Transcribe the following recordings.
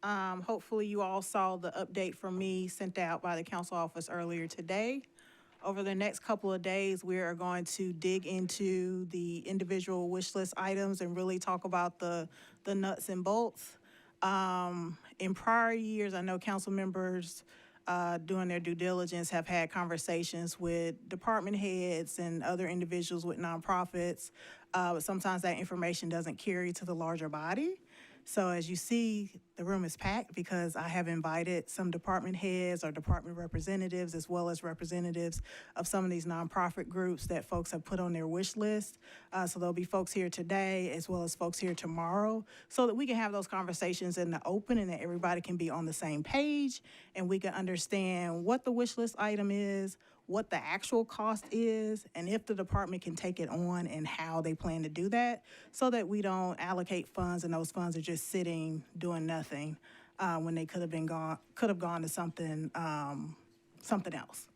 Hopefully you all saw the update from me sent out by the council office earlier today. Over the next couple of days, we are going to dig into the individual wish list items and really talk about the nuts and bolts. In prior years, I know council members, doing their due diligence, have had conversations with department heads and other individuals with nonprofits, but sometimes that information doesn't carry to the larger body. So as you see, the room is packed because I have invited some department heads or department representatives, as well as representatives of some of these nonprofit groups that folks have put on their wish list. So there'll be folks here today as well as folks here tomorrow, so that we can have those conversations in the open and that everybody can be on the same page and we can understand what the wish list item is, what the actual cost is, and if the department can take it on and how they plan to do that, so that we don't allocate funds and those funds are just sitting doing nothing when they could have gone to something else.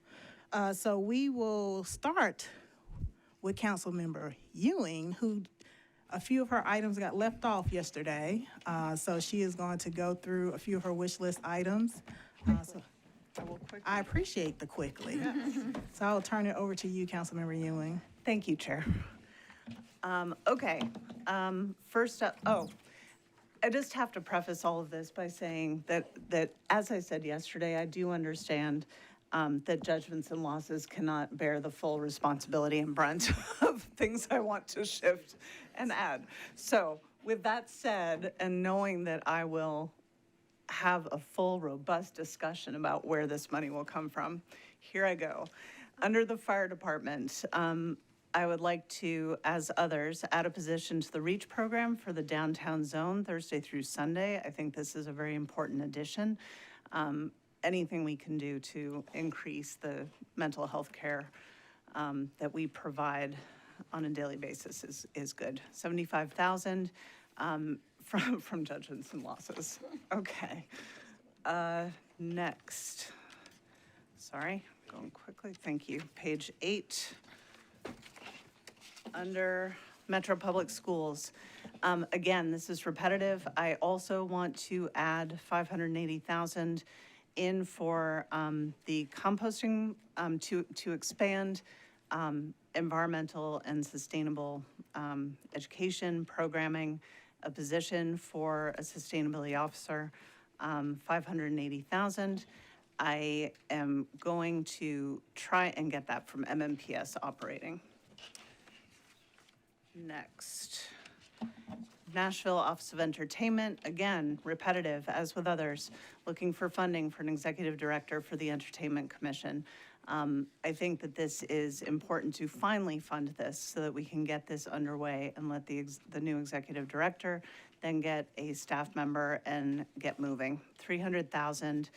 So we will start with Councilmember Ewing, who a few of her items got left off yesterday. So she is going to go through a few of her wish list items. I appreciate the quickly. So I'll turn it over to you, Councilmember Ewing. Thank you, Chair. Okay, first up, I just have to preface all of this by saying that as I said yesterday, I do understand that judgments and losses cannot bear the full responsibility and brunt of things I want to shift and add. So with that said, and knowing that I will have a full, robust discussion about where this money will come from, here I go. Under the fire department, I would like to, as others, add a position to the REACH program for the downtown zone Thursday through Sunday. I think this is a very important addition. Anything we can do to increase the mental health care that we provide on a daily basis is good. 75,000 from judgments and losses. Okay. Next. Sorry, going quickly. Thank you. Page 8. Under Metro Public Schools. Again, this is repetitive. I also want to add 580,000 in for the composting to expand environmental and sustainable education programming, a position for a sustainability officer, 580,000. I am going to try and get that from MMPS operating. Next, Nashville Office of Entertainment, again, repetitive as with others, looking for funding for an executive director for the Entertainment Commission. I think that this is important to finally fund this so that we can get this underway and let the new executive director then get a staff member and get moving. 300,000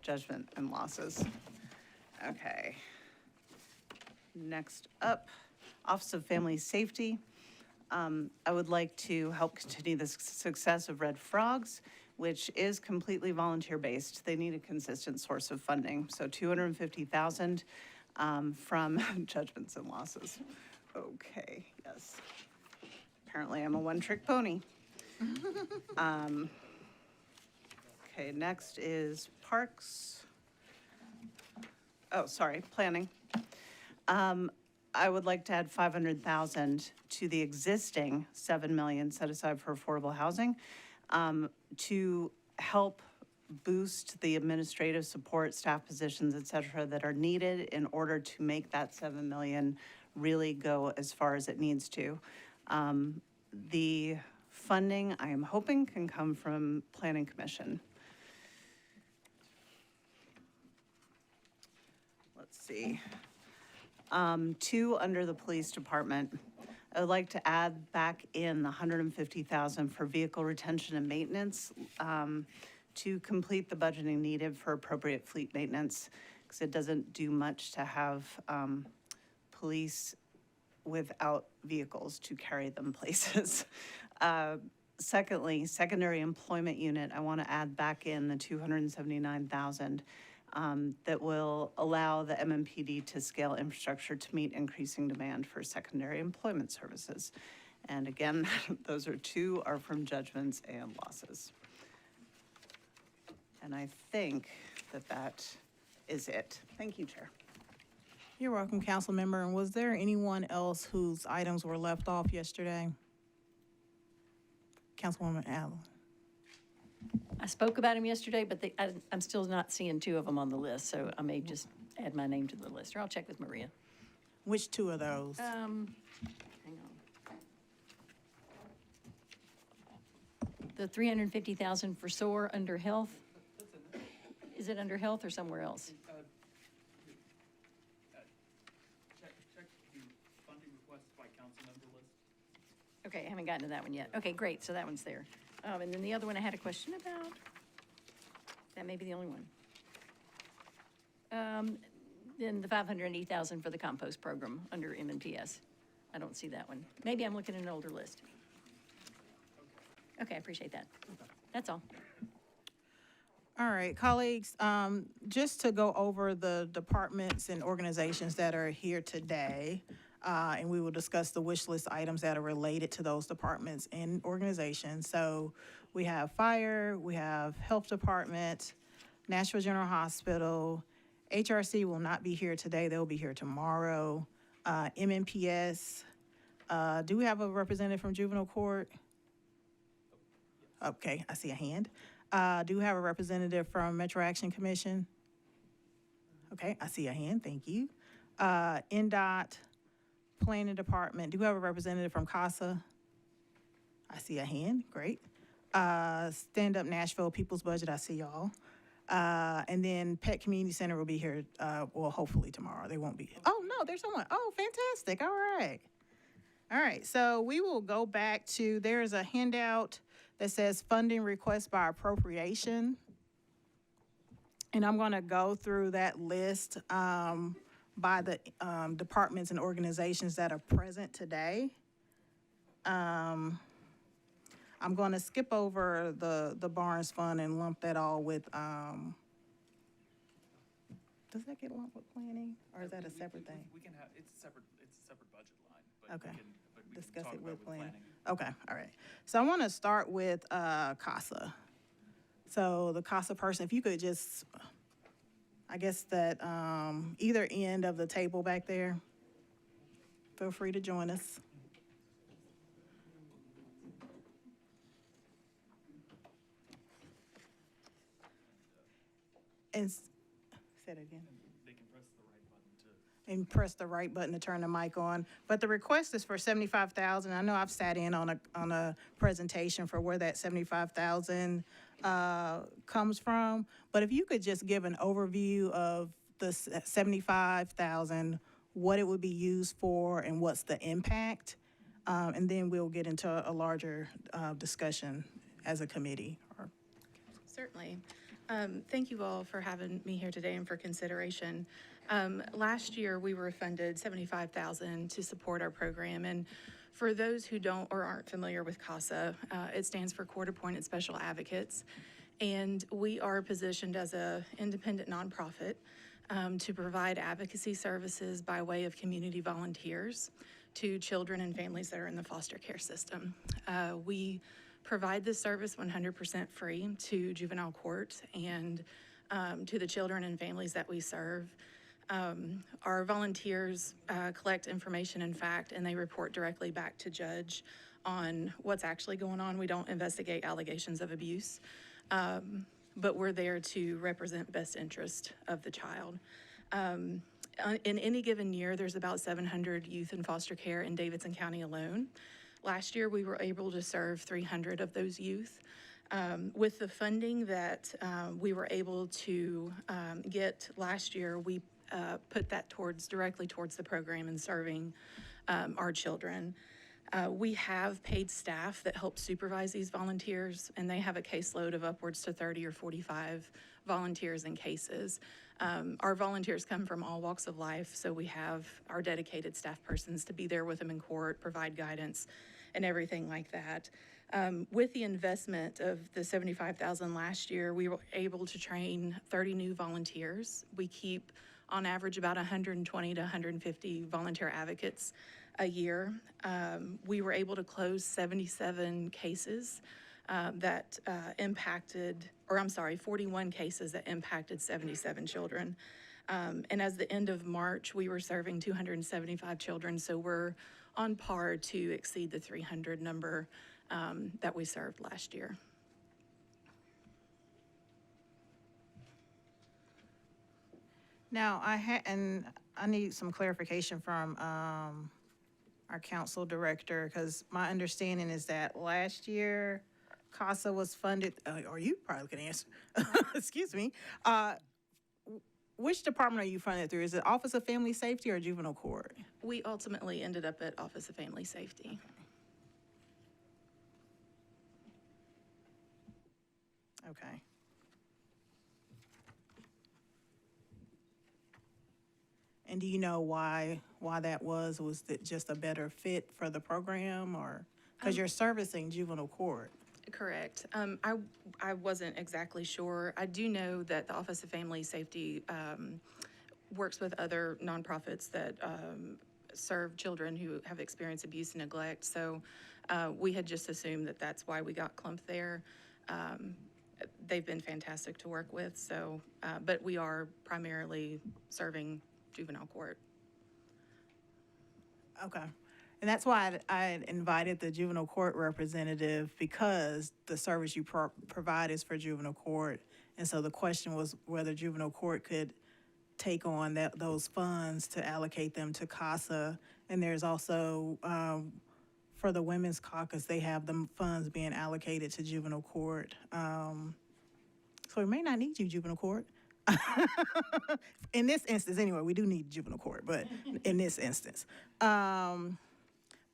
judgment and losses. Okay. Next up, Office of Family Safety. I would like to help continue the success of Red Frogs, which is completely volunteer-based. They need a consistent source of funding. So 250,000 from judgments and losses. Okay, yes. Apparently I'm a one-trick pony. Okay, next is Parks. Oh, sorry, Planning. I would like to add 500,000 to the existing 7 million set aside for affordable housing to help boost the administrative support, staff positions, et cetera, that are needed in order to make that 7 million really go as far as it needs to. The funding, I am hoping, can come from Planning Commission. Let's see. 2 under the police department. I would like to add back in the 150,000 for vehicle retention and maintenance to complete the budgeting needed for appropriate fleet maintenance, because it doesn't do much to have police without vehicles to carry them places. Secondly, secondary employment unit, I want to add back in the 279,000 that will allow the MMPD to scale infrastructure to meet increasing demand for secondary employment services. And again, those 2 are from judgments and losses. And I think that is it. Thank you, Chair. You're welcome, council member. And was there anyone else whose items were left off yesterday? Councilwoman Allen. I spoke about them yesterday, but I'm still not seeing two of them on the list, so I may just add my name to the list, or I'll check with Maria. Which two of those? Hang on. The 350,000 for SOAR under health? Is it under health or somewhere else? Check the funding requests by council member list. Okay, I haven't gotten to that one yet. Okay, great, so that one's there. And then the other one I had a question about. That may be the only one. Then the 580,000 for the compost program under M&PS. I don't see that one. Maybe I'm looking at an older list. Okay, I appreciate that. That's all. All right, colleagues, just to go over the departments and organizations that are here today, and we will discuss the wish list items that are related to those departments and organizations. So we have fire, we have health department, Nashville General Hospital, HRC will not be here today, they'll be here tomorrow. MNPS, do we have a representative from juvenile court? Okay, I see a hand. Do we have a representative from Metro Action Commission? Okay, I see a hand, thank you. NDOT, Planning Department, do we have a representative from CASA? I see a hand, great. Stand Up Nashville, People's Budget, I see y'all. And then Pet Community Center will be here, well, hopefully tomorrow, they won't be. Oh, no, there's someone, oh, fantastic, all right. All right, so we will go back to, there's a handout that says funding request by appropriation. And I'm gonna go through that list by the departments and organizations that are present today. I'm gonna skip over the Barnes Fund and lump that all with, does that get lumped with planning, or is that a separate thing? We can have, it's a separate budget line, but Okay. we can Discuss talk it about with planning. planning. Okay, all right. So I want to start with CASA. So the CASA person, if you could just, I guess that either end of the table back there, feel free to join us. And say it again. They can press the right button to. And press the right button to turn the mic on. But the request is for 75,000. I know I've sat in on a presentation for where that 75,000 comes from. But if you could just give an overview of the 75,000, what it would be used for, and what's the impact, and then we'll get into a larger discussion as a committee. Certainly. Thank you all for having me here today and for consideration. Last year, we were funded $75,000 to support our program. And for those who don't or aren't familiar with CASA, it stands for Court Appointed Special Advocates. And we are positioned as an independent nonprofit to provide advocacy services by way of community volunteers to children and families that are in the foster care system. We provide this service 100% free to juvenile court and to the children and families that we serve. Our volunteers collect information and fact, and they report directly back to judge on what's actually going on. We don't investigate allegations of abuse, but we're there to represent best interest of the child. In any given year, there's about 700 youth in foster care in Davidson County alone. Last year, we were able to serve 300 of those youth. With the funding that we were able to get last year, we put that directly towards the program and serving our children. We have paid staff that help supervise these volunteers, and they have a caseload of upwards to 30 or 45 volunteers and cases. Our volunteers come from all walks of life, so we have our dedicated staff persons to be there with them in court, provide guidance, and everything like that. With the investment of the $75,000 last year, we were able to train 30 new volunteers. We keep, on average, about 120 to 150 volunteer advocates a year. We were able to close 77 cases that impacted, or I'm sorry, 41 cases that impacted 77 children. And as the end of March, we were serving 275 children, so we're on par to exceed the 300 number that we served last year. Now, and I need some clarification from our council director, because my understanding is that last year, CASA was funded, or you probably can answer, excuse me. Which department are you funded through? Is it Office of Family Safety or Juvenile Court? We ultimately ended up at Office of Family Safety. Okay. And do you know why that was? Was it just a better fit for the program, or, because you're servicing juvenile court? Correct. I wasn't exactly sure. I do know that the Office of Family Safety works with other nonprofits that serve children who have experienced abuse and neglect. So we had just assumed that that's why we got clumped there. They've been fantastic to work with. So, but we are primarily serving juvenile court. Okay. And that's why I invited the juvenile court representative, because the service you provide is for juvenile court. And so the question was whether juvenile court could take on those funds to allocate them to CASA. And there's also, for the Women's Caucus, they have the funds being allocated to juvenile court. So we may not need you, juvenile court. In this instance, anyway, we do need juvenile court, but in this instance.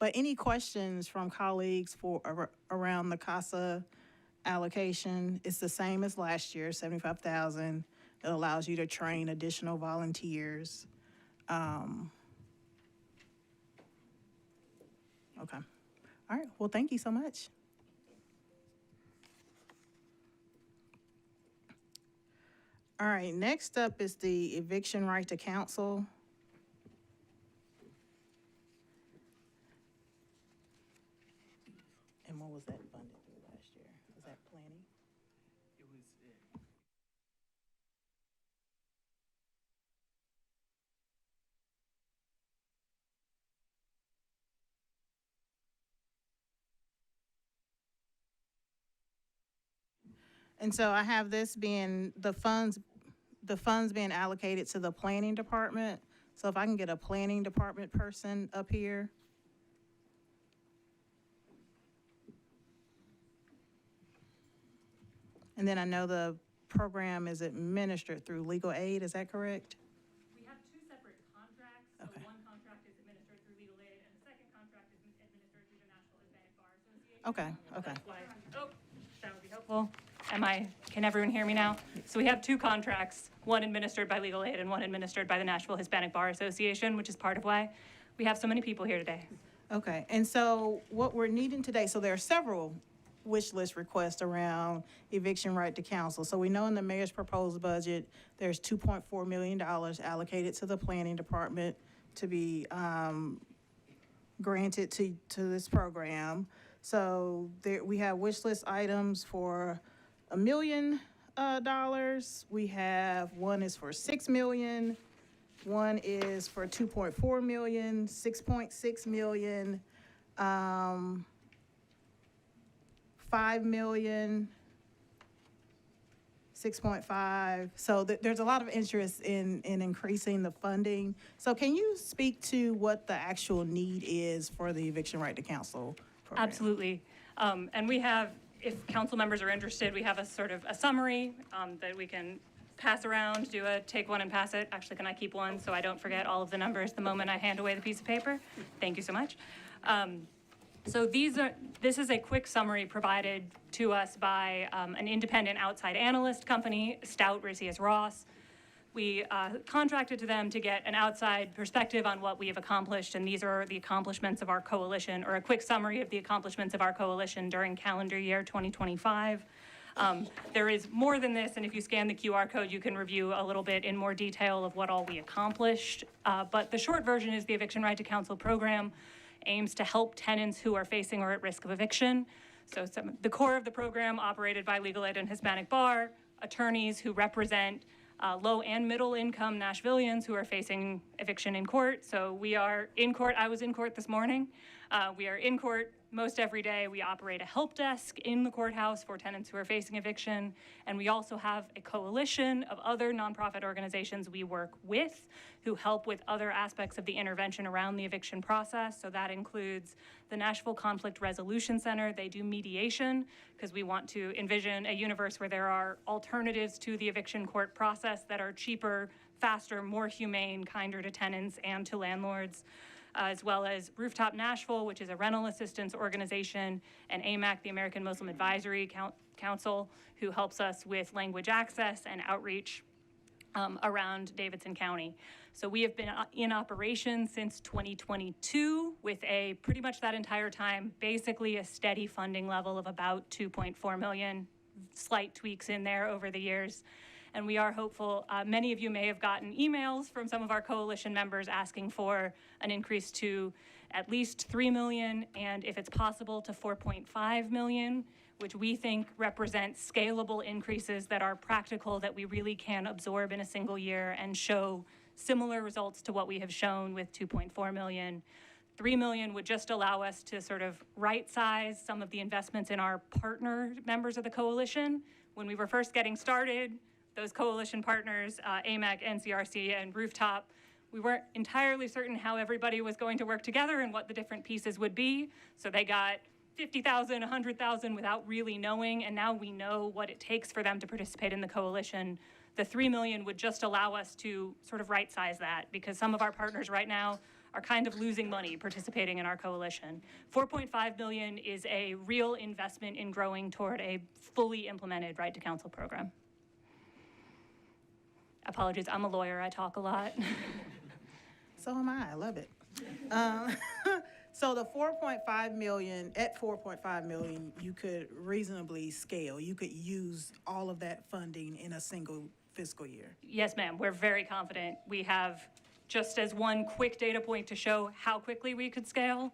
But any questions from colleagues around the CASA allocation? It's the same as last year, $75,000. It allows you to train additional volunteers. Okay. All right. Well, thank you so much. All right, next up is the eviction right to counsel. And what was that funded through last year? Was that planning? It was, And so I have this being, the funds being allocated to the planning department. So if I can get a planning department person up here. And then I know the program is administered through legal aid, is that correct? We have two separate contracts. Okay. So one contract is administered through legal aid, and the second contract is administered through the National Hispanic Bar Association. Okay, okay. That's why, oh, that would be helpful. Can everyone hear me now? So we have two contracts, one administered by legal aid and one administered by the Nashville Hispanic Bar Association, which is part of why we have so many people here today. Okay, and so what we're needing today, so there are several wish list requests around eviction right to counsel. So we know in the mayor's proposed budget, there's $2.4 million allocated to the planning department to be granted to this program. So there, we have wish list items for $1 million. We have, one is for $6 million. One is for 2.4 million, 6.6 million, 5 million, 6.5. So there's a lot of interest in increasing the funding. So can you speak to what the actual need is for the eviction right to counsel program? Absolutely. And we have, if council members are interested, we have a sort of a summary that we can pass around, take one and pass it. Actually, can I keep one so I don't forget all of the numbers the moment I hand away the piece of paper? Thank you so much. So this is a quick summary provided to us by an independent outside analyst company, Stout Ricius Ross. We contracted to them to get an outside perspective on what we have accomplished, and these are the accomplishments of our coalition, or a quick summary of the accomplishments of our coalition during calendar year 2025. There is more than this, and if you scan the QR code, you can review a little bit in more detail of what all we accomplished. But the short version is the Eviction Right to Counsel program aims to help tenants who are facing or at risk of eviction So the core of the program operated by Legal Aid and Hispanic Bar, attorneys who represent low and middle income Nashvillians who are facing eviction in court. So we are in court. I was in court this morning. We are in court most every day. We operate a help desk in the courthouse for tenants who are facing eviction. And we also have a coalition of other nonprofit organizations we work with who help with other aspects of the intervention around the eviction process. So that includes the Nashville Conflict Resolution Center. They do mediation because we want to envision a universe where there are alternatives to the eviction court process that are cheaper, faster, more humane, kinder to tenants and to landlords. As well as Rooftop Nashville, which is a rental assistance organization, and AMAC, the American Muslim Advisory Council, who helps us with language access and outreach around Davidson County. So we have been in operation since 2022 with a pretty much that entire time, basically a steady funding level of about 2.4 million, slight tweaks in there over the years. And we are hopeful. Many of you may have gotten emails from some of our coalition members asking for an increase to at least 3 million, and if it's possible to 4.5 million, which we think represents scalable increases that are practical, that we really can absorb in a single year and show similar results to what we have shown with 2.4 million. 3 million would just allow us to sort of right size some of the investments in our partner members of the coalition. When we were first getting started, those coalition partners, AMAC, NCRC, and Rooftop, we weren't entirely certain how everybody was going to work together and what the different pieces would be. So they got 50,000, 100,000 without really knowing, and now we know what it takes for them to participate in the coalition. The 3 million would just allow us to sort of right size that, because some of our partners right now are kind of losing money participating in our coalition. 4.5 million is a real investment in growing toward a fully implemented right to counsel program. Apologies, I'm a lawyer, I talk a lot. So am I love it. So the 4.5 million, at 4.5 million, you could reasonably scale. You could use all of that funding in a single fiscal year. Yes, ma'am, we're very confident. We have, just as one quick data point to show how quickly we could scale,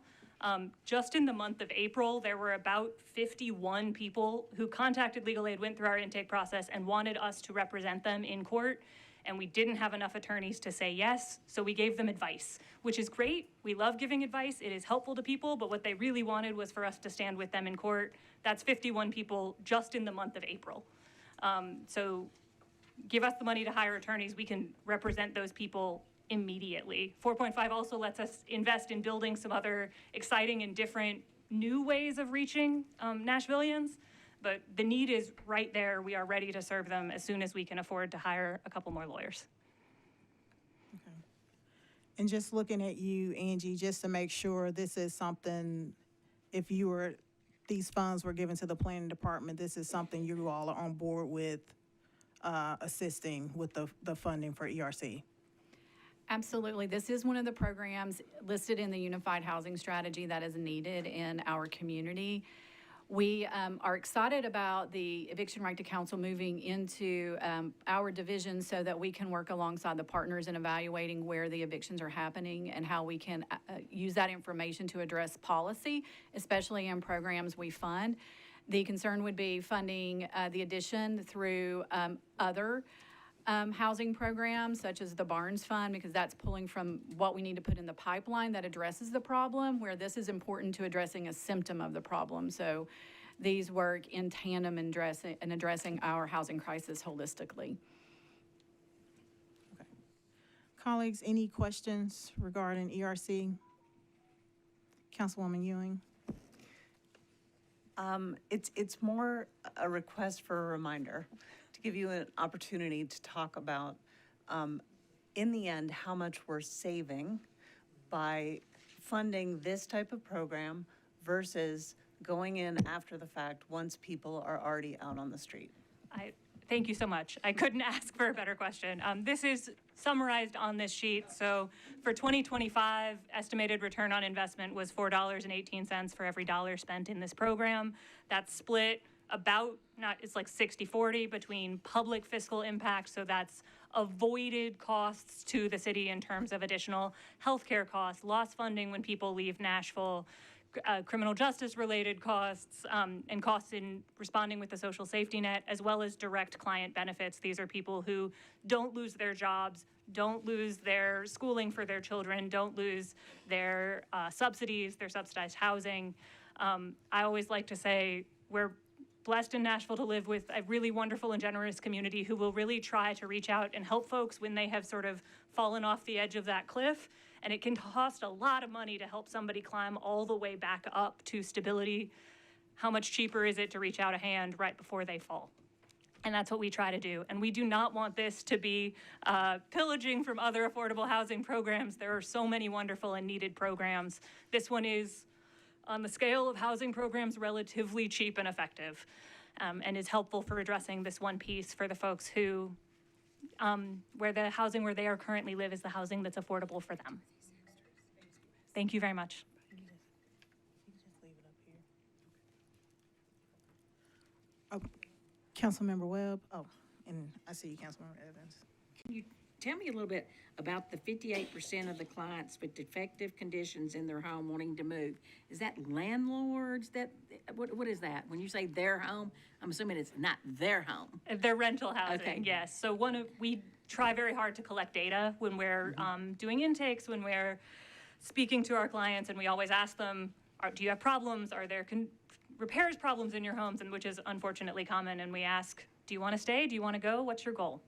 just in the month of April, there were about 51 people who contacted Legal Aid, went through our intake process, and wanted us to represent them in court. And we didn't have enough attorneys to say yes, so we gave them advice, which is great. We love giving advice. It is helpful to people, but what they really wanted was for us to stand with them in court. That's 51 people just in the month of April. So give us the money to hire attorneys. We can represent those people immediately. 4.5 also lets us invest in building some other exciting and different new ways of reaching Nashvillians. But the need is right there. We are ready to serve them as soon as we can afford to hire a couple more lawyers. Okay. And just looking at you, Angie, just to make sure this is something, if these funds were given to the planning department, this is something you all are on board with assisting with the funding for ERC. Absolutely. This is one of the programs listed in the Unified Housing Strategy that is needed in our community. We are excited about the eviction right to counsel moving into our division so that we can work alongside the partners in evaluating where the evictions are happening and how we can use that information to address policy, especially in programs we fund. The concern would be funding the addition through other housing programs such as the Barnes Fund, because that's pulling from what we need to put in the pipeline that addresses the problem, where this is important to addressing a symptom of the problem. So these work in tandem in addressing our housing crisis holistically. Okay. Colleagues, any questions regarding ERC? Councilwoman Ewing? It's more a request for a reminder, to give you an opportunity to talk about, in the end, how much we're saving by funding this type of program versus going in after the fact once people are already out on the street. Thank you so much. I couldn't ask for a better question. This is summarized on this sheet. So for 2025, estimated return on investment was $4.18 for every dollar spent in this program. That's split about, it's like 60-40 between public fiscal impact, so that's avoided costs to the city in terms of additional healthcare costs, lost funding when people leave Nashville, criminal justice-related costs, and costs in responding with the social safety net, as well as direct client benefits. These are people who don't lose their jobs, don't lose their schooling for their children, don't lose their subsidies, their subsidized housing. I always like to say we're blessed in Nashville to live with a really wonderful and generous community who will really try to reach out and help folks when they have sort of fallen off the edge of that cliff. And it can cost a lot of money to help somebody climb all the way back up to stability. How much cheaper is it to reach out a hand right before they fall? And that's what we try to do. And we do not want this to be pillaging from other affordable housing programs. There are so many wonderful and needed programs. This one is, on the scale of housing programs, relatively cheap and effective, and is helpful for addressing this one piece for the folks who, where the housing where they are currently live is the housing that's affordable for them. Thank you very much. Oh, Councilmember Webb. Oh, and I see you, Councilmember Evans. Can you tell me a little bit about the 58% of the clients with defective conditions in their home wanting to move? Is that landlords what is that? When you say their home, I'm assuming it's not their home. Their rental housing, Okay. yes. So we try very hard to collect data when we're doing intakes, when we're speaking to our clients, and we always ask them, do you have problems? Are there repairs problems in your homes? And which is unfortunately common. And we ask, do you want to stay? Do you want to go? What's your goal?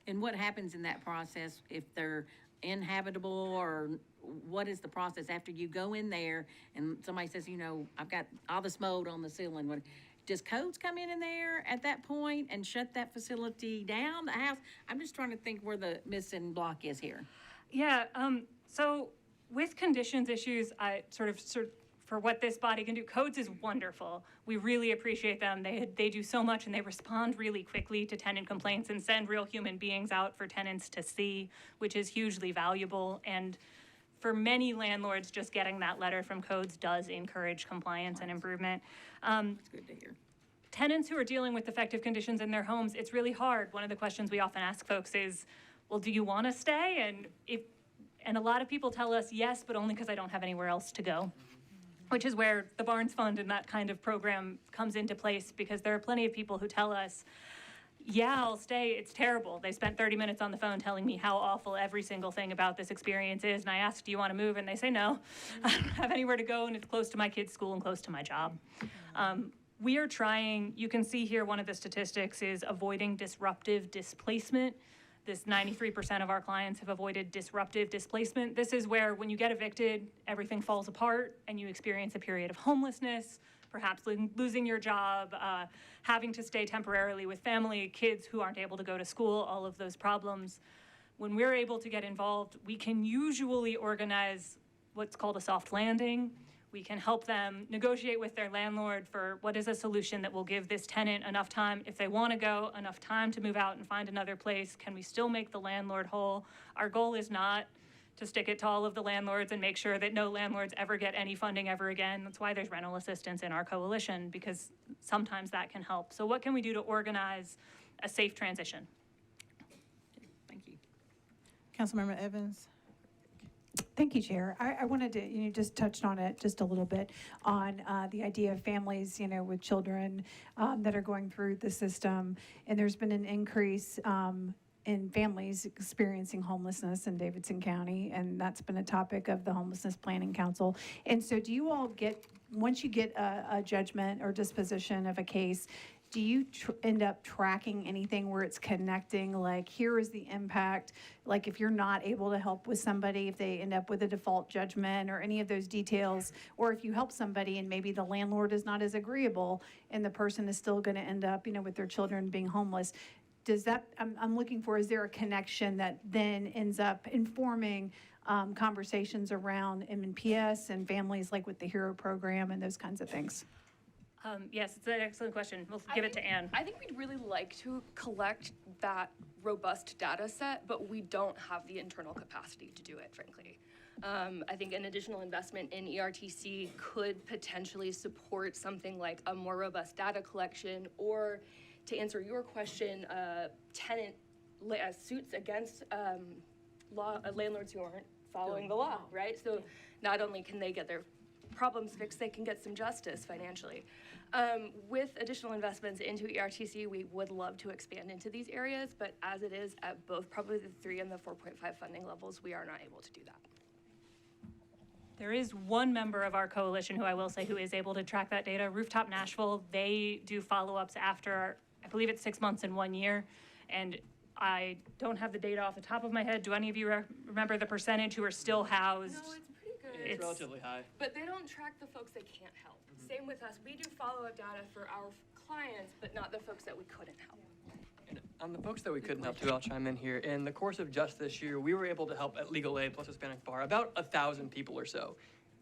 And what happens in that process if they're inhabitable, or what is the process after you go in there and somebody says, I've got all this mold on the ceiling? Does codes come in there at that point and shut that facility down, the house? I'm just trying to think where the missing block is here. Yeah, so with conditions issues, I sort of for what this body can do, codes is wonderful. We really appreciate them. They do so much, and they respond really quickly to tenant complaints and send real human beings out for tenants to see, which is hugely valuable. And for many landlords, just getting that letter from codes does encourage compliance and improvement. It's good to hear. Tenants who are dealing with defective conditions in their homes, it's really hard. One of the questions we often ask folks is, well, do you want to stay? And a lot of people tell us yes, but only because I don't have anywhere else to go, which is where the Barnes Fund and that kind of program comes into place, because there are plenty of people who tell us, yeah, I'll stay, it's terrible. They spent 30 minutes on the phone telling me how awful every single thing about this experience is, and I asked, do you want to move? And they say no. I don't have anywhere to go, and it's close to my kids' school and close to my job. We are trying, you can see here one of the statistics is avoiding disruptive displacement. This 93% of our clients have avoided disruptive displacement. This is where when you get evicted, everything falls apart and you experience a period of homelessness, perhaps losing your job, having to stay temporarily with family, kids who aren't able to go to school, all of those problems. When we're able to get involved, we can usually organize what's called a soft landing. We can help them negotiate with their landlord for what is a solution that will give this tenant enough time, if they want to go, enough time to move out and find another place. Can we still make the landlord whole? Our goal is not to stick it to all of the landlords and make sure that no landlords ever get any funding ever again. That's why there's rental assistance in our coalition, because sometimes that can help. So what can we do to organize a safe transition? Thank you. Councilmember Evans. Thank you, Chair. I wanted to, you just touched on it just a little bit on the idea of families, with children that are going through the system. And there's been an increase in families experiencing homelessness in Davidson County, and that's been a topic of the Homelessness Planning Council. And so do you all once you get a judgment or disposition of a case, do you end up tracking anything where it's connecting, like here is the impact, like if you're not able to help with somebody, if they end up with a default judgment or any of those details, or if you help somebody and maybe the landlord is not as agreeable and the person is still going to end up, with their children being homeless? Does that, I'm looking for, is there a connection that then ends up informing conversations around MNPS and families, like with the HERO program and those kinds of things? Yes, it's an excellent question. We'll give it to Ann. I think we'd really like to collect that robust data set, but we don't have the internal capacity to do it, frankly. I think an additional investment in ERTC could potentially support something like a more robust data collection, or to answer your question, tenant suits against landlords who aren't following the law, right? So not only can they get their problems fixed, they can get some justice financially. With additional investments into ERTC, we would love to expand into these areas, but as it is at both probably the 3 and the 4.5 funding levels, we are not able to do that. There is one member of our coalition who I will say who is able to track that data, Rooftop Nashville. They do follow-ups after, I believe it's 6 months and 1 year. And I don't have the data off the top of my head. Do any of you remember the percentage who are still housed? No, it's pretty good. It's relatively high. But they don't track the folks they can't help. Same with us. We do follow-up data for our clients, but not the folks that we couldn't help. And on the folks that we couldn't help too, I'll chime in here. In the course of just this year, we were able to help at Legal Aid plus Hispanic Bar about 1,000 people or so.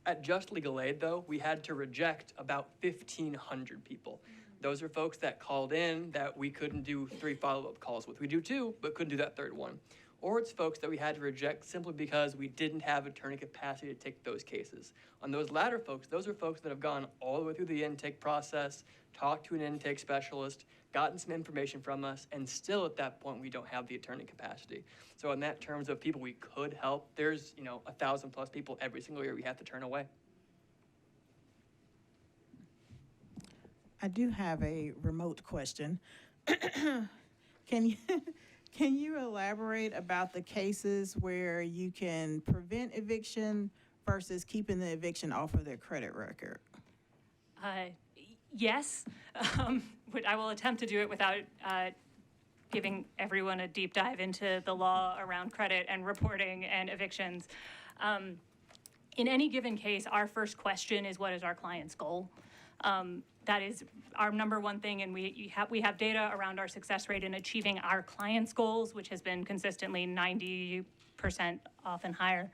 At just Legal Aid, though, we had to reject about 1,500 people. Those are folks that called in that we couldn't do 3 follow-up calls with. We do 2, but couldn't do that 3rd one. Or it's folks that we had to reject simply because we didn't have attorney capacity to take those cases. On those latter folks, those are folks that have gone all the way through the intake process, talked to an intake specialist, gotten some information from us, and still at that point we don't have the attorney capacity. So in that terms of people we could help, there's 1,000 plus people every single year we have to turn away. I do have a remote question. Can you elaborate about the cases where you can prevent eviction versus keeping the eviction off of their credit record? Yes, but I will attempt to do it without giving everyone a deep dive into the law around credit and reporting and evictions. In any given case, our first question is, what is our client's goal? That is our number one thing, and we have data around our success rate in achieving our clients' goals, which has been consistently 90%, often higher,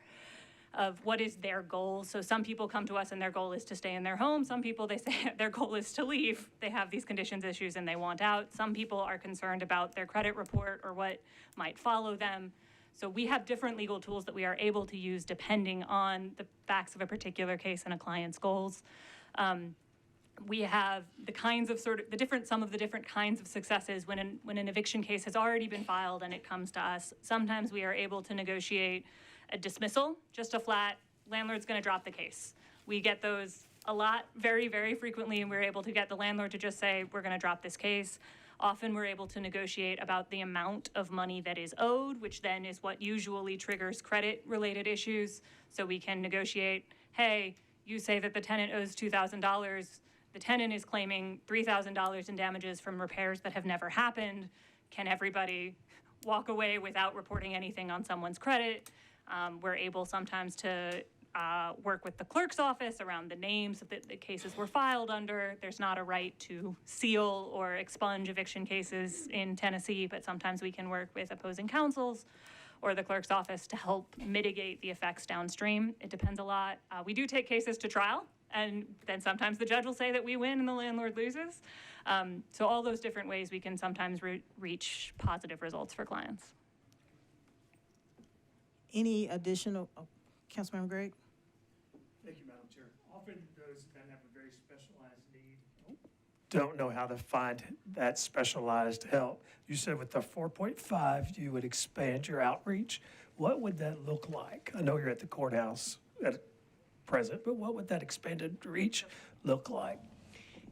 of what is their goal. So some people come to us and their goal is to stay in their home. Some people, they say their goal is to leave. They have these conditions issues and they want out. Some people are concerned about their credit report or what might follow them. So we have different legal tools that we are able to use depending on the facts of a particular case and a client's goals. We have the kinds of some of the different kinds of successes when an eviction case has already been filed and it comes to us. Sometimes we are able to negotiate a dismissal, just a flat, landlord's gonna drop the case. We get those a lot, very, very frequently, and we're able to get the landlord to just say, we're gonna drop this case. Often we're able to negotiate about the amount of money that is owed, which then is what usually triggers credit-related issues. So we can negotiate, hey, you say that the tenant owes $2,000, the tenant is claiming $3,000 in damages from repairs that have never happened. Can everybody walk away without reporting anything on someone's credit? We're able sometimes to work with the clerk's office around the names that the cases were filed under. There's not a right to seal or expunge eviction cases in Tennessee, but sometimes we can work with opposing counsels or the clerk's office to help mitigate the effects downstream. It depends a lot. We do take cases to trial, and then sometimes the judge will say that we win and the landlord loses. So all those different ways we can sometimes reach positive results for clients. Any additional, Councilmember Gregg? Thank you, Madam Chair. Often those that have a very specialized need don't know how to find that specialized help. You said with the 4.5, you would expand your outreach. What would that look like? I know you're at the courthouse at present, but what would that expanded reach look like?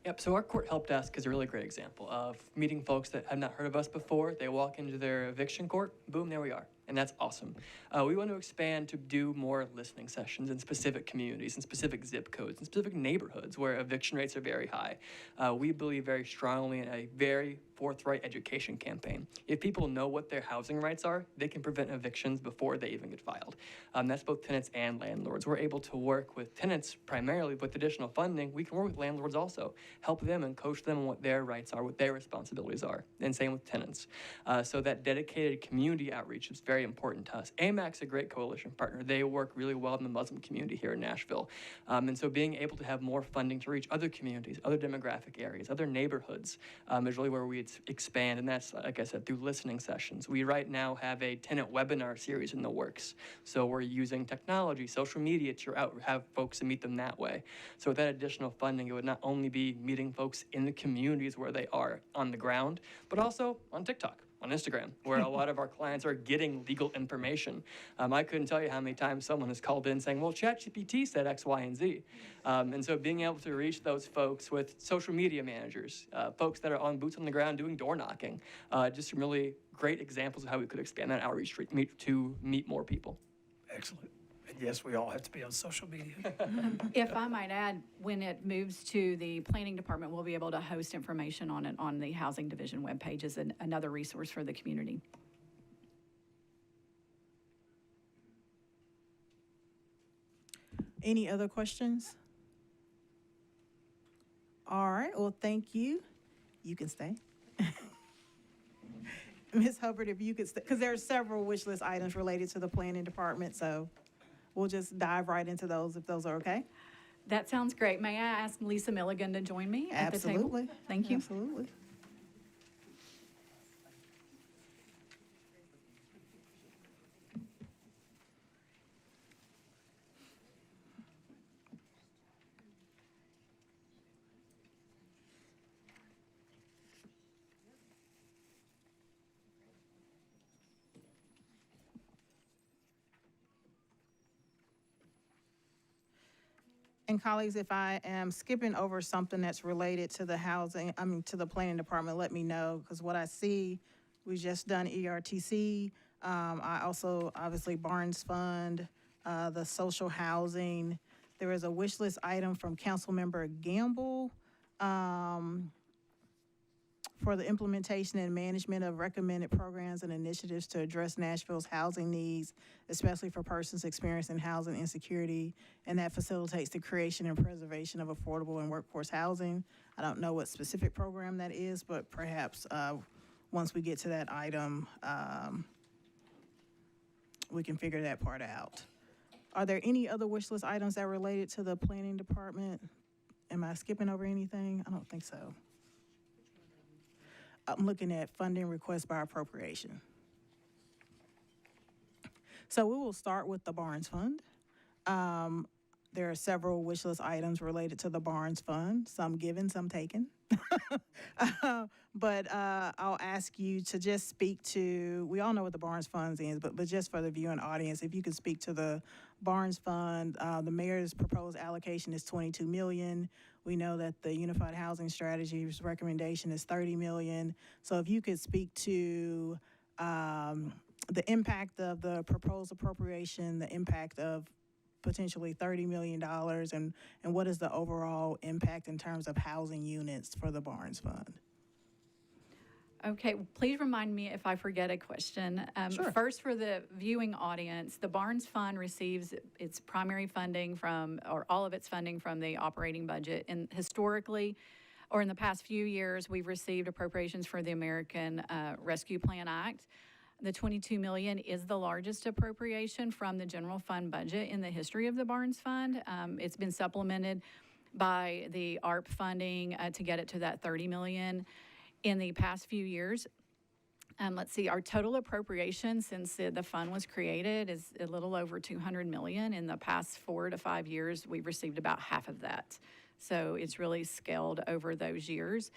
Yep, so our court help desk is a really great example of meeting folks that have not heard of us before. They walk into their eviction court, boom, there we are. And that's awesome. We want to expand to do more listening sessions in specific communities, in specific zip codes, in specific neighborhoods where eviction rates are very high. We believe very strongly in a very forthright education campaign. If people know what their housing rights are, they can prevent evictions before they even get filed. That's both tenants and landlords. We're able to work with tenants primarily with additional funding. We can work with landlords also, help them and coach them on what their rights are, what their responsibilities are, and same with tenants. So that dedicated community outreach is very important to us. AMAC's a great coalition partner. They work really well in the Muslim community here in Nashville. And so being able to have more funding to reach other communities, other demographic areas, other neighborhoods is really where we expand. And that's, like I said, through listening sessions. We right now have a tenant webinar series in the works. So we're using technology, social media to have folks and meet them that way. So with that additional funding, it would not only be meeting folks in the communities where they are on the ground, but also on TikTok. on Instagram, where a lot of our clients are getting legal information. I couldn't tell you how many times someone has called in saying, well, ChatGPT said X, Y, and Z. And so being able to reach those folks with social media managers, folks that are on boots on the ground doing door knocking, just some really great examples of how we could expand that outreach to meet more people. Excellent. And yes, we all have to be on social media. If I might add, when it moves to the planning department, we'll be able to host information on it on the housing division webpage as another resource for the community. Any other questions? All right, well, thank you. You can stay. Ms. Hubbard, if you could, because there are several wish list items related to the planning department, so we'll just dive right into those if those are okay. That sounds great. May I ask Lisa Milligan to join me at the table? Absolutely. Thank you. Absolutely. And colleagues, if I am skipping over something that's related to the housing, to the planning department, let me know, because what I see, we just done ERTC. I also, obviously, Barnes Fund, the social housing. There is a wish list item from Councilmember Gamble, for the implementation and management of recommended programs and initiatives to address Nashville's housing needs, especially for persons experiencing housing insecurity, and that facilitates the creation and preservation of affordable and workforce housing. I don't know what specific program that is, but perhaps once we get to that item, we can figure that part out. Are there any other wish list items that are related to the planning department? Am I skipping over anything? I don't think so. I'm looking at funding requests by appropriation. So we will start with the Barnes Fund. There are several wish list items related to the Barnes Fund, some given, some taken. But I'll ask you to just speak to, we all know what the Barnes Fund is, but just for the viewing audience, if you could speak to the Barnes Fund. The mayor's proposed allocation is $22 million. We know that the Unified Housing Strategy's recommendation is $30 million. So if you could speak to the impact of the proposed appropriation, the impact of potentially $30 million, and what is the overall impact in terms of housing units for the Barnes Fund? Okay, please remind me if I forget a question. Sure. First, for the viewing audience, the Barnes Fund receives its primary funding from, or all of its funding from the operating budget. And historically, or in the past few years, we've received appropriations for the American Rescue Plan Act. The $22 million is the largest appropriation from the general fund budget in the history of the Barnes Fund. It's been supplemented by the ARP funding to get it to that $30 million. In the past few years, let's see, our total appropriation since the fund was created is a little over $200 million. In the past 4 to 5 years, we've received about half of that. So it's really scaled over those years.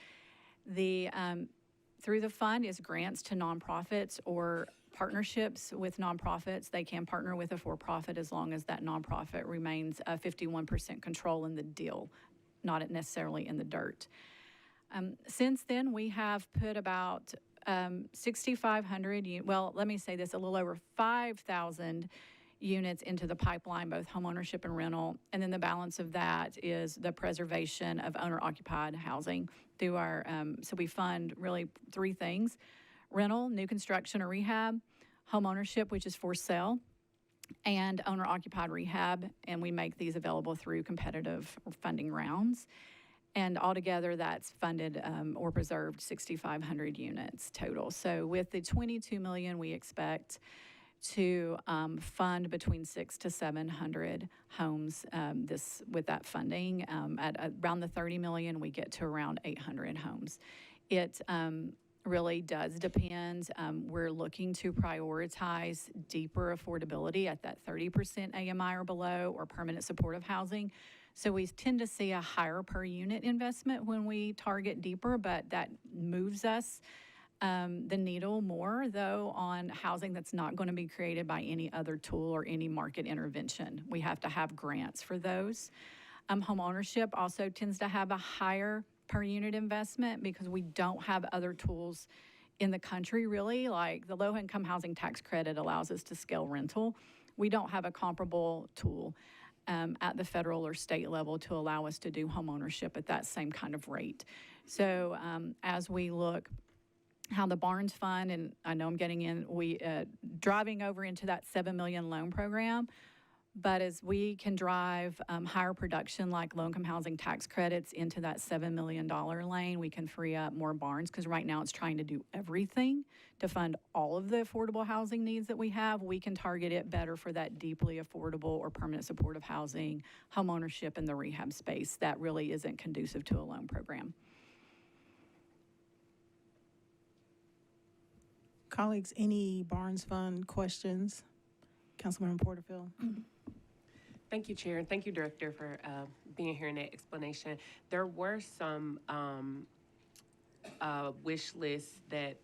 Through the fund is grants to nonprofits or partnerships with nonprofits. They can partner with a for-profit as long as that nonprofit remains a 51% control in the deal, not necessarily in the dirt. Since then, we have put about 6,500, well, let me say this, a little over 5,000 units into the pipeline, both homeownership and rental. And then the balance of that is the preservation of owner-occupied housing through our, so we fund really 3 things: rental, new construction or rehab, homeownership, which is for sale, and owner-occupied rehab. And we make these available through competitive funding rounds. And altogether, that's funded or preserved 6,500 units total. So with the $22 million, we expect to fund between 600 to 700 homes with that funding. At around the $30 million, we get to around 800 homes. It really does depend. We're looking to prioritize deeper affordability at that 30% AMI or below, or permanent supportive housing. So we tend to see a higher per unit investment when we target deeper, but that moves us the needle more, though, on housing that's not going to be created by any other tool or any market intervention. We have to have grants for those. Home ownership also tends to have a higher per unit investment because we don't have other tools in the country, really. Like the low-income housing tax credit allows us to scale rental. We don't have a comparable tool at the federal or state level to allow us to do home ownership at that same kind of rate. So as we look how the Barnes Fund, and I know I'm getting in, we driving over into that $7 million loan program, but as we can drive higher production like low-income housing tax credits into that $7 million lane, we can free up more Barnes, because right now it's trying to do everything to fund all of the affordable housing needs that we have. We can target it better for that deeply affordable or permanent supportive housing, home ownership, and the rehab space that really isn't conducive to a loan program. Colleagues, any Barnes Fund questions? Councilmember Porterfield. Thank you, Chair, and thank you, Director, for being here in that explanation. There were some wish lists that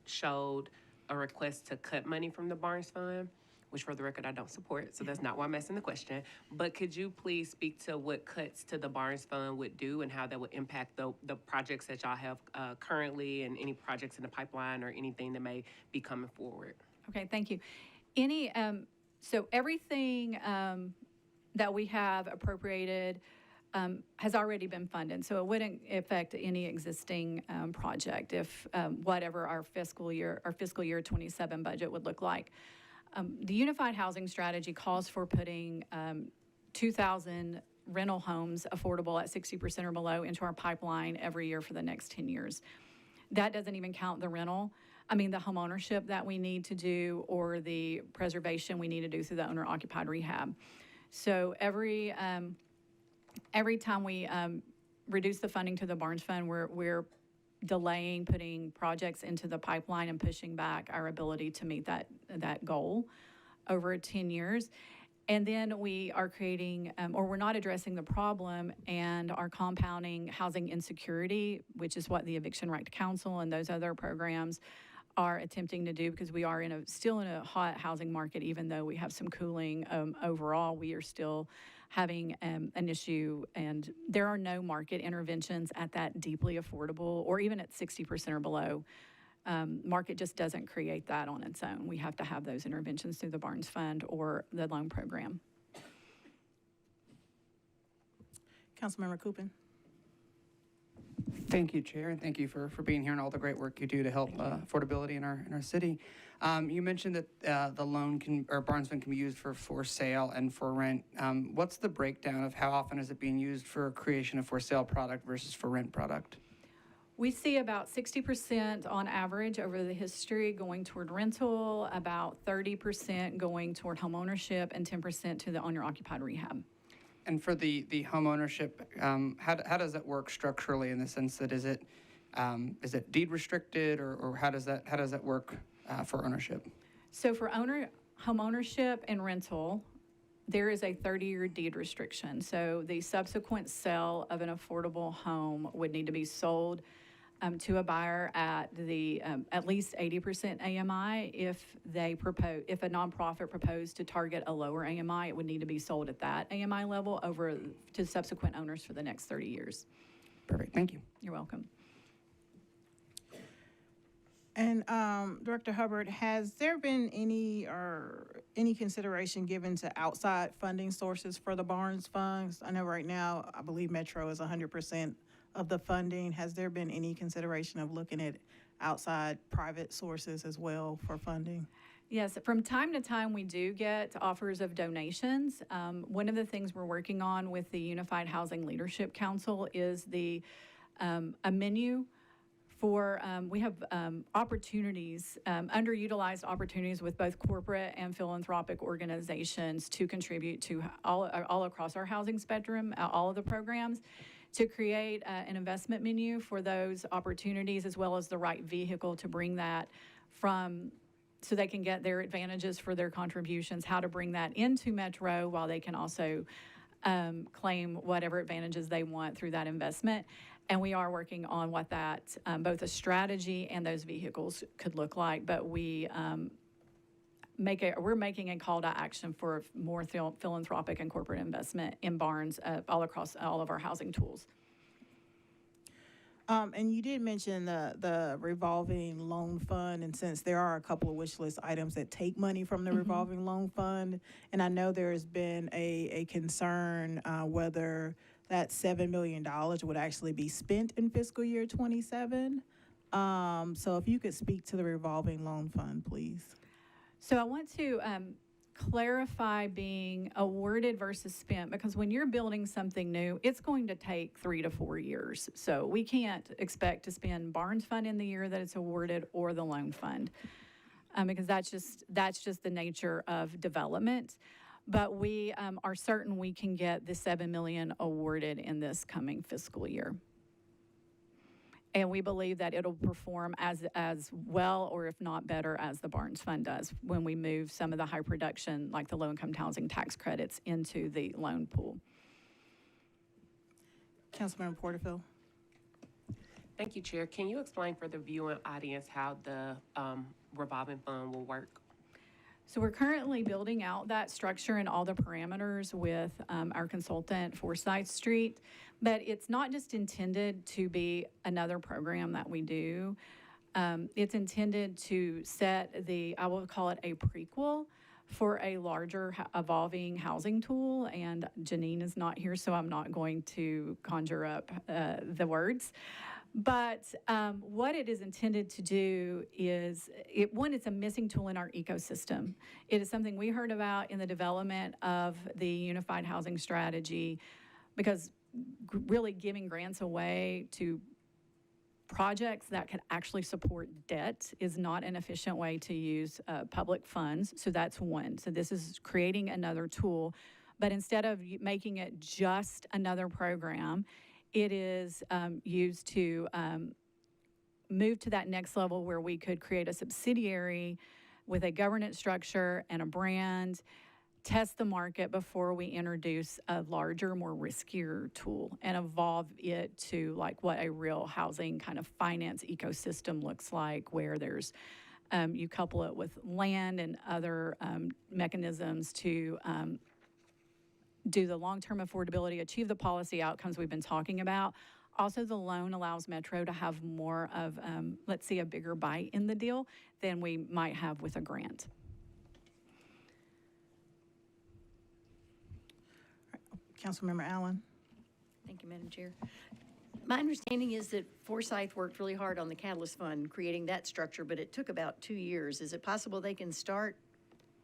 showed a request to cut money from the Barnes Fund, which for the record I don't support, so that's not why I'm asking the question. But could you please speak to what cuts to the Barnes Fund would do and how that would impact the projects that y'all have currently, and any projects in the pipeline or anything that may be coming forward? Okay, thank you. So everything that we have appropriated has already been funded, so it wouldn't affect any existing project if whatever our fiscal year 27 budget would look like. The Unified Housing Strategy calls for putting 2,000 rental homes affordable at 60% or below into our pipeline every year for the next 10 years. That doesn't even count the the home ownership that we need to do, or the preservation we need to do through the owner-occupied rehab. So every time we reduce the funding to the Barnes Fund, we're delaying putting projects into the pipeline and pushing back our ability to meet that goal over 10 years. And then we are creating, or we're not addressing the problem and are compounding housing insecurity, which is what the Eviction Right to Counsel and those other programs are attempting to do, because we are still in a hot housing market. Even though we have some cooling overall, we are still having an issue, and there are no market interventions at that deeply affordable or even at 60% or below. Market just doesn't create that on its own. We have to have those interventions through the Barnes Fund or the loan program. Councilmember Coopin. Thank you, Chair, and thank you for being here and all the great work you do to help affordability in our city. You mentioned that the loan Barnes Fund can be used for sale and for rent. What's the breakdown of how often is it being used for creation of for sale product versus for rent product? We see about 60% on average over the history going toward rental, about 30% going toward home ownership, and 10% to the owner-occupied rehab. And for the home ownership, how does that work structurally, in the sense that is it deed restricted, or how does that work for ownership? So for home ownership and rental, there is a 30-year deed restriction. So the subsequent sale of an affordable home would need to be sold to a buyer at at least 80% AMI. If a nonprofit proposed to target a lower AMI, it would need to be sold at that AMI level over to subsequent owners for the next 30 years. Perfect. Thank you. You're welcome. And Director Hubbard, has there been any consideration given to outside funding sources for the Barnes funds? I know right now, I believe Metro is 100% of the funding. Has there been any consideration of looking at outside private sources as well for funding? Yes, from time to time we do get offers of donations. One of the things we're working on with the Unified Housing Leadership Council is a menu for, we have opportunities, underutilized opportunities with both corporate and philanthropic organizations to contribute to all across our housing spectrum, all of the programs, to create an investment menu for those opportunities, as well as the right vehicle to bring that from, so they can get their advantages for their contributions, how to bring that into Metro while they can also claim whatever advantages they want through that investment. And we are working on what that, both a strategy and those vehicles could look like. But we're making a call to action for more philanthropic and corporate investment in Barnes all across all of our housing tools. And you did mention the revolving loan fund, and since there are a couple of wish list items that take money from the revolving loan fund, and I know there's been a concern whether that $7 million would actually be spent in fiscal year 27. So if you could speak to the revolving loan fund, please. So I want to clarify being awarded versus spent, because when you're building something new, it's going to take 3 to 4 years. So we can't expect to spend Barnes Fund in the year that it's awarded or the loan fund, because that's just the nature of development. But we are certain we can get the $7 million awarded in this coming fiscal year. And we believe that it'll perform as well, or if not better, as the Barnes Fund does when we move some of the high production, like the low-income housing tax credits, into the loan pool. Councilmember Porterfield. Thank you, Chair. Can you explain for the viewing audience how the revolving fund will work? So we're currently building out that structure and all the parameters with our consultant, Forsyth Street. But it's not just intended to be another program that we do. It's intended to set I will call it a prequel for a larger evolving housing tool. And Janine is not here, so I'm not going to conjure up the words. But what it is intended to do is, it's a missing tool in our ecosystem. It is something we heard about in the development of the Unified Housing Strategy, because really giving grants away to projects that could actually support debt is not an efficient way to use public funds. So that's one. So this is creating another tool. But instead of making it just another program, it is used to move to that next level where we could create a subsidiary with a governance structure and a brand, test the market before we introduce a larger, more riskier tool, and evolve it to like what a real housing kind of finance ecosystem looks like, where there's you couple it with land and other mechanisms to do the long-term affordability, achieve the policy outcomes we've been talking about. Also, the loan allows Metro to have more of, let's see, a bigger bite in the deal than we might have with a grant. Councilmember Allen. Thank you, Madam Chair. My understanding is that Forsyth worked really hard on the Catalyst Fund, creating that structure, but it took about 2 years. Is it possible they can start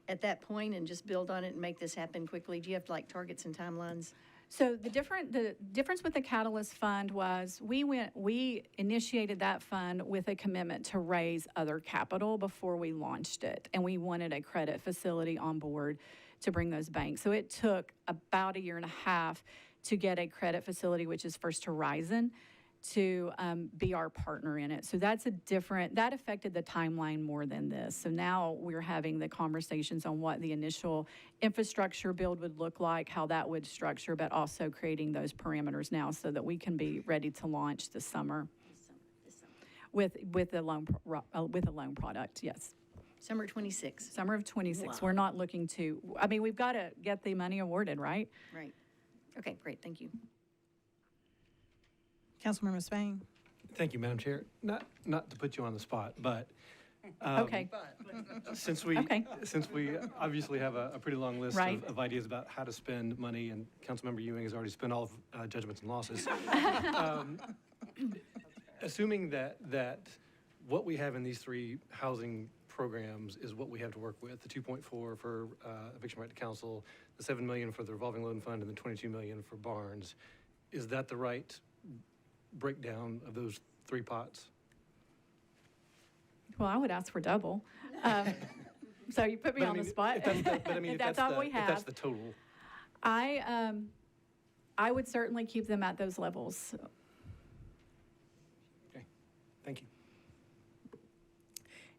at that point and just build on it and make this happen quickly? Do you have like targets and timelines? So the difference with the Catalyst Fund was we initiated that fund with a commitment to raise other capital before we launched it, and we wanted a credit facility on board to bring those banks. So it took about 1.5 years to get a credit facility, which is First Horizon, to be our partner in it. So that affected the timeline more than this. So now we're having the conversations on what the initial infrastructure build would look like, how that would structure, but also creating those parameters now so that we can be ready to launch this summer. With a loan product, yes. Summer 26. Summer of 26. Wow. We're not looking to, we've got to get the money awarded, right? Right. Okay, great, thank you. Councilmember Spain. Thank you, Madam Chair. Not to put you on the spot, but Okay. since we obviously have a pretty long list Right. of ideas about how to spend money, and Councilmember Ewing has already spent all of judgments and losses. Assuming that what we have in these 3 housing programs is what we have to work with, the 2.4 for eviction right to counsel, the $7 million for the revolving loan fund, and the $22 million for Barnes, is that the right breakdown of those 3 pots? Well, I would ask for double. So you put me on the spot. If That's all we if that's have. the total. I would certainly keep them at those levels. Okay, thank you.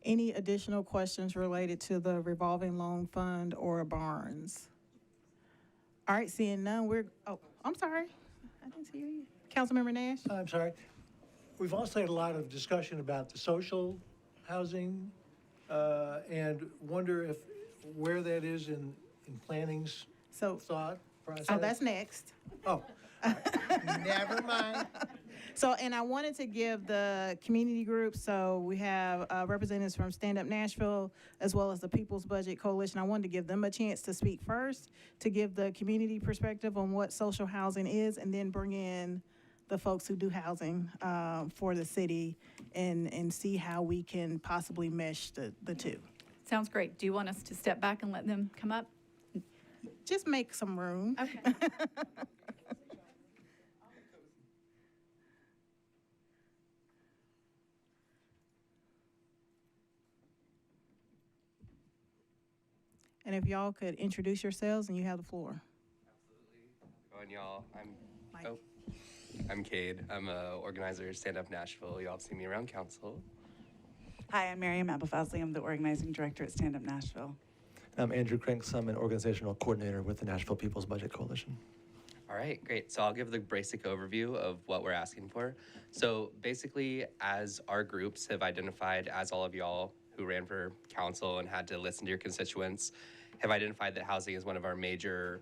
Any additional questions related to the revolving loan fund or Barnes? All right, seeing none, I'm sorry. I didn't see you. Councilmember Nash? I'm sorry. We've also had a lot of discussion about the social housing, and wonder if, where that is in planning's So, thought process. oh, that's next. Oh, never mind. So, and I wanted to give the community group, so we have representatives from Stand Up Nashville, as well as the People's Budget Coalition. I wanted to give them a chance to speak first, to give the community perspective on what social housing is, and then bring in the folks who do housing for the city and see how we can possibly mesh the two. Sounds great. Do you want us to step back and let them come up? Just make some room. Okay. And if y'all could introduce yourselves, and you have the floor. Going, y'all. Mike. I'm Cade. I'm a organizer at Stand Up Nashville. Y'all have seen me around council. Hi, I'm Miriam Abelfazli. I'm the organizing director at Stand Up Nashville. I'm Andrew Crinks. I'm an organizational coordinator with the Nashville People's Budget Coalition. All right, great. So I'll give the basic overview of what we're asking for. So basically, as our groups have identified, as all of y'all who ran for council and had to listen to your constituents, have identified that housing is one of our major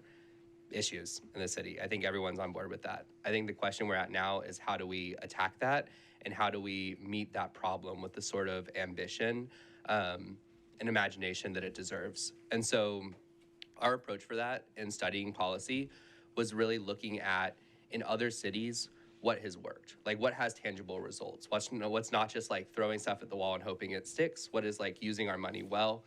issues in the city. I think everyone's on board with that. I think the question we're at now is how do we attack that, and how do we meet that problem with the sort of ambition and imagination that it deserves. And so our approach for that in studying policy was really looking at, in other cities, what has worked, like what has tangible results, what's not just like throwing stuff at the wall and hoping it sticks, what is like using our money well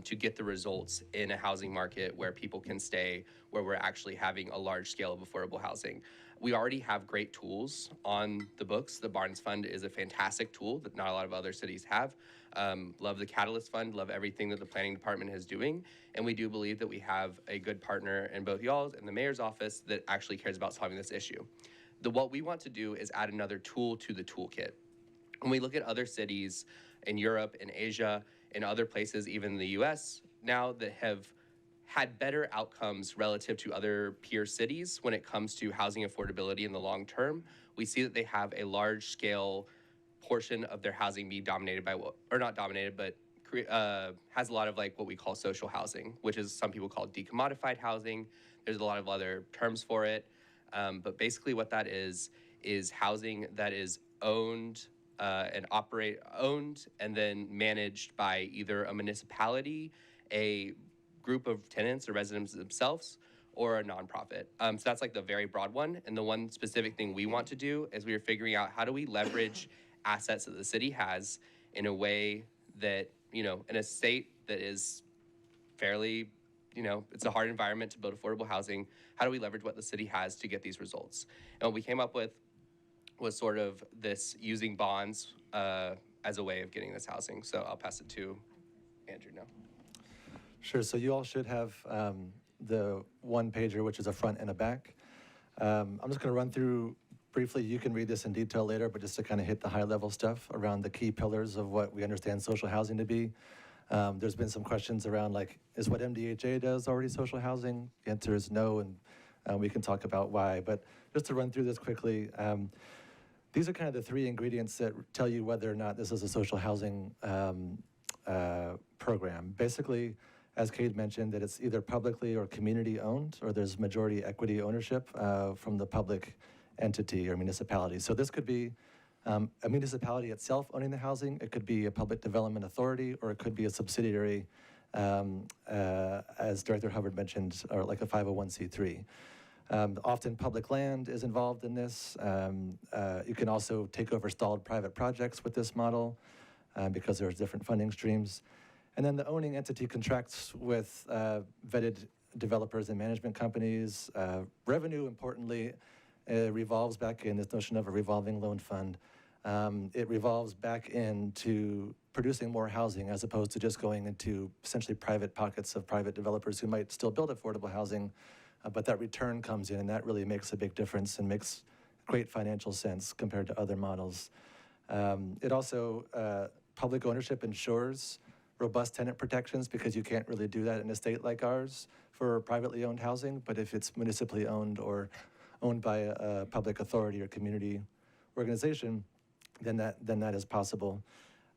to get the results in a housing market where people can stay, where we're actually having a large scale of affordable housing. We already have great tools on the books. The Barnes Fund is a fantastic tool that not a lot of other cities have. Love the Catalyst Fund, love everything that the planning department is doing. And we do believe that we have a good partner in both y'all's and the mayor's office that actually cares about solving this issue. What we want to do is add another tool to the toolkit. When we look at other cities in Europe, in Asia, in other places, even in the US now, that have had better outcomes relative to other peer cities when it comes to housing affordability in the long term, we see that they have a large scale portion of their housing be dominated by or not dominated, but has a lot of like what we call social housing, which is some people call decommodified housing. There's a lot of other terms for it. But basically what that is housing that is owned and then managed by either a municipality, a group of tenants or residents themselves, or a nonprofit. So that's like the very broad one. And the one specific thing we want to do is we are figuring out how do we leverage assets that the city has in a way that, in a state that is fairly, it's a hard environment to build affordable housing. How do we leverage what the city has to get these results? And what we came up with was sort of this using bonds as a way of getting this housing. So I'll pass it to Andrew now. Sure, so you all should have the one pager, which is a front and a back. I'm just gonna run through briefly. You can read this in detail later, but just to kind of hit the high level stuff around the key pillars of what we understand social housing to be. There's been some questions around like, is what MDHA does already social housing? The answer is no, and we can talk about why. But just to run through this quickly, these are kind of the three ingredients that tell you whether or not this is a social housing program. Basically, as Cade mentioned, that it's either publicly or community owned, or there's majority equity ownership from the public entity or municipality. So this could be a municipality itself owning the housing, it could be a public development authority, or it could be a subsidiary, as Director Hubbard mentioned, or like a 501c3. Often public land is involved in this. You can also take over stalled private projects with this model because there's different funding streams. And then the owning entity contracts with vetted developers and management companies. Revenue, importantly, revolves back in this notion of a revolving loan fund. It revolves back into producing more housing as opposed to just going into essentially private pockets of private developers who might still build affordable housing, but that return comes in, and that really makes a big difference and makes great financial sense compared to other models. It also, public ownership ensures robust tenant protections because you can't really do that in a state like ours for privately owned housing, but if it's municipally owned or owned by a public authority or community organization, then that is possible.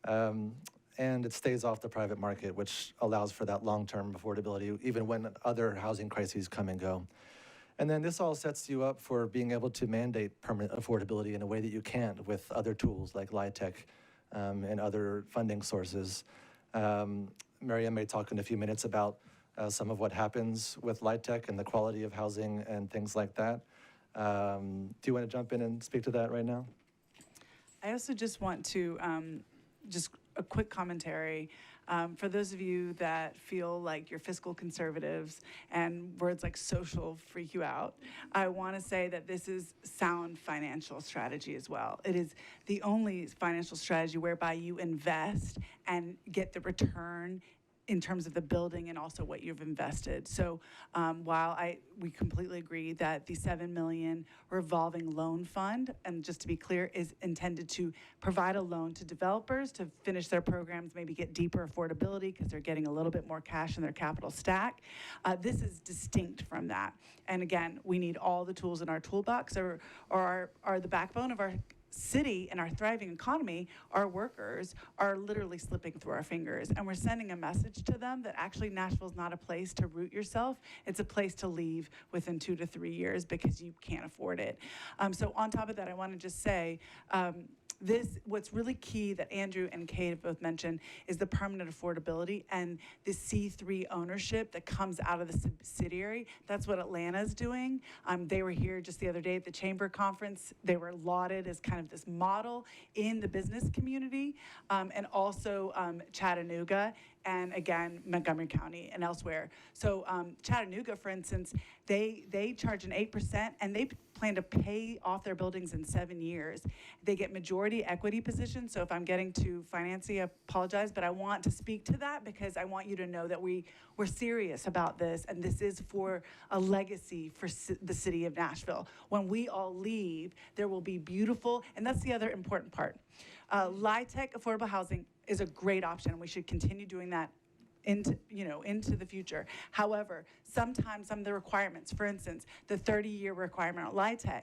And it stays off the private market, which allows for that long-term affordability, even when other housing crises come and go. And then this all sets you up for being able to mandate permanent affordability in a way that you can't with other tools like LIHTC and other funding sources. Maryam may talk in a few minutes about some of what happens with LIHTC and the quality of housing and things like that. Do you want to jump in and speak to that right now? I also just want to, just a quick commentary. For those of you that feel like you're fiscal conservatives and words like social freak you out, I want to say that this is sound financial strategy as well. It is the only financial strategy whereby you invest and get the return in terms of the building and also what you've invested. So while we completely agree that the $7 million revolving loan fund, and just to be clear, is intended to provide a loan to developers to finish their programs, maybe get deeper affordability because they're getting a little bit more cash in their capital stack. This is distinct from that. And again, we need all the tools in our toolbox or are the backbone of our city and our thriving economy. Our workers are literally slipping through our fingers, and we're sending a message to them that actually Nashville's not a place to root yourself. It's a place to leave within 2 to 3 years because you can't afford it. So on top of that, I want to just say, what's really key that Andrew and Kate have both mentioned is the permanent affordability and the C3 ownership that comes out of the subsidiary. That's what Atlanta's doing. They were here just the other day at the Chamber Conference. They were lauded as kind of this model in the business community, and also Chattanooga, and again, Montgomery County and elsewhere. So Chattanooga, for instance, they charge an 8%, and they plan to pay off their buildings in 7 years. They get majority equity positions. So if I'm getting too fancy, I apologize, but I want to speak to that because I want you to know that we're serious about this, and this is for a legacy for the city of Nashville. When we all leave, there will be beautiful, and that's the other important part. LIHTC affordable housing is a great option, and we should continue doing that into the future. However, sometimes some of the requirements, for instance, the 30-year requirement on LIHTC,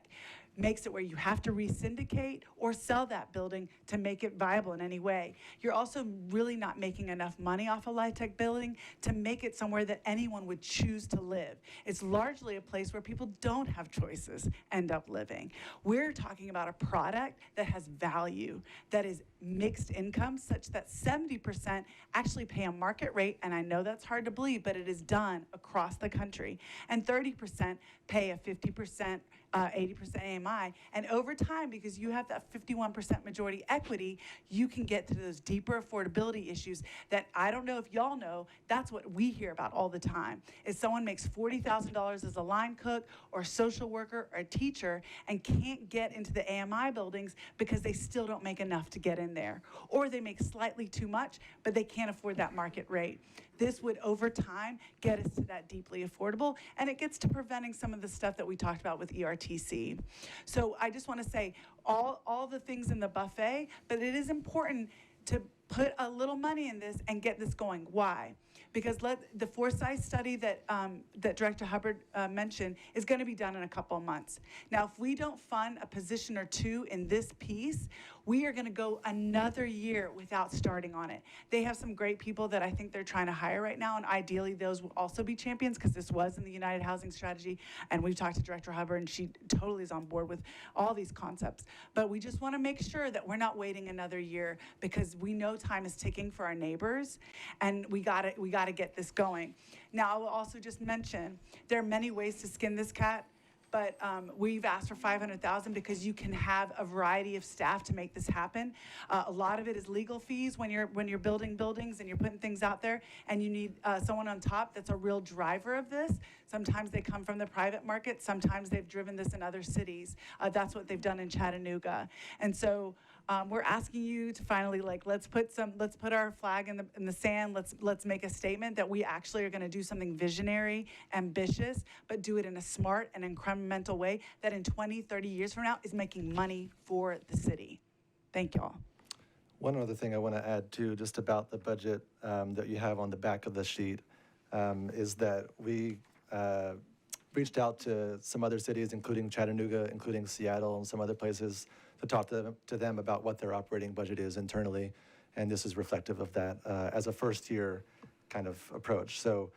makes it where you have to re-syndicate or sell that building to make it viable in any way. You're also really not making enough money off a LIHTC building to make it somewhere that anyone would choose to live. It's largely a place where people don't have choices end up living. We're talking about a product that has value, that is mixed income, such that 70% actually pay a market rate, and I know that's hard to believe, but it is done across the country, and 30% pay a 50%, 80% AMI, and over time, because you have that 51% majority equity, you can get to those deeper affordability issues that I don't know if y'all know, that's what we hear about all the time. If someone makes $40,000 as a line cook or a social worker or a teacher and can't get into the AMI buildings because they still don't make enough to get in there, or they make slightly too much, but they can't afford that market rate. This would, over time, get us to that deeply affordable, and it gets to preventing some of the stuff that we talked about with ERTC. So I just want to say all the things in the buffet, but it is important to put a little money in this and get this going. Why? Because the Foresight study that Director Hubbard mentioned is going to be done in a couple of months. Now, if we don't fund a position or two in this piece, we are going to go another year without starting on it. They have some great people that I think they're trying to hire right now, and ideally those will also be champions because this was in the United Housing Strategy, and we've talked to Director Hubbard, and she totally is on board with all these concepts. But we just want to make sure that we're not waiting another year because we know time is ticking for our neighbors, and we got to get this going. Now, I will also just mention there are many ways to skin this cat. But we've asked for $500,000 because you can have a variety of staff to make this happen. A lot of it is legal fees when you're building buildings and you're putting things out there, and you need someone on top that's a real driver of this. Sometimes they come from the private market. Sometimes they've driven this in other cities. That's what they've done in Chattanooga. And so we're asking you to finally let's put our flag in the sand. Let's make a statement that we actually are going to do something visionary, ambitious, but do it in a smart and incremental way that in 20, 30 years from now is making money for the city. Thank you all. One other thing I want to add too, just about the budget that you have on the back of the sheet, is that we reached out to some other cities, including Chattanooga, including Seattle, and some other places to talk to them about what their operating budget is internally. And this is reflective of that as a first-year kind of approach. So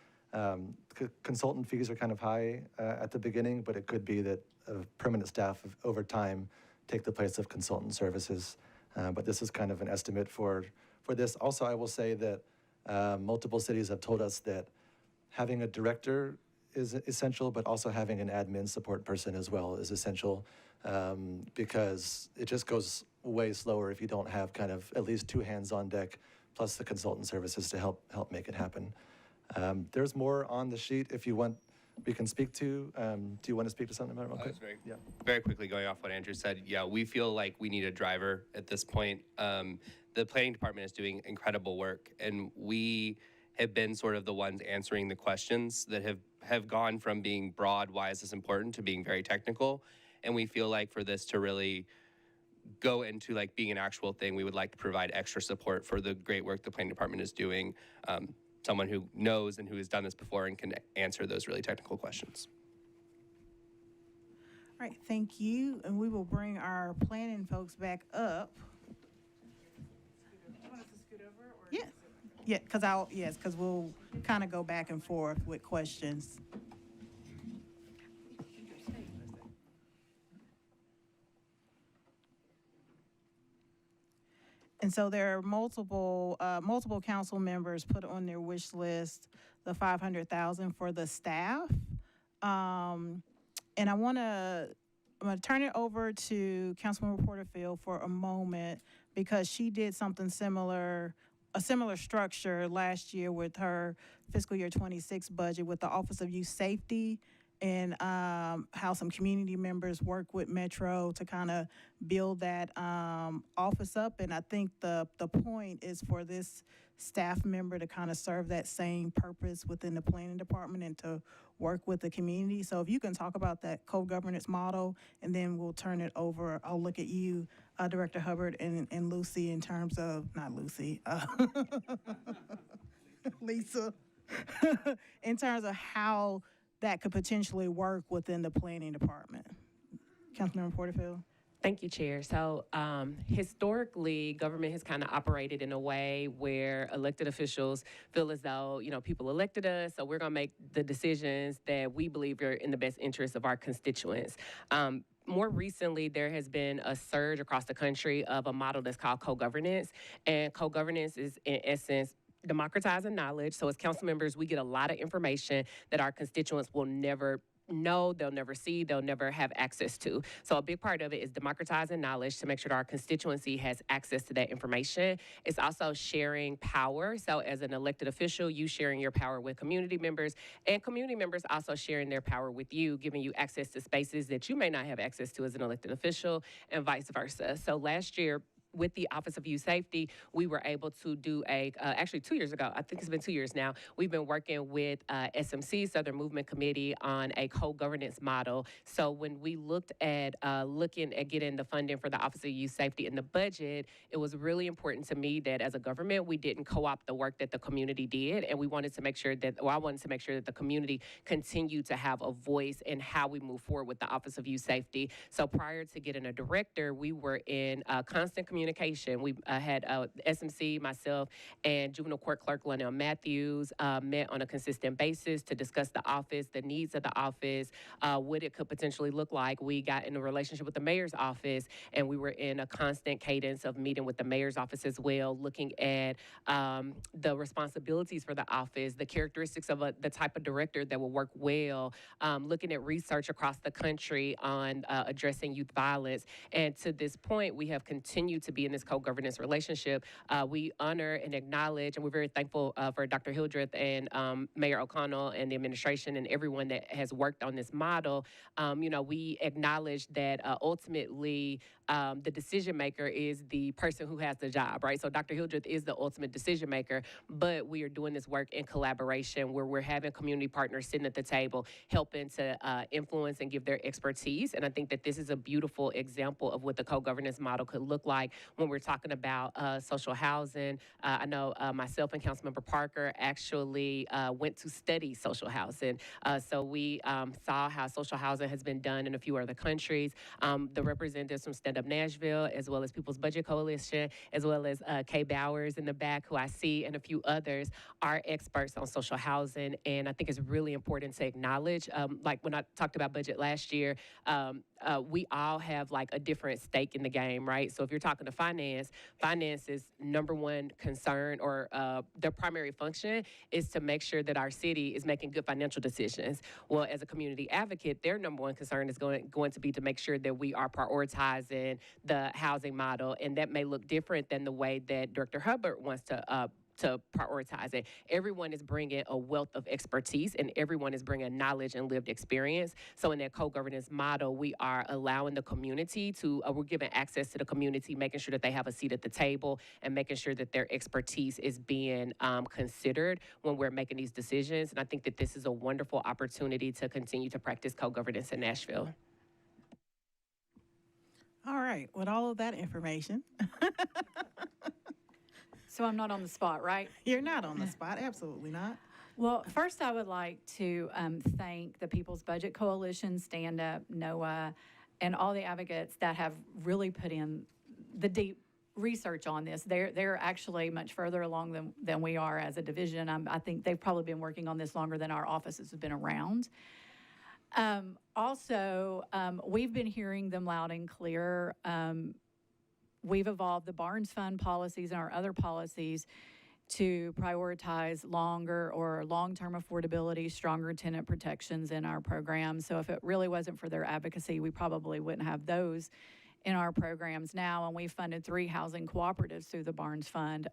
consultant fees are kind of high at the beginning, but it could be that permanent staff over time take the place of consultant services. But this is kind of an estimate for this. Also, I will say that multiple cities have told us that having a director is essential, but also having an admin support person as well is essential, because it just goes way slower if you don't have kind of at least two hands on deck, plus the consultant services to help make it happen. There's more on the sheet if you want, we can speak to. Do you want to speak to something about it real quick? Very quickly going off what Andrew said, yeah, we feel like we need a driver at this point. The planning department is doing incredible work, and we have been sort of the ones answering the questions that have gone from being broad, why is this important, to being very technical. And we feel like for this to really go into like being an actual thing, we would like to provide extra support for the great work the planning department is doing. Someone who knows and who has done this before and can answer those really technical questions. All right, thank you. And we will bring our planning folks back up. You want us to scoot over? Or yeah, because we'll kind of go back and forth with questions. And so there are multiple council members put on their wish list the $500,000 for the staff. And I'm gonna turn it over to Councilwoman Porterfield for a moment, because she did something similar, a similar structure last year with her fiscal year 26 budget with the Office of Youth Safety, and how some community members work with Metro to kind of build that office up. And I think the point is for this staff member to kind of serve that same purpose within the planning department and to work with the community. So if you can talk about that co-governance model, and then we'll turn it over. I'll look at you, Director Hubbard, and Lucy in terms of, not Lucy, Lisa, in terms of how that could potentially work within the planning department. Councilmember Porterfield. Thank you, Chair. So historically, government has kind of operated in a way where elected officials feel as though, people elected us, so we're going to make the decisions that we believe are in the best interest of our constituents. More recently, there has been a surge across the country of a model that's called co-governance, and co-governance is, in essence, democratizing knowledge. So as council members, we get a lot of information that our constituents will never know, they'll never see, they'll never have access to. So a big part of it is democratizing knowledge to make sure that our constituency has access to that information. It's also sharing power. So as an elected official, you sharing your power with community members, and community members also sharing their power with you, giving you access to spaces that you may not have access to as an elected official, and vice versa. So last year, with the Office of Youth Safety, we were able to do actually 2 years ago, I think it's been 2 years now, we've been working with SMC, Southern Movement Committee, on a co-governance model. So when we looked at looking at getting the funding for the Office of Youth Safety in the budget, it was really important to me that as a government, we didn't co-opt the work that the community did, and we wanted to make sure that, I wanted to make sure that the community continued to have a voice in how we move forward with the Office of Youth Safety. So prior to getting a director, we were in constant communication. We had SMC, myself, and Juvenile Court Clerk Lynell Matthews met on a consistent basis to discuss the office, the needs of the office, what it could potentially look like. We got in a relationship with the mayor's office, and we were in a constant cadence of meeting with the mayor's office as well, looking at the responsibilities for the office, the characteristics of the type of director that will work well, looking at research across the country on addressing youth violence. And to this point, we have continued to be in this co-governance relationship. We honor and acknowledge, and we're very thankful for Dr. Hildreth and Mayor O'Connell and the administration and everyone that has worked on this model. We acknowledge that ultimately the decision maker is the person who has the job, right? So Dr. Hildreth is the ultimate decision maker, but we are doing this work in collaboration where we're having community partners sitting at the table, helping to influence and give their expertise. And I think that this is a beautiful example of what the co-governance model could look like, when we're talking about social housing. I know myself and Councilmember Parker actually went to study social housing. So we saw how social housing has been done in a few other countries. The representatives from Stand Up Nashville, as well as People's Budget Coalition, as well as Kay Bowers in the back, who I see, and a few others, are experts on social housing. And I think it's really important to acknowledge, like when I talked about budget last year, we all have like a different stake in the game, right? So if you're talking to finance is number one concern, or their primary function is to make sure that our city is making good financial decisions. Well, as a community advocate, their number one concern is going to be to make sure that we are prioritizing the housing model, and that may look different than the way that Director Hubbard wants to prioritize it. Everyone is bringing a wealth of expertise, and everyone is bringing knowledge and lived experience. So in that co-governance model, we are allowing the community to, we're giving access to the community, making sure that they have a seat at the table, and making sure that their expertise is being considered when we're making these decisions. And I think that this is a wonderful opportunity to continue to practice co-governance in Nashville. All right, with all of that information. So I'm not on the spot, right? You're not on the spot, absolutely not. Well, first I would like to thank the People's Budget Coalition, Stand Up, NOAA, and all the advocates that have really put in the deep research on this. They're actually much further along than we are as a division. I think they've probably been working on this longer than our offices have been around. Also, we've been hearing them loud and clear. We've evolved the Barnes Fund policies and our other policies to prioritize longer or long-term affordability, stronger tenant protections in our programs. So if it really wasn't for their advocacy, we probably wouldn't have those in our programs now. And we funded 3 housing cooperatives through the Barnes Fund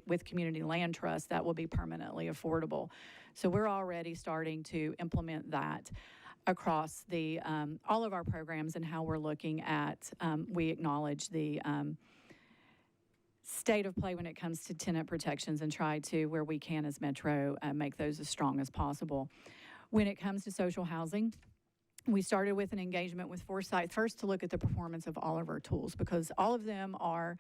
with Community Land Trust that will be permanently affordable. So we're already starting to implement that across the all of our programs, and how we're looking at, we acknowledge the state of play when it comes to tenant protections, and try to, where we can as Metro, make those as strong as possible. When it comes to social housing, we started with an engagement with Foresight first to look at the performance of all of our tools, because all of them are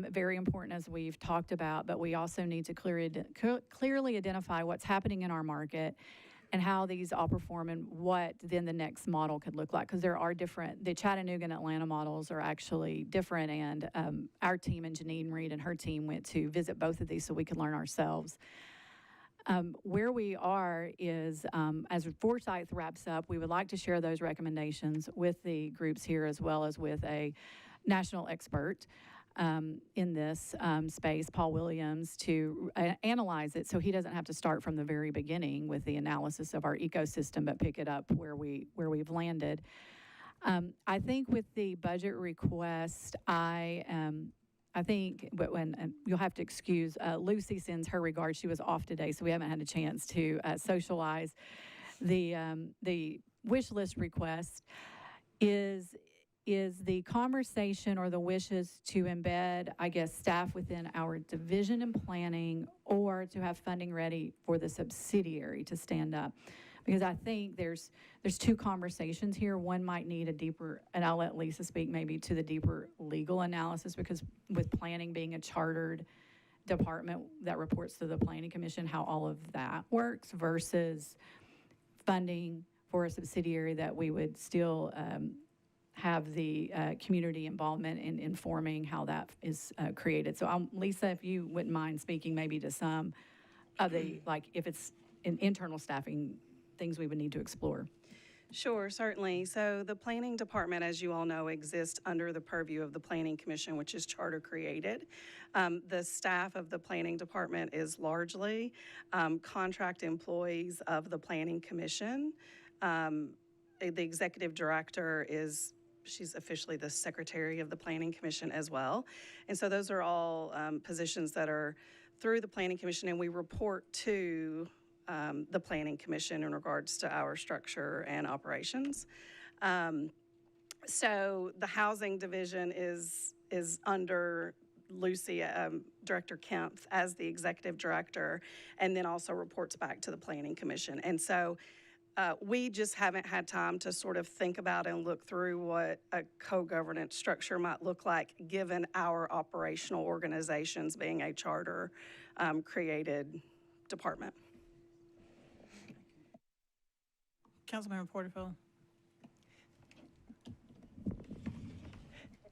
very important, as we've talked about, but we also need to clearly identify what's happening in our market and how these all perform, and what then the next model could look like. Because there are different, the Chattanooga and Atlanta models are actually different, and our team and Janine Reed and her team went to visit both of these so we could learn ourselves. Where we are is, as Forsyth wraps up, we would like to share those recommendations with the groups here, as well as with a national expert in this space, Paul Williams, to analyze it so he doesn't have to start from the very beginning with the analysis of our ecosystem, but pick it up where we've landed. I think with the budget request, I think, but when you'll have to excuse, Lucy sends her regards. She was off today, so we haven't had a chance to socialize. The wish list request is the conversation or the wishes to embed, I guess, staff within our division and planning, or to have funding ready for the subsidiary to stand up. Because I think there's 2 conversations here. One might need a deeper, and I'll let Lisa speak maybe to the deeper legal analysis, because with planning being a chartered department that reports to the Planning Commission, how all of that works versus funding for a subsidiary that we would still have the community involvement in informing how that is created. So Lisa, if you wouldn't mind speaking maybe to some of the, like if it's in internal staffing, things we would need to explore. Sure, certainly. So the Planning Department, as you all know, exists under the purview of the Planning Commission, which is charter created. The staff of the Planning Department is largely contract employees of the Planning Commission. The executive director she's officially the secretary of the Planning Commission as well. And so those are all positions that are through the Planning Commission, and we report to the Planning Commission in regards to our structure and operations. So the Housing Division is under Lucy, Director Kempf, as the executive director, and then also reports back to the Planning Commission. And so We just haven't had time to sort of think about and look through what a co-governance structure might look like, given our operational organizations being a charter created department. Councilmember Porterfield.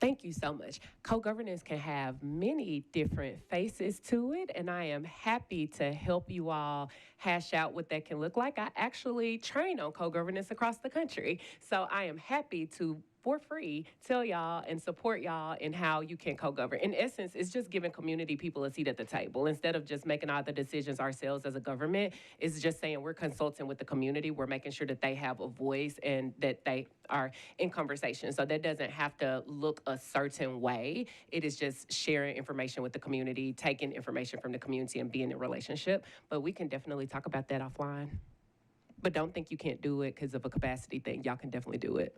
Thank you so much. Co-governance can have many different faces to it, and I am happy to help you all hash out what that can look like. I actually train on co-governance across the country, so I am happy to, for free, tell y'all and support y'all in how you can co-govern. In essence, it's just giving community people a seat at the table. Instead of just making all the decisions ourselves as a government, it's just saying we're consulting with the community. We're making sure that they have a voice and that they are in conversation. So that doesn't have to look a certain way. It is just sharing information with the community, taking information from the community and being in a relationship. But we can definitely talk about that offline. But don't think you can't do it because of a capacity thing. Y'all can definitely do it.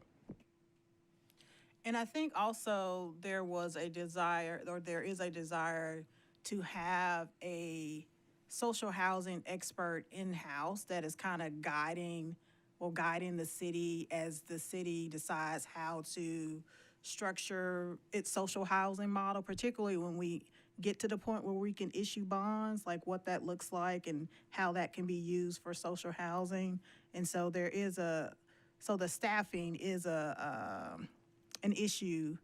And I think also there was a desire, or there is a desire, to have a social housing expert in-house that is kind of guiding the city as the city decides how to structure its social housing model, particularly when we get to the point where we can issue bonds, like what that looks like and how that can be used for social housing. And so the staffing is an issue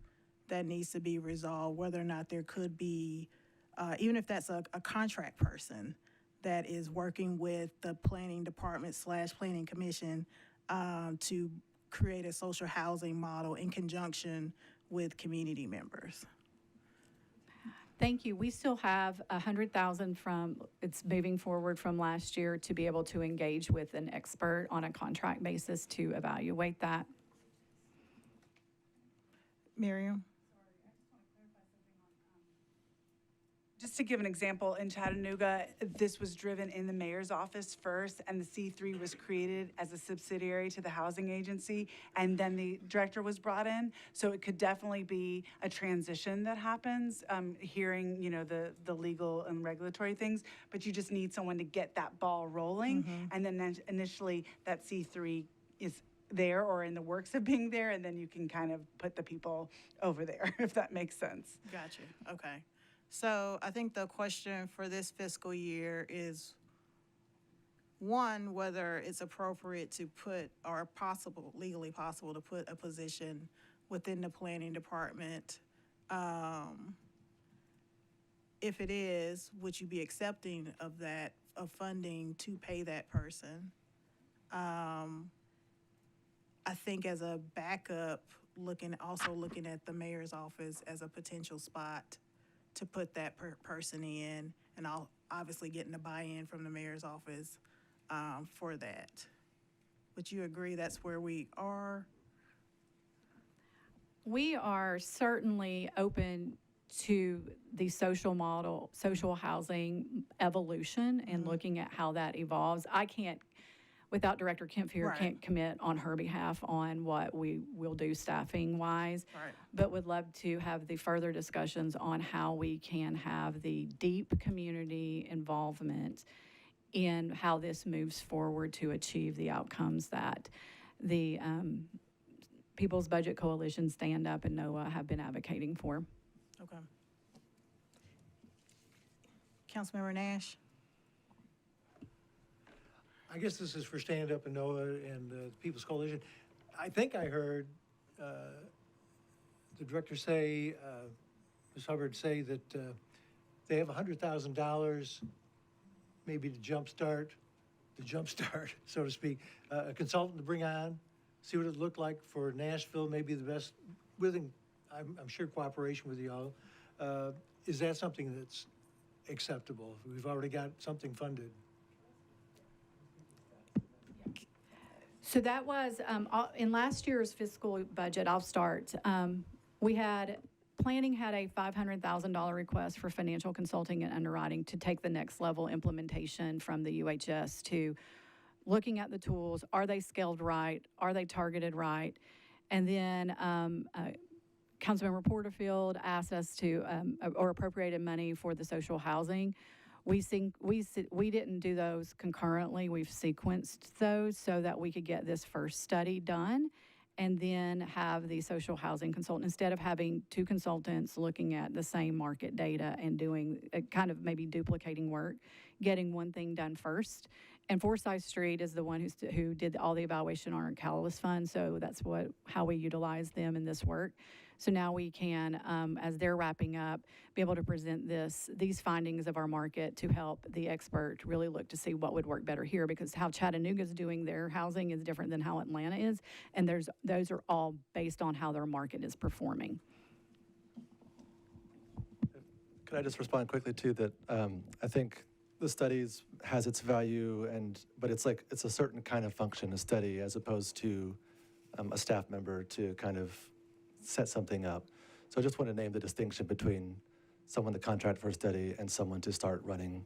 that needs to be resolved, whether or not there could be, even if that's a contract person that is working with the planning department / planning commission to create a social housing model in conjunction with community members. Thank you. We still have 100,000 it's moving forward from last year to be able to engage with an expert on a contract basis to evaluate that. Miriam? Just to give an example, in Chattanooga, this was driven in the mayor's office first, and the C3 was created as a subsidiary to the housing agency, and then the director was brought in. So it could definitely be a transition that happens, hearing, the legal and regulatory things, but you just need someone to get that ball rolling. And then initially, that C3 is there or in the works of being there, and then you can kind of put the people over there, if that makes sense. Gotcha. Okay. So I think the question for this fiscal year is, one, whether it's appropriate to put, or legally possible to put a position within the planning department. If it is, would you be accepting of funding to pay that person? I think as a backup, looking at the mayor's office as a potential spot to put that person in, and I'll obviously getting the buy-in from the mayor's office for that. Would you agree that's where we are? We are certainly open to the social housing evolution and looking at how that evolves. I can't, without Director Kempf here, can't commit on her behalf on what we will do staffing-wise, but would love to have the further discussions on how we can have the deep community involvement in how this moves forward to achieve the outcomes that the People's Budget Coalition, Stand Up, and NOAA have been advocating for. Okay. Councilmember Nash? I guess this is for Stand Up and NOAA and the People's Coalition. I think I heard the director say, Ms. Hubbard say that they have $100,000 maybe to jumpstart, so to speak, a consultant to bring on, see what it looked like for Nashville, maybe the best, I'm sure cooperation with y'all. Is that something that's acceptable? We've already got something funded. So that was, in last year's fiscal budget, I'll start. Planning had a $500,000 request for financial consulting and underwriting to take the next level implementation from the UHS to looking at the tools. Are they scaled right? Are they targeted right? And then Councilmember Porterfield asked us to, or appropriated money for the social housing. We didn't do those concurrently. We've sequenced those so that we could get this first study done and then have the social housing consultant, instead of having two consultants looking at the same market data and doing kind of maybe duplicating work, getting one thing done first. And Forsyth Street is the one who did all the evaluation on our catalyst fund, so that's how we utilize them in this work. So now we can, as they're wrapping up, be able to present these findings of our market to help the expert really look to see what would work better here, because how Chattanooga's doing their housing is different than how Atlanta is, and those are all based on how their market is performing. Could I just respond quickly to that? I think the studies has its value, but it's a certain kind of function, a study, as opposed to a staff member to kind of set something up. So I just want to name the distinction between someone to contract for a study and someone to start running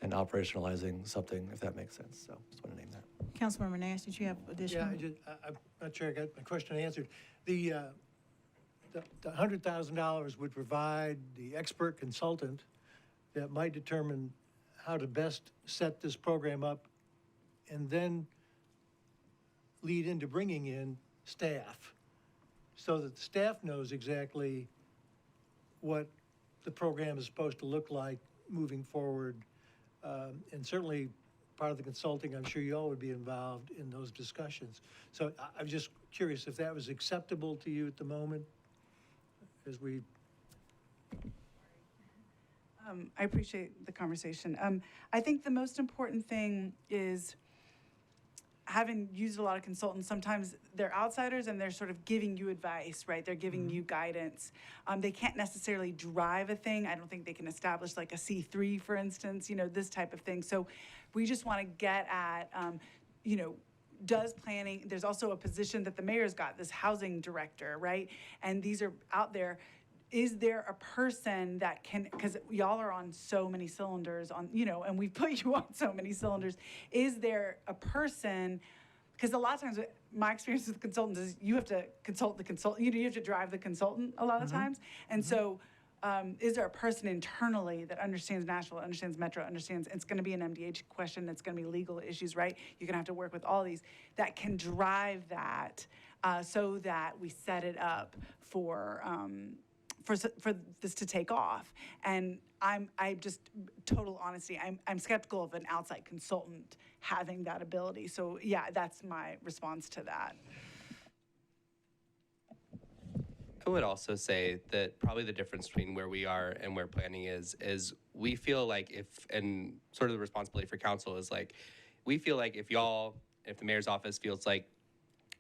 and operationalizing something, if that makes sense. So just want to name that. Councilmember Nash, did you have additional? Yeah, I'm not sure I got my question answered. The $100,000 would provide the expert consultant that might determine how to best set this program up and then lead into bringing in staff so that the staff knows exactly what the program is supposed to look like moving forward. And certainly part of the consulting, I'm sure you all would be involved in those discussions. So I'm just curious if that was acceptable to you at the moment as we... I appreciate the conversation. I think the most important thing is, having used a lot of consultants, sometimes they're outsiders and they're sort of giving you advice, right? They're giving you guidance. They can't necessarily drive a thing. I don't think they can establish like a C3, for instance, this type of thing. So we just want to get at, does planning, there's also a position that the mayor's got, this housing director, right? And these are out there. Is there a person that can, because y'all are on so many cylinders and we put you on so many cylinders. Is there a person, because a lot of times my experience with consultants is you have to consult the consultant, you have to drive the consultant a lot of times. And so is there a person internally that understands Nashville, understands Metro, understands, it's gonna be an MDH question, it's gonna be legal issues, right? You're gonna have to work with all these, that can drive that so that we set it up for this to take off. And I just, total honesty, I'm skeptical of an outside consultant having that ability. So yeah, that's my response to that. I would also say that probably the difference between where we are and where planning is we feel like and sort of the responsibility for council is like, we feel like if the mayor's office feels like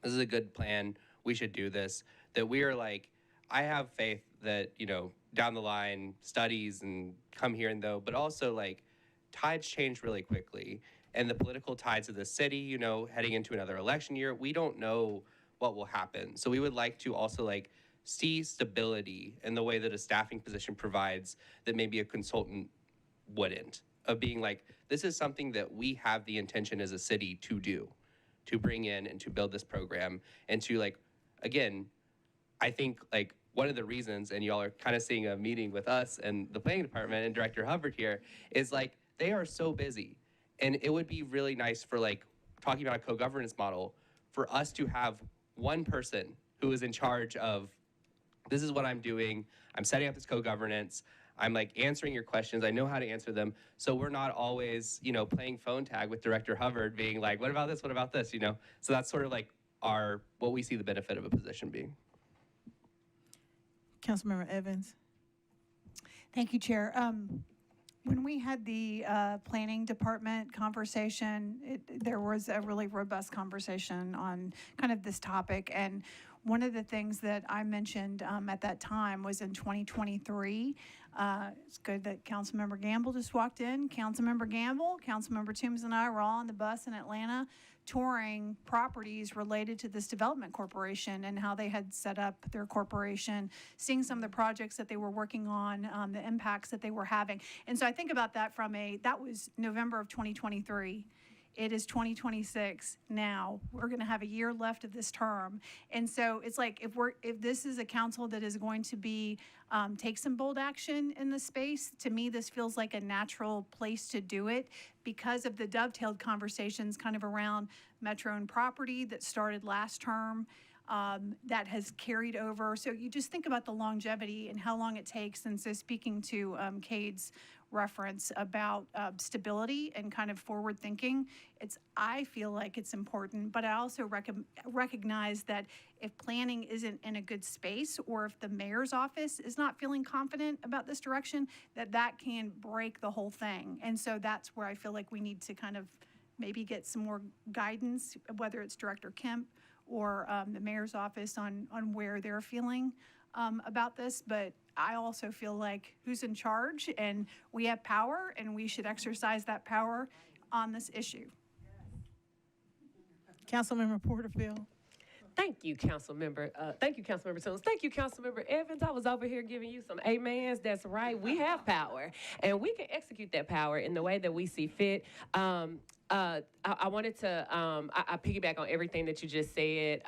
this is a good plan, we should do this, that we are like, I have faith that, down the line, studies and come here and though, but also like tides change really quickly. And the political tides of the city, heading into another election year, we don't know what will happen. So we would like to also like see stability in the way that a staffing position provides that maybe a consultant wouldn't, of being like, this is something that we have the intention as a city to do, to bring in and to build this program and to like, again, I think like one of the reasons, and y'all are kind of seeing a meeting with us and the planning department and Director Hubbard here, is like they are so busy. And it would be really nice for like talking about a co-governance model for us to have one person who is in charge of, this is what I'm doing, I'm setting up this co-governance, I'm like answering your questions, I know how to answer them. So we're not always, playing phone tag with Director Hubbard being like, what about this, what about this, So that's sort of like what we see the benefit of a position being. Councilmember Evans. Thank you, Chair. When we had the planning department conversation, there was a really robust conversation on kind of this topic. And one of the things that I mentioned at that time was in 2023. It's good that Councilmember Gamble just walked in. Councilmember Gamble, Councilmember Toombs and I were all on the bus in Atlanta touring properties related to this development corporation and how they had set up their corporation, seeing some of the projects that they were working on, the impacts that they were having. And so I think about that that was November of 2023. It is 2026 now. We're going to have a year left of this term. And so it's like, if this is a council that is going to be, take some bold action in the space, to me, this feels like a natural place to do it because of the dovetailed conversations kind of around Metro and property that started last term. That has carried over. So you just think about the longevity and how long it takes. And so speaking to Cade's reference about stability and kind of forward thinking, I feel like it's important, but I also recognize that if planning isn't in a good space, or if the mayor's office is not feeling confident about this direction, that can break the whole thing. And so that's where I feel like we need to kind of maybe get some more guidance, whether it's Director Kemp or the mayor's office on where they're feeling about this. But I also feel like who's in charge, and we have power, and we should exercise that power on this issue. Councilmember Porterfield. Thank you, Councilmember. Thank you, Councilmember Jones. Thank you, Councilmember Evans. I was over here giving you some amens. That's right. We have power, and we can execute that power in the way that we see fit. I wanted to I piggyback on everything that you just said.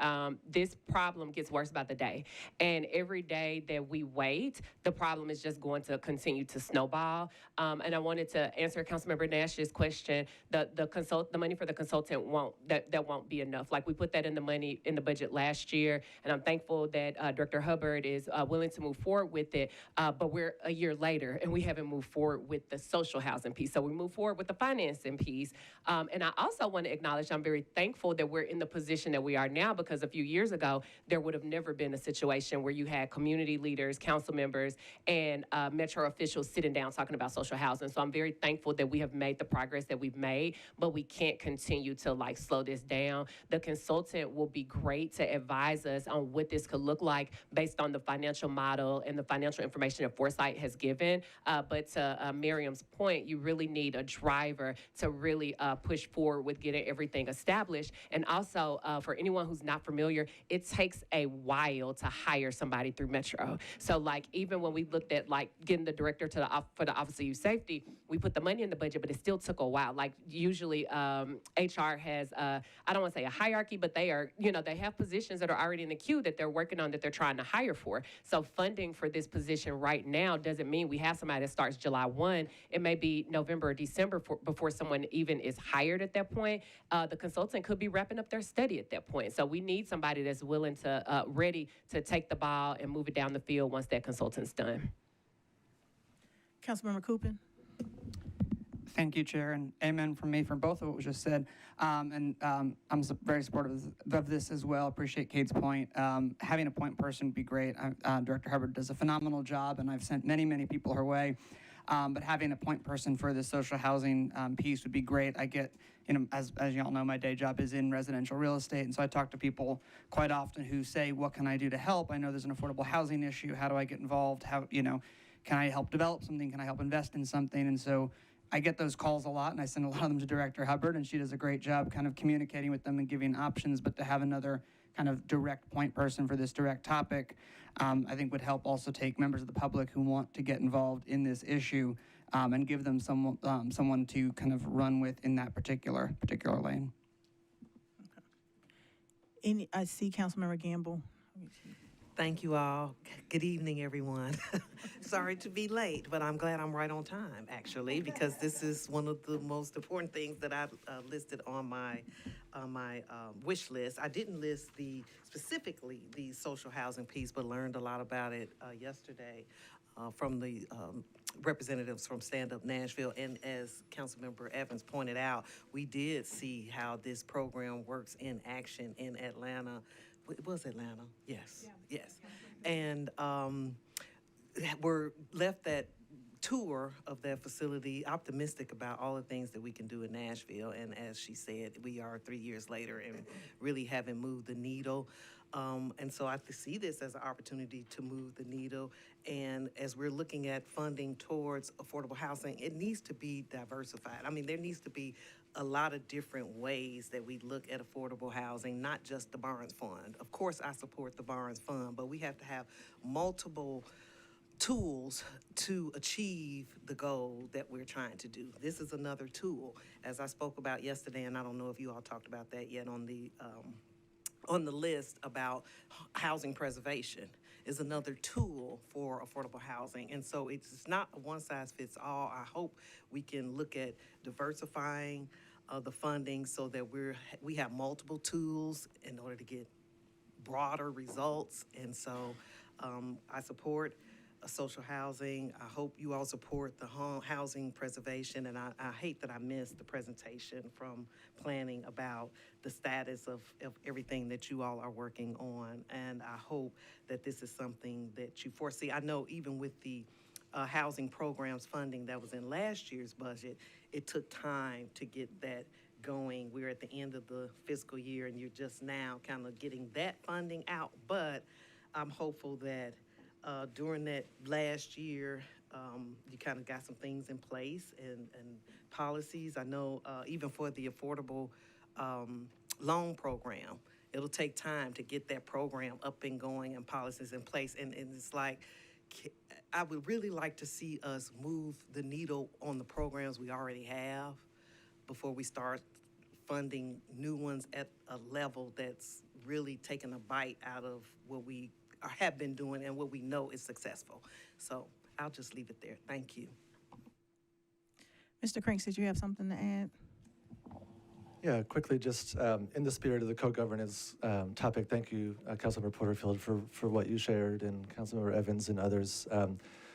This problem gets worse by the day, and every day that we wait, the problem is just going to continue to snowball. And I wanted to answer Councilmember Nash's question. The money for the consultant won't be enough. Like, we put that in the money in the budget last year, and I'm thankful that Director Hubbard is willing to move forward with it. But we're a year later, and we haven't moved forward with the social housing piece. So we move forward with the financing piece. And I also want to acknowledge I'm very thankful that we're in the position that we are now, because a few years ago, there would have never been a situation where you had community leaders, council members, and Metro officials sitting down talking about social housing. So I'm very thankful that we have made the progress that we've made, but we can't continue to slow this down. The consultant will be great to advise us on what this could look like based on the financial model and the financial information that Foresight has given. But to Miriam's point, you really need a driver to really push forward with getting everything established. And also, for anyone who's not familiar, it takes a while to hire somebody through Metro. So even when we looked at getting the director for the Office of Youth Safety, we put the money in the budget, but it still took a while. Usually HR has, I don't want to say a hierarchy, but they are, they have positions that are already in the queue that they're working on, that they're trying to hire for. So funding for this position right now doesn't mean we have somebody that starts July 1. It may be November or December before someone even is hired at that point. The consultant could be wrapping up their study at that point. So we need somebody that's willing to, ready to take the ball and move it down the field once that consultant's done. Councilmember Coopin. Thank you, Chair, and amen from me for both of what was just said. I'm very supportive of this as well. Appreciate Kate's point. Having a point person would be great. Director Hubbard does a phenomenal job, and I've sent many people her way. But having a point person for the social housing piece would be great. I get, as you all know, my day job is in residential real estate, and so I talk to people quite often who say, what can I do to help? I know there's an affordable housing issue. How do I get involved? Can I help develop something? Can I help invest in something? And so I get those calls a lot, and I send a lot of them to Director Hubbard, and she does a great job kind of communicating with them and giving options. But to have another kind of direct point person for this direct topic, I think would help also take members of the public who want to get involved in this issue and give them someone to kind of run with in that particular lane. I see Councilmember Gamble. Thank you all. Good evening, everyone. Sorry to be late, but I'm glad I'm right on time, actually, because this is one of the most important things that I listed on my wish list. I didn't list specifically the social housing piece, but learned a lot about it yesterday from the representatives from Stand Up Nashville. And as Councilmember Evans pointed out, we did see how this program works in action in Atlanta. It was Atlanta, yes, yeah. Yes. And we're left that tour of that facility optimistic about all the things that we can do in Nashville. And as she said, we are 3 years later and really haven't moved the needle. And so I see this as an opportunity to move the needle. And as we're looking at funding towards affordable housing, it needs to be diversified. I mean, there needs to be a lot of different ways that we look at affordable housing, not just the Barnes Fund. Of course, I support the Barnes Fund, but we have to have multiple tools to achieve the goal that we're trying to do. This is another tool, as I spoke about yesterday, and I don't know if you all talked about that yet on the list about housing preservation is another tool for affordable housing. And so it's not a one size fits all. I hope we can look at diversifying the funding so that we have multiple tools in order to get broader results. And so I support social housing. I hope you all support the housing preservation. And I hate that I missed the presentation from planning about the status of everything that you all are working on. And I hope that this is something that you foresee. I know even with the housing programs funding that was in last year's budget, it took time to get that going. We're at the end of the fiscal year and you're just now kind of getting that funding out. But I'm hopeful that during that last year, you kind of got some things in place and policies. I know even for the affordable loan program, it'll take time to get that program up and going and policies in place. And it's like, I would really like to see us move the needle on the programs we already have before we start funding new ones at a level that's really taking a bite out of what we have been doing and what we know is successful. So I'll just leave it there. Thank you. Mr. Cranks, did you have something to add? Yeah, quickly, just in the spirit of the co-governance topic, thank you, Councilmember Porterfield, for what you shared, and Councilmember Evans and others.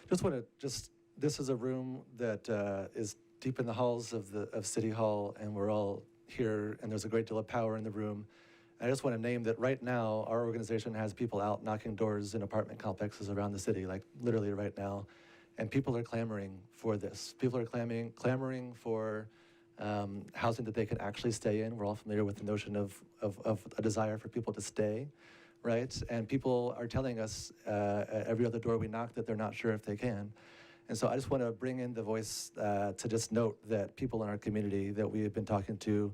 This is a room that is deep in the halls of City Hall, and we're all here, and there's a great deal of power in the room. I just want to name that right now, our organization has people out knocking doors in apartment complexes around the city, like literally right now, and people are clamoring for this. People are clamoring for housing that they can actually stay in. We're all familiar with the notion of a desire for people to stay, right? And people are telling us at every other door we knock that they're not sure if they can. And so I just want to bring in the voice to just note that people in our community that we have been talking to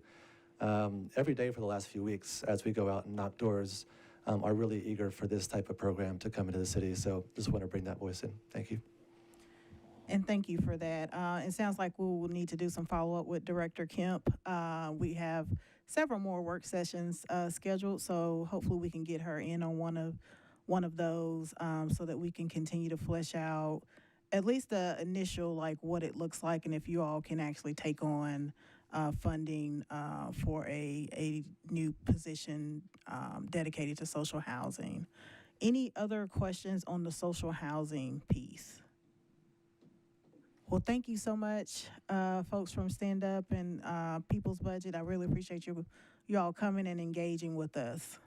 every day for the last few weeks as we go out and knock doors are really eager for this type of program to come into the city. So just want to bring that voice in. Thank you. And thank you for that. It sounds like we will need to do some follow-up with Director Kemp. We have several more work sessions scheduled, so hopefully we can get her in on one of those so that we can continue to flesh out at least the initial, like what it looks like, and if you all can actually take on funding for a new position dedicated to social housing. Any other questions on the social housing piece? Well, thank you so much, folks from Stand Up and People's Budget. I really appreciate you all coming and engaging with us.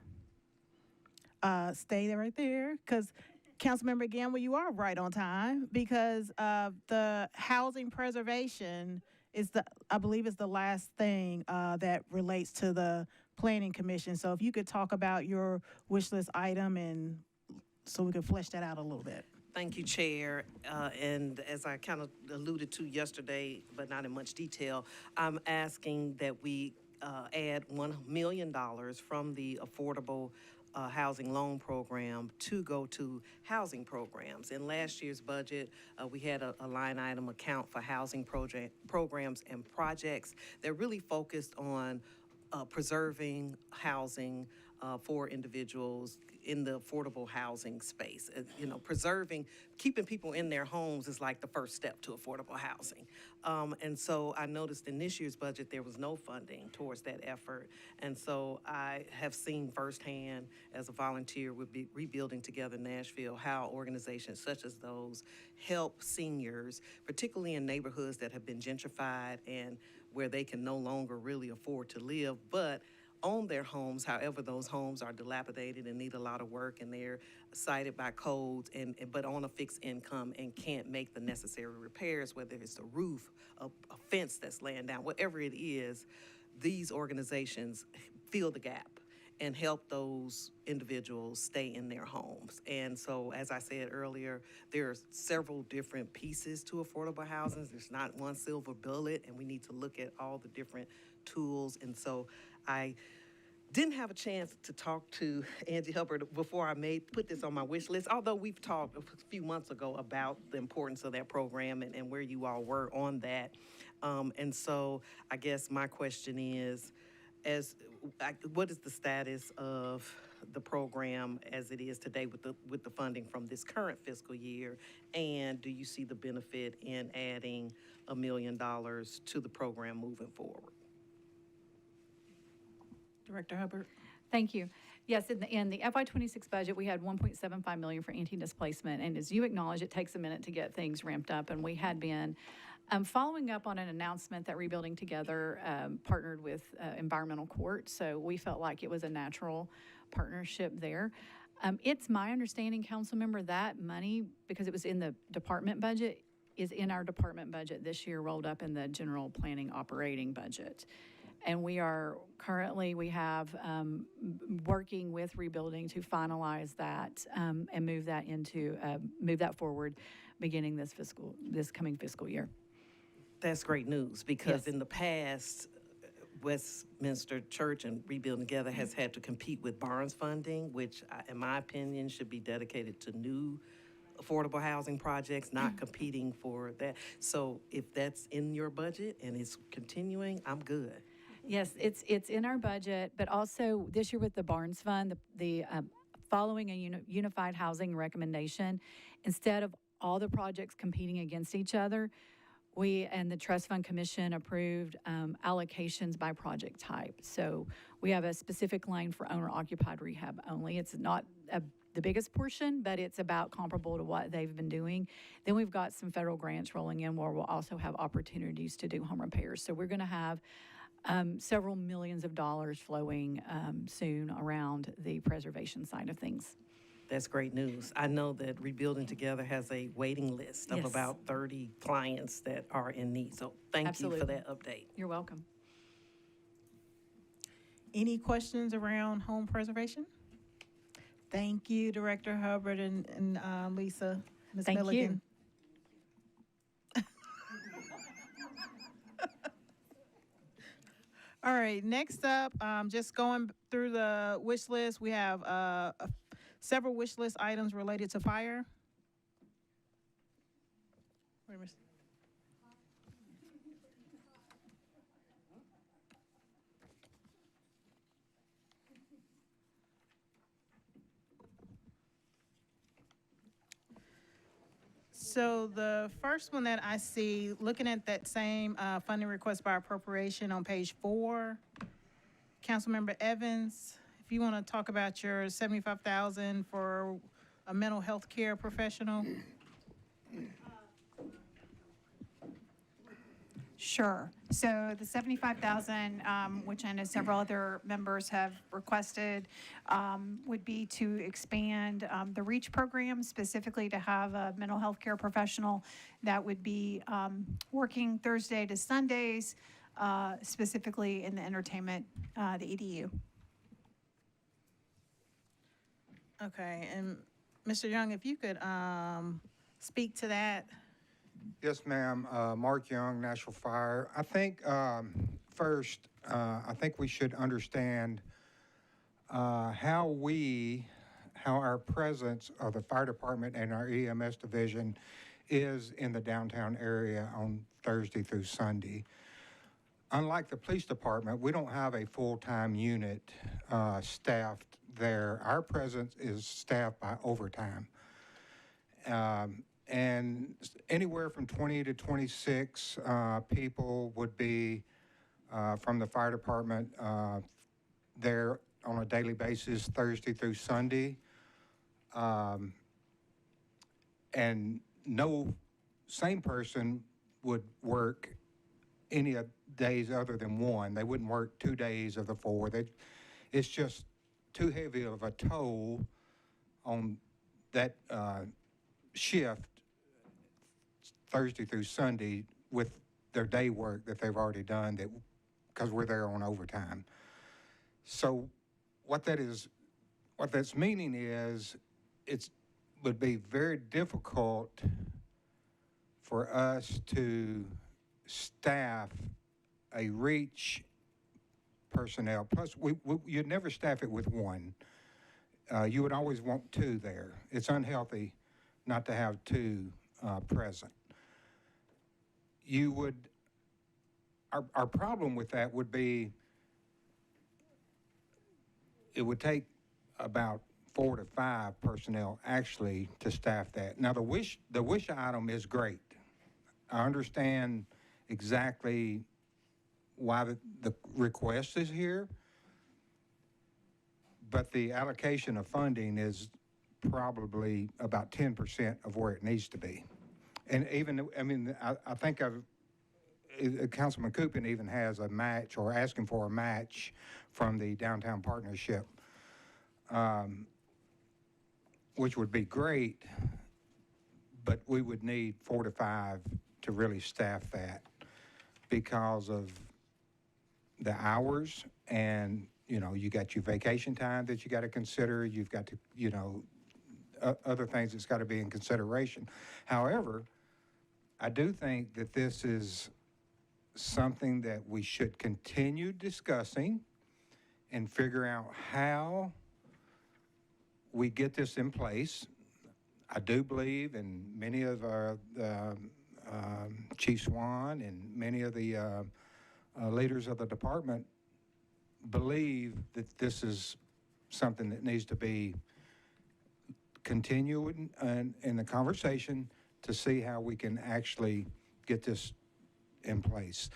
Stay there right there, because Councilmember Gamble, you are right on time, because the housing preservation is I believe is the last thing that relates to the Planning Commission. So if you could talk about your wish list item and so we can flesh that out a little bit. Thank you, Chair. And as I kind of alluded to yesterday, but not in much detail, I'm asking that we add $1 million from the affordable housing loan program to go to housing programs. In last year's budget, we had a line item account for housing programs and projects that really focused on preserving housing for individuals in the affordable housing space. Keeping people in their homes is like the first step to affordable housing. And so I noticed in this year's budget, there was no funding towards that effort. And so I have seen firsthand as a volunteer with Rebuilding Together Nashville, how organizations such as those help seniors, particularly in neighborhoods that have been gentrified and where they can no longer really afford to live, but own their homes. However, those homes are dilapidated and need a lot of work, and they're cited by codes, but on a fixed income and can't make the necessary repairs, whether it's a roof, a fence that's laying down, whatever it is. These organizations fill the gap and help those individuals stay in their homes. And so, as I said earlier, there are several different pieces to affordable housing. There's not one silver bullet, and we need to look at all the different tools. And so I Didn't have a chance to talk to Angie Hubbard before I put this on my wish list, although we've talked a few months ago about the importance of that program and where you all were on that. And so I guess my question is, what is the status of the program as it is today with the funding from this current fiscal year? And do you see the benefit in adding $1 million to the program moving forward? Director Hubbard. Thank you. Yes, in the FY26 budget, we had $1.75 million for anti-displacement. And as you acknowledge, it takes a minute to get things ramped up. And we had been following up on an announcement that Rebuilding Together partnered with Environmental Court. So we felt like it was a natural partnership there. It's my understanding, council member, that money, because it was in the department budget, is in our department budget this year, rolled up in the general planning operating budget. And we have working with Rebuilding to finalize that and move that forward beginning this coming fiscal year. That's great news, because Yes. in the past, Westminster Church and Rebuilding Together has had to compete with Barnes funding, which, in my opinion, should be dedicated to new affordable housing projects, not competing for that. So if that's in your budget and it's continuing, I'm good. Yes, it's in our budget, but also this year with the Barnes Fund, following a unified housing recommendation, instead of all the projects competing against each other, we and the Trust Fund Commission approved allocations by project type. So we have a specific line for owner-occupied rehab only. It's not the biggest portion, but it's about comparable to what they've been doing. Then we've got some federal grants rolling in where we'll also have opportunities to do home repairs. So we're going to have several millions of dollars flowing soon around the preservation side of things. That's great news. I know that Rebuilding Together has a waiting list of Yes. about 30 clients that are in need. So thank Absolutely. you for that update. You're welcome. Any questions around home preservation? Thank you, Director Hubbard and Lisa. Ms. Thank you. Milligan. All right, next up, just going through the wish list, we have several wish list items related to fire. Wait a minute. So the first one that I see, looking at that same funding request by appropriation on page 4, Councilmember Evans, if you want to talk about your $75,000 for a mental health care professional. Sure. So the 75,000, which I know several other members have requested, would be to expand the REACH program, specifically to have a mental health care professional that would be working Thursday to Sundays, specifically in the entertainment, the EDU. Okay, and Mr. Young, if you could speak to that. Yes, ma'am. Mark Young, Nashville Fire. I think first, I think we should understand how our presence of the fire department and our EMS division is in the downtown area on Thursday through Sunday. Unlike the police department, we don't have a full-time unit staffed there. Our presence is staffed by overtime. And anywhere from 20 to 26 people would be from the fire department there on a daily basis, Thursday through Sunday. And no same person would work any days other than one. They wouldn't work 2 days of the 4. It's just too heavy of a toll on that shift Thursday through Sunday with their day work that they've already done, that because we're there on overtime. So what that's meaning is it would be very difficult for us to staff a REACH personnel. Plus, you'd never staff it with one. You would always want two there. It's unhealthy not to have two present. You would, our problem with that would be, it would take about 4 to 5 personnel actually to staff that. Now, the wish item is great. I understand exactly why the request is here, but the allocation of funding is probably about 10% of where it needs to be. And even, I mean, I think Councilman Coopin even has a match, or asking for a match from the downtown partnership, which would be great, but we would need 4 to 5 to really staff that because of the hours, and, you know, you got your vacation time that you got to consider. You've got to, you know, other things that's got to be in consideration. However, I do think that this is something that we should continue discussing and figure out how we get this in place. I do believe, and many of Chief Swan and many of the leaders of the department believe that this is something that needs to be continued in the conversation to see how we can actually get this in place.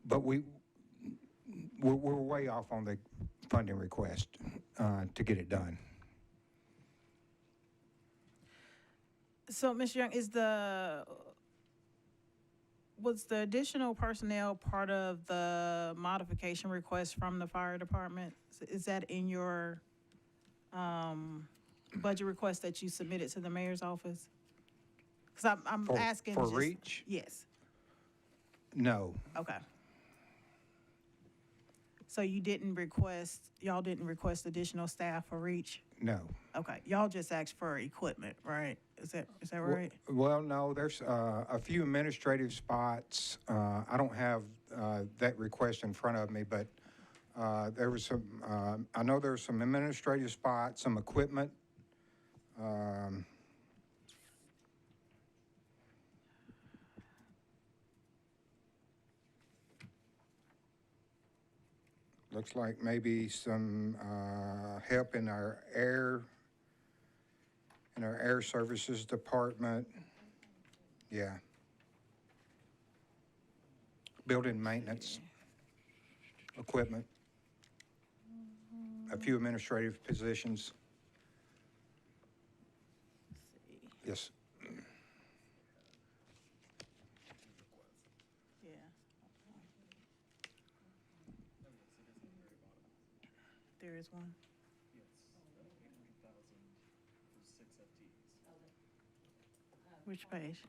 But we're way off on the funding request to get it done. So, Ms. Young, was the additional personnel part of the modification request from the fire department? Is that in your budget request that you submitted to the mayor's office? Because I'm asking. For REACH? Yes. No. Okay. So y'all didn't request additional staff for REACH? No. Okay, y'all just asked for equipment, right? Is that right? Well, no, there's a few administrative spots. I don't have that request in front of me, but there was some, I know there were some administrative spots, some equipment. Looks like maybe some help in our air services department. Yeah. Building maintenance, equipment, a few administrative positions. Yes. There is one. Which page?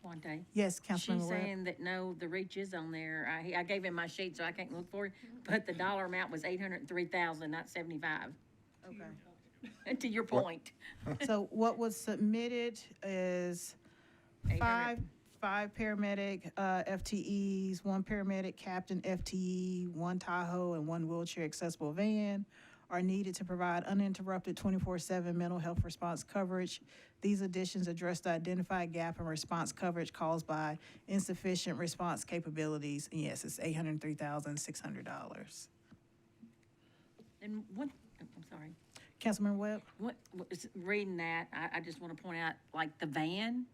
Quante. Yes, Councilmember She's Webb. saying that no, the REACH is on there. I gave him my sheet, so I can't look for it, but the dollar amount was 803,000, not 75. Okay. To your point. So what was submitted is five paramedic FTEs, 1 paramedic captain FTE, 1 Tahoe, and 1 wheelchair accessible van are needed to provide uninterrupted 24/7 mental health response coverage. These additions address the identified gap in response coverage caused by insufficient response capabilities. And yes, it's $803,600. And what, I'm sorry. Councilman Webb? Reading that, I just want to point out, like the van,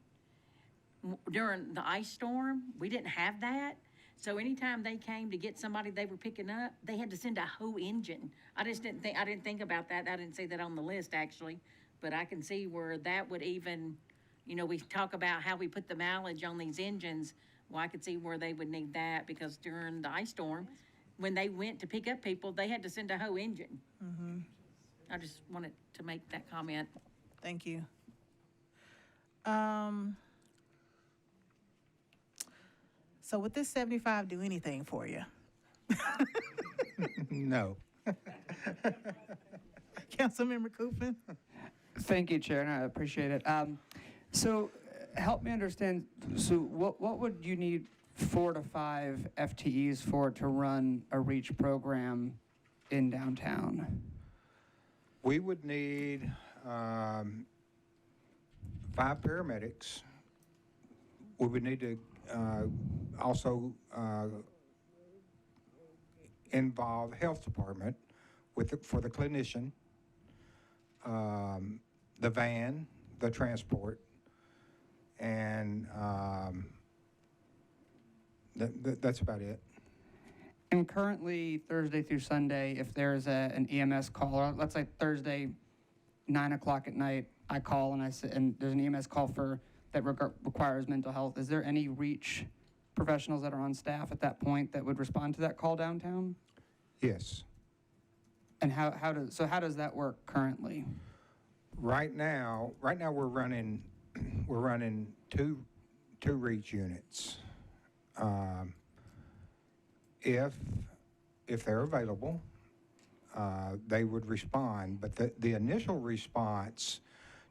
during the ice storm, we didn't have that. So anytime they came to get somebody they were picking up, they had to send a whole engine. I didn't think about that. I didn't see that on the list actually, but I can see where that would even, you know, we talk about how we put the mileage on these engines. Well, I could see where they would need that because during the ice storm, when they went to pick up people, they had to send a whole engine. Mm-hmm. I just wanted to make that comment. Thank you. So would this 75 do anything for you? No. Councilmember Coopin? Thank you, Chair, and I appreciate it. So help me understand, so what would you need 4 to 5 FTEs for to run a REACH program in downtown? We would need 5 paramedics. We would need to also involve the health department for the clinician, the van, the transport, and that's about it. And currently, Thursday through Sunday, if there's an EMS call, or let's say Thursday, 9 o'clock at night, I call and there's an EMS call that requires mental health. Is there any REACH professionals that are on staff at that point that would respond to that call downtown? Yes. And how does that work currently? Right now we're running two REACH units. If they're available, they would respond. But the initial response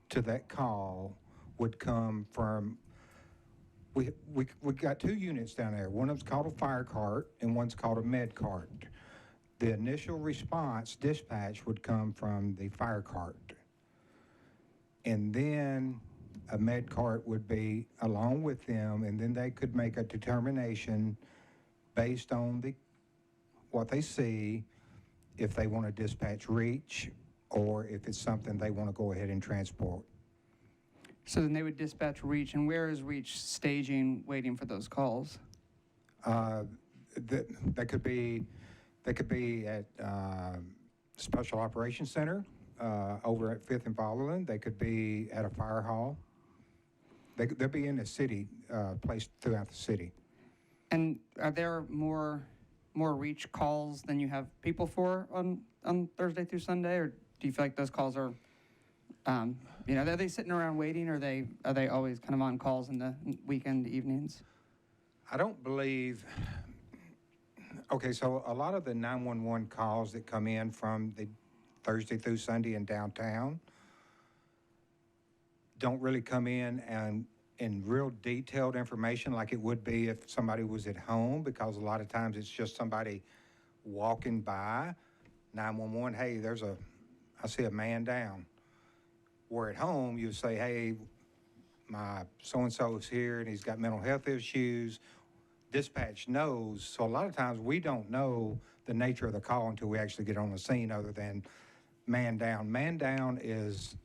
to that call would come from, we got 2 units down there. One of them's called a fire cart and one's called a med cart. The initial response dispatch would come from the fire cart. And then a med cart would be along with them, and then they could make a determination based on what they see, if they want to dispatch REACH or if it's something they want to go ahead and transport. So then they would dispatch REACH, and where is REACH staging, waiting for those calls? That could be at Special Operations Center over at 5th and Fatherland. They could be at a fire hall. They'll be in the city, placed throughout the city. And Are there more REACH calls than you have people for on Thursday through Sunday, or do you feel like those calls are, are they sitting around waiting, or are they always kind of on calls in the weekend evenings? I don't believe. Okay, so a lot of the 911 calls that come in from the Thursday through Sunday in downtown don't really come in real detailed information like it would be if somebody was at home, because a lot of times it's just somebody walking by. 911, hey, I see a man down. Where at home, you say, hey, my so-and-so is here and he's got mental health issues. Dispatch knows. So a lot of times we don't know the nature of the call until we actually get on the scene, other than man down. Man down is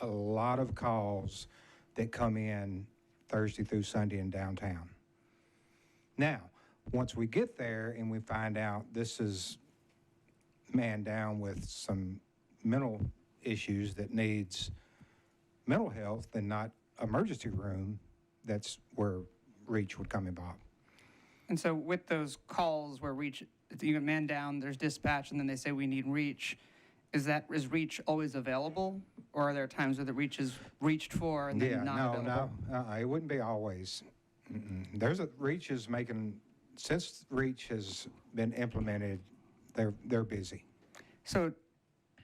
a lot of calls that come in Thursday through Sunday in downtown. Now, once we get there and we find out this is man down with some mental issues that needs mental health and not emergency room, that's where REACH would come involved. And so with those calls where REACH, you get man down, there's dispatch, and then they say we need REACH, is REACH always available? Or are there times where the REACH is reached for and then not available? No, it wouldn't be always. REACH is since REACH has been implemented, they're busy. So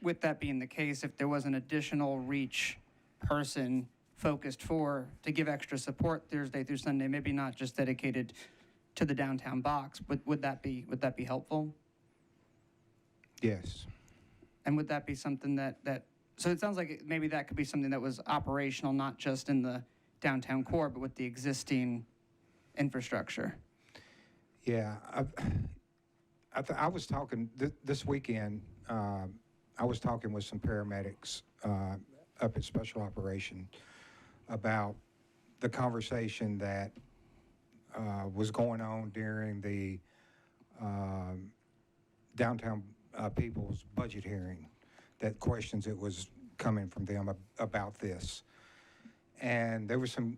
with that being the case, if there was an additional REACH person focused to give extra support Thursday through Sunday, maybe not just dedicated to the downtown box, would that be helpful? Yes. And would that be something so it sounds like maybe that could be something that was operational, not just in the downtown core, but with the existing infrastructure? Yeah. I was talking this weekend, I was talking with some paramedics up at Special Operations about the conversation that was going on during the downtown people's budget hearing, that questions that was coming from them about this. And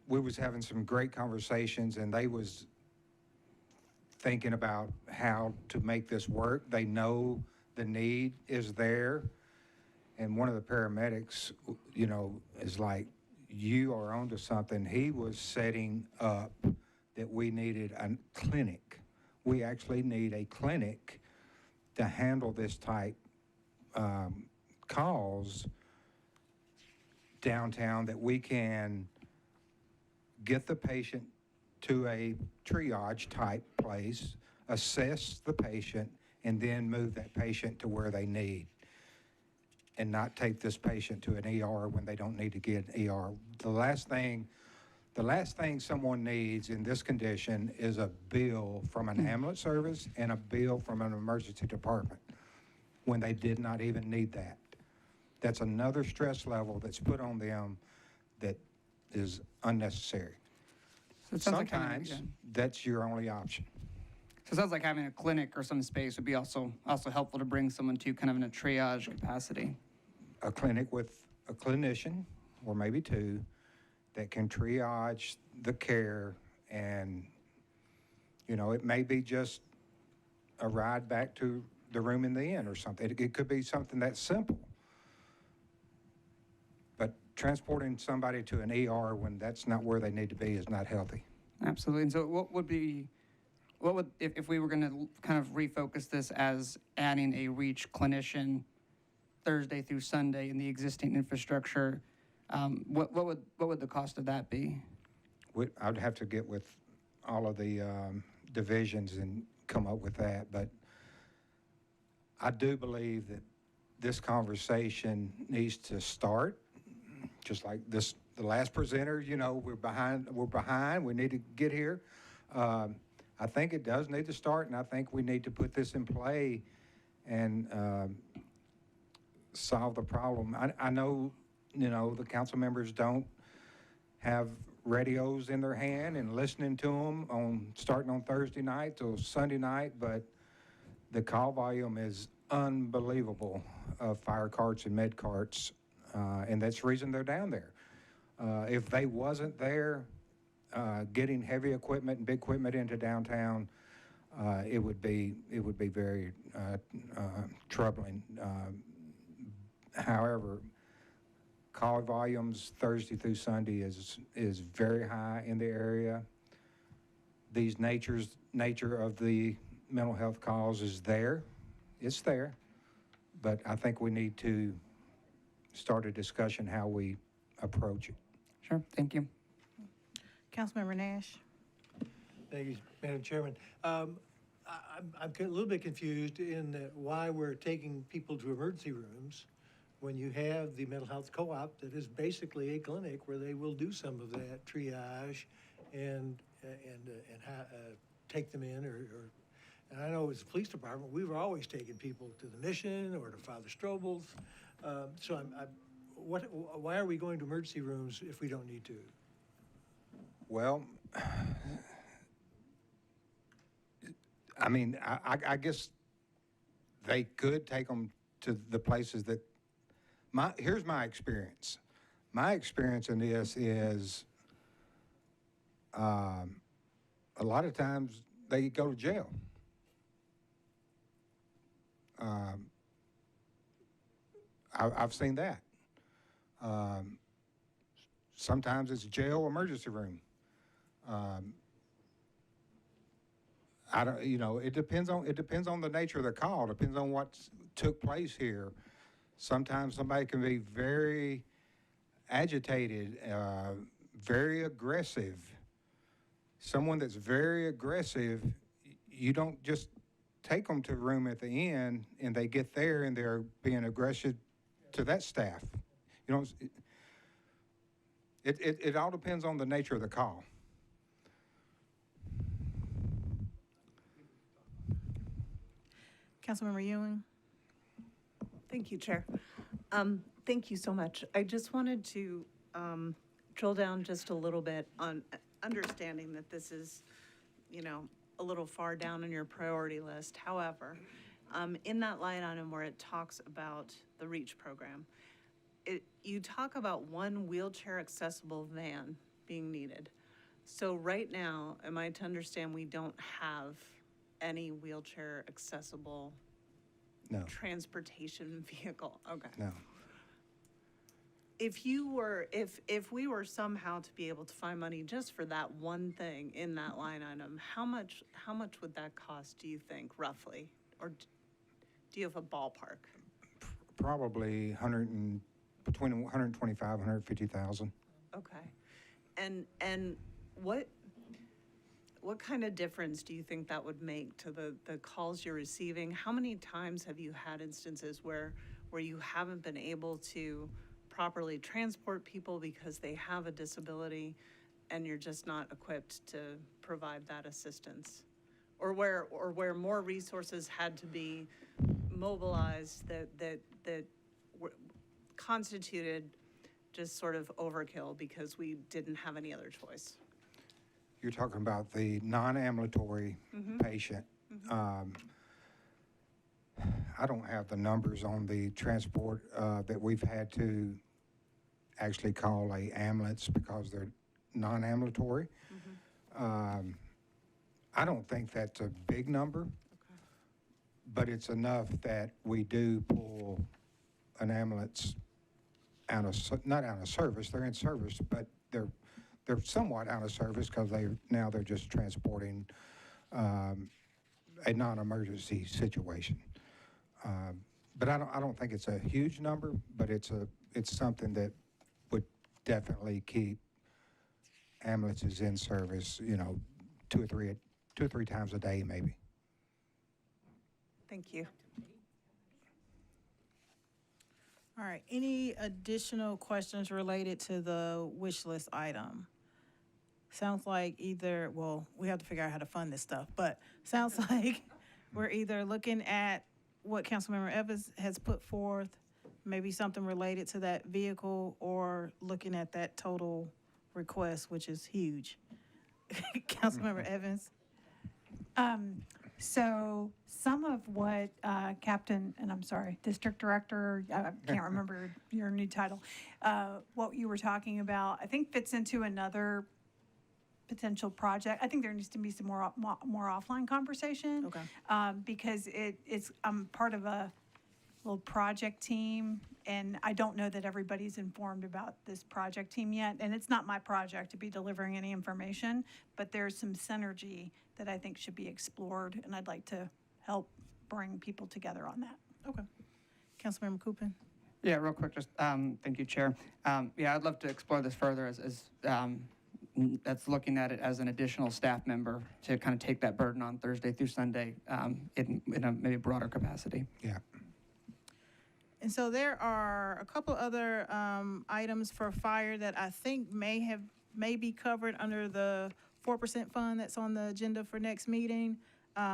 we was having some great conversations, and they was thinking about how to make this work. They know the need is there. And one of the paramedics, is like, you are onto something. He was setting up that we needed a clinic. We actually need a clinic to handle this type calls downtown, that we can get the patient to a triage type place, assess the patient, and then move that patient to where they need, and not take this patient to an ER when they don't need to get ER. The last thing someone needs in this condition is a bill from an ambulance service and a bill from an emergency department when they did not even need that. That's another stress level that's put on them that is unnecessary. So it sounds like having, Sometimes that's your only option. so it sounds like having a clinic or some space would be also helpful to bring someone to kind of in a triage capacity. A clinic with a clinician, or maybe two, that can triage the care, and, you know, it may be just a ride back to the room in the inn or something. It could be something that's simple. But transporting somebody to an ER when that's not where they need to be is not healthy. Absolutely. And so what would, if we were going to kind of refocus this as adding a REACH clinician Thursday through Sunday in the existing infrastructure, what would the cost of that be? I'd have to get with all of the divisions and come up with that, but I do believe that this conversation needs to start, just like the last presenter, you know, we're behind, we need to get here. I think it does need to start, and I think we need to put this in play and solve the problem. I know, you know, the council members don't have radios in their hand and listening to them starting on Thursday night till Sunday night, but the call volume is unbelievable of fire carts and med carts, and that's the reason they're down there. If they wasn't there getting heavy equipment and big equipment into downtown, it would be very troubling. However, call volumes Thursday through Sunday is very high in the area. These nature of the mental health calls is there. It's there. But I think we need to start a discussion how we approach it. Sure. Thank you. Councilmember Nash. Thank you, Madam Chairman. I'm a little bit confused in why we're taking people to emergency rooms when you have the mental health co-op that is basically a clinic where they will do some of that triage and take them in, and I know as a police department, we were always taking people to the Mission or to Father Strobel's. So why are we going to emergency rooms if we don't need to? Well, I mean, I guess they could take them to the places that, here's my experience. My experience in this is a lot of times they go to jail. I've seen that. Sometimes it's jail or emergency room. I don't, you know, it depends on the nature of the call. It depends on what took place here. Sometimes somebody can be very agitated, very aggressive. Someone that's very aggressive, you don't just take them to a room at the end and they get there and they're being aggressive to that staff. You know, it all depends on the nature of the call. Councilmember Ewing. Thank you, Chair. Thank you so much. I just wanted to drill down just a little bit on understanding that this is, you know, a little far down in your priority list. However, in that line item where it talks about the REACH program, you talk about one wheelchair accessible van being needed. So right now, am I to understand we don't have any wheelchair accessible transportation vehicle? Okay. No. If we were somehow to be able to find money just for that one thing in that line item, how much would that cost, do you think, roughly? Or do you have a ballpark? Probably between 125 and 150,000. Okay. And what what kind of difference do you think that would make to the calls you're receiving? How many times have you had instances where you haven't been able to properly transport people because they have a disability and you're just not equipped to provide that assistance? Or where more resources had to be mobilized that constituted just sort of overkill because we didn't have any other choice? You're talking about the non-ambulatory patient. I don't have the numbers on the transport that we've had to actually call a ambulance because they're non-ambulatory. I don't think that's a big number, but it's enough that we do pull an ambulance out of, not out of service, they're in service, but they're somewhat out of service because they're just transporting a non-emergency situation. But I don't think it's a huge number, but it's something that would definitely keep ambulances in service, two or three times a day, maybe. Thank you. All right, any additional questions related to the wish list item? Sounds like we have to figure out how to fund this stuff, but sounds like we're either looking at what Councilmember Evans has put forth, maybe something related to that vehicle, or looking at that total request, which is huge. Councilmember Evans? So some of what District Director, I can't remember your new title, what you were talking about, I think fits into another potential project. I think there needs to be some more offline conversation. Okay. Because I'm part of a little project team, and I don't know that everybody's informed about this project team yet. And it's not my project to be delivering any information, but there's some synergy that I think should be explored, and I'd like to help bring people together on that. Okay. Councilmember Coopin? Yeah, real quick, just thank you, Chair. Yeah, I'd love to explore this further as that's looking at it as an additional staff member to kind of take that burden on Thursday through Sunday in a maybe broader capacity. Yeah. And so there are a couple other items for fire that I think may be covered under the 4% fund that's on the agenda for next meeting.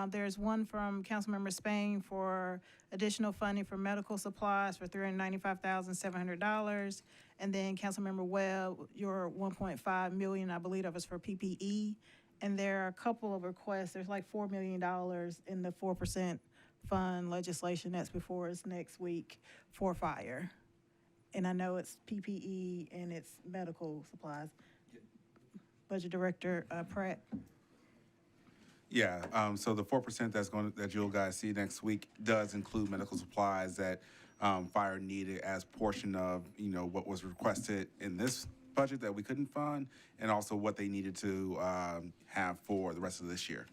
There's one from Councilmember Spain for additional funding for medical supplies for $395,700. And then Councilmember Webb, your $1.5 million, I believe that was for PPE. And there are a couple of requests. There's like $4 million in the 4% fund legislation that's before us next week for fire. And I know it's PPE and it's medical supplies. Budget Director Pratt. Yeah, so the 4% that you'll guys see next week does include medical supplies that fire needed as portion of, what was requested in this budget that we couldn't fund, and also what they needed to have for the rest of this year.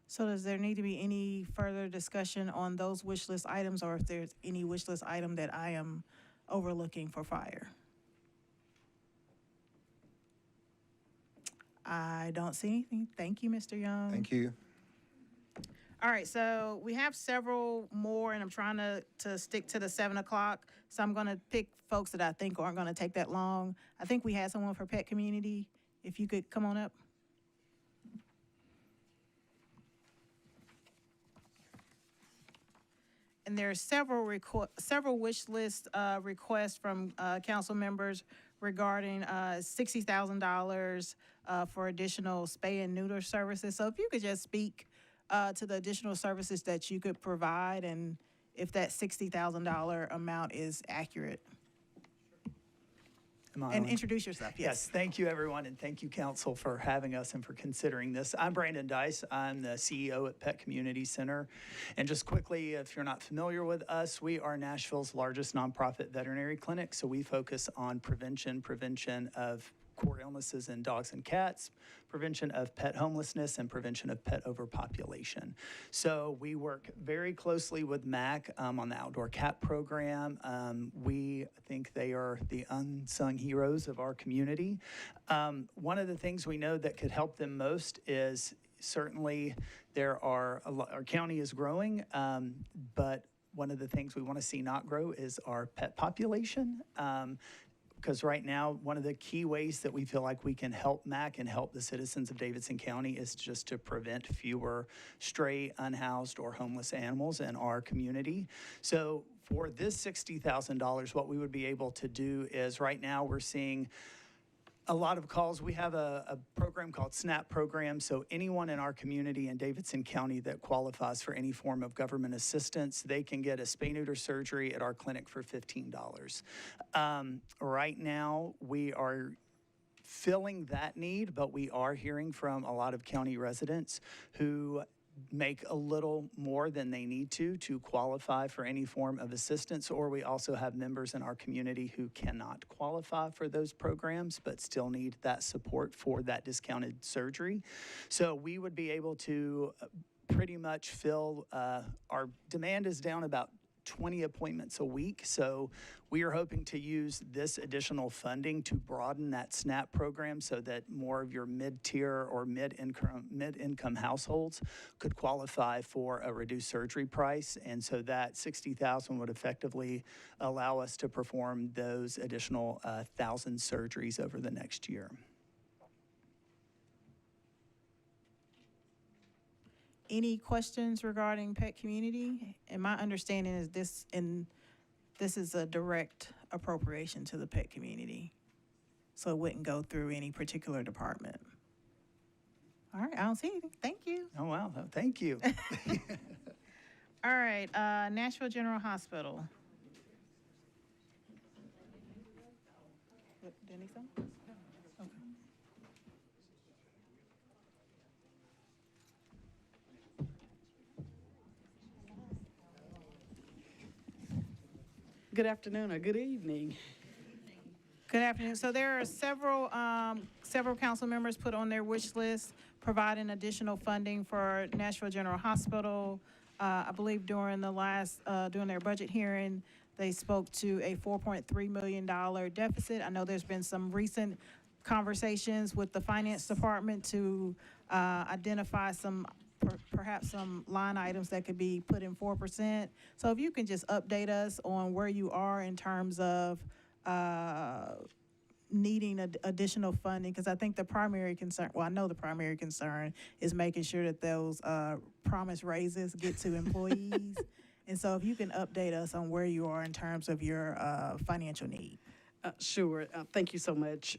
So does there need to be any further discussion on those wish list items, or if there's any wish list item that I am overlooking for fire? I don't see anything. Thank you, Mr. Young. Thank you. All right, so we have several more, and I'm trying to stick to the 7 o'clock. So I'm going to pick folks that I think aren't going to take that long. I think we had someone for pet community. If you could come on up. And there are several wish list requests from council members regarding $60,000 for additional spay and neuter services. So if you could just speak to the additional services that you could provide, and if that $60,000 amount is accurate. And introduce yourself, yes. Thank you, everyone, and thank you, Council, for having us and for considering this. I'm Brandon Dice. I'm the CEO at Pet Community Center. And just quickly, if you're not familiar with us, we are Nashville's largest nonprofit veterinary clinic. So we focus on prevention of core illnesses in dogs and cats, prevention of pet homelessness, and prevention of pet overpopulation. So we work very closely with MAC on the outdoor cat program. We think they are the unsung heroes of our community. One of the things we know that could help them most is certainly our county is growing, but one of the things we want to see not grow is our pet population. Because right now, one of the key ways that we feel like we can help MAC and help the citizens of Davidson County is just to prevent fewer stray, unhoused, or homeless animals in our community. So for this $60,000, what we would be able to do is right now we're seeing a lot of calls. We have a program called SNAP program. So anyone in our community in Davidson County that qualifies for any form of government assistance, they can get a spay-neuter surgery at our clinic for $15. Right now, we are filling that need, but we are hearing from a lot of county residents who make a little more than they need to qualify for any form of assistance, or we also have members in our community who cannot qualify for those programs but still need that support for that discounted surgery. So we would be able to pretty much fill, our demand is down about 20 appointments a week. So we are hoping to use this additional funding to broaden that SNAP program so that more of your mid-tier or mid-income households could qualify for a reduced surgery price. And so that $60,000 would effectively allow us to perform those additional 1,000 surgeries over the next year. Any questions regarding pet community? And my understanding is this is a direct appropriation to the pet community. So it wouldn't go through any particular department. All right, I don't see anything. Thank you. Oh, wow. Thank you. All right, Nashville General Hospital. Denny, some? Okay. Good afternoon or good evening. Good afternoon. So there are several council members put on their wish list providing additional funding for Nashville General Hospital. I believe during their budget hearing, they spoke to a $4.3 million deficit. I know there's been some recent conversations with the finance department to identify perhaps some line items that could be put in 4%. So if you can just update us on where you are in terms of needing additional funding, because I think the primary concern, well, I know the primary concern is making sure that those promised raises get to employees. And so if you can update us on where you are in terms of your financial need. Sure. Thank you so much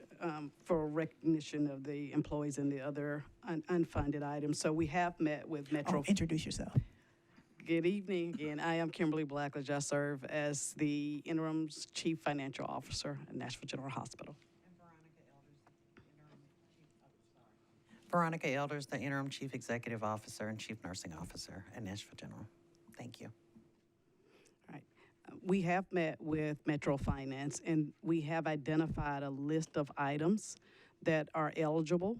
for recognition of the employees and the other unfunded items. So we have met with Metro. Oh, introduce yourself. Good evening again. I am Kimberly Blackledge. I serve as the interim chief financial officer at Nashville General Hospital. Veronica Elders, the interim chief executive officer and chief nursing officer at Nashville General. Thank you. We have met with Metro Finance, and we have identified a list of items that are eligible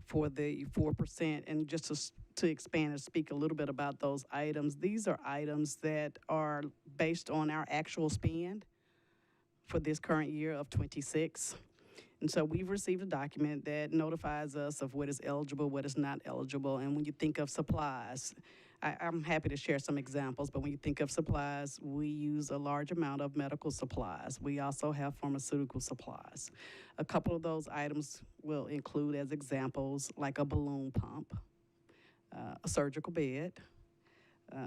for the 4%. And just to expand and speak a little bit about those items, these are items that are based on our actual spend for this current year of 26. And so we've received a document that notifies us of what is eligible, what is not eligible. And when you think of supplies, I'm happy to share some examples, but when you think of supplies, we use a large amount of medical supplies. We also have pharmaceutical supplies. A couple of those items will include as examples like a balloon pump, a surgical bed,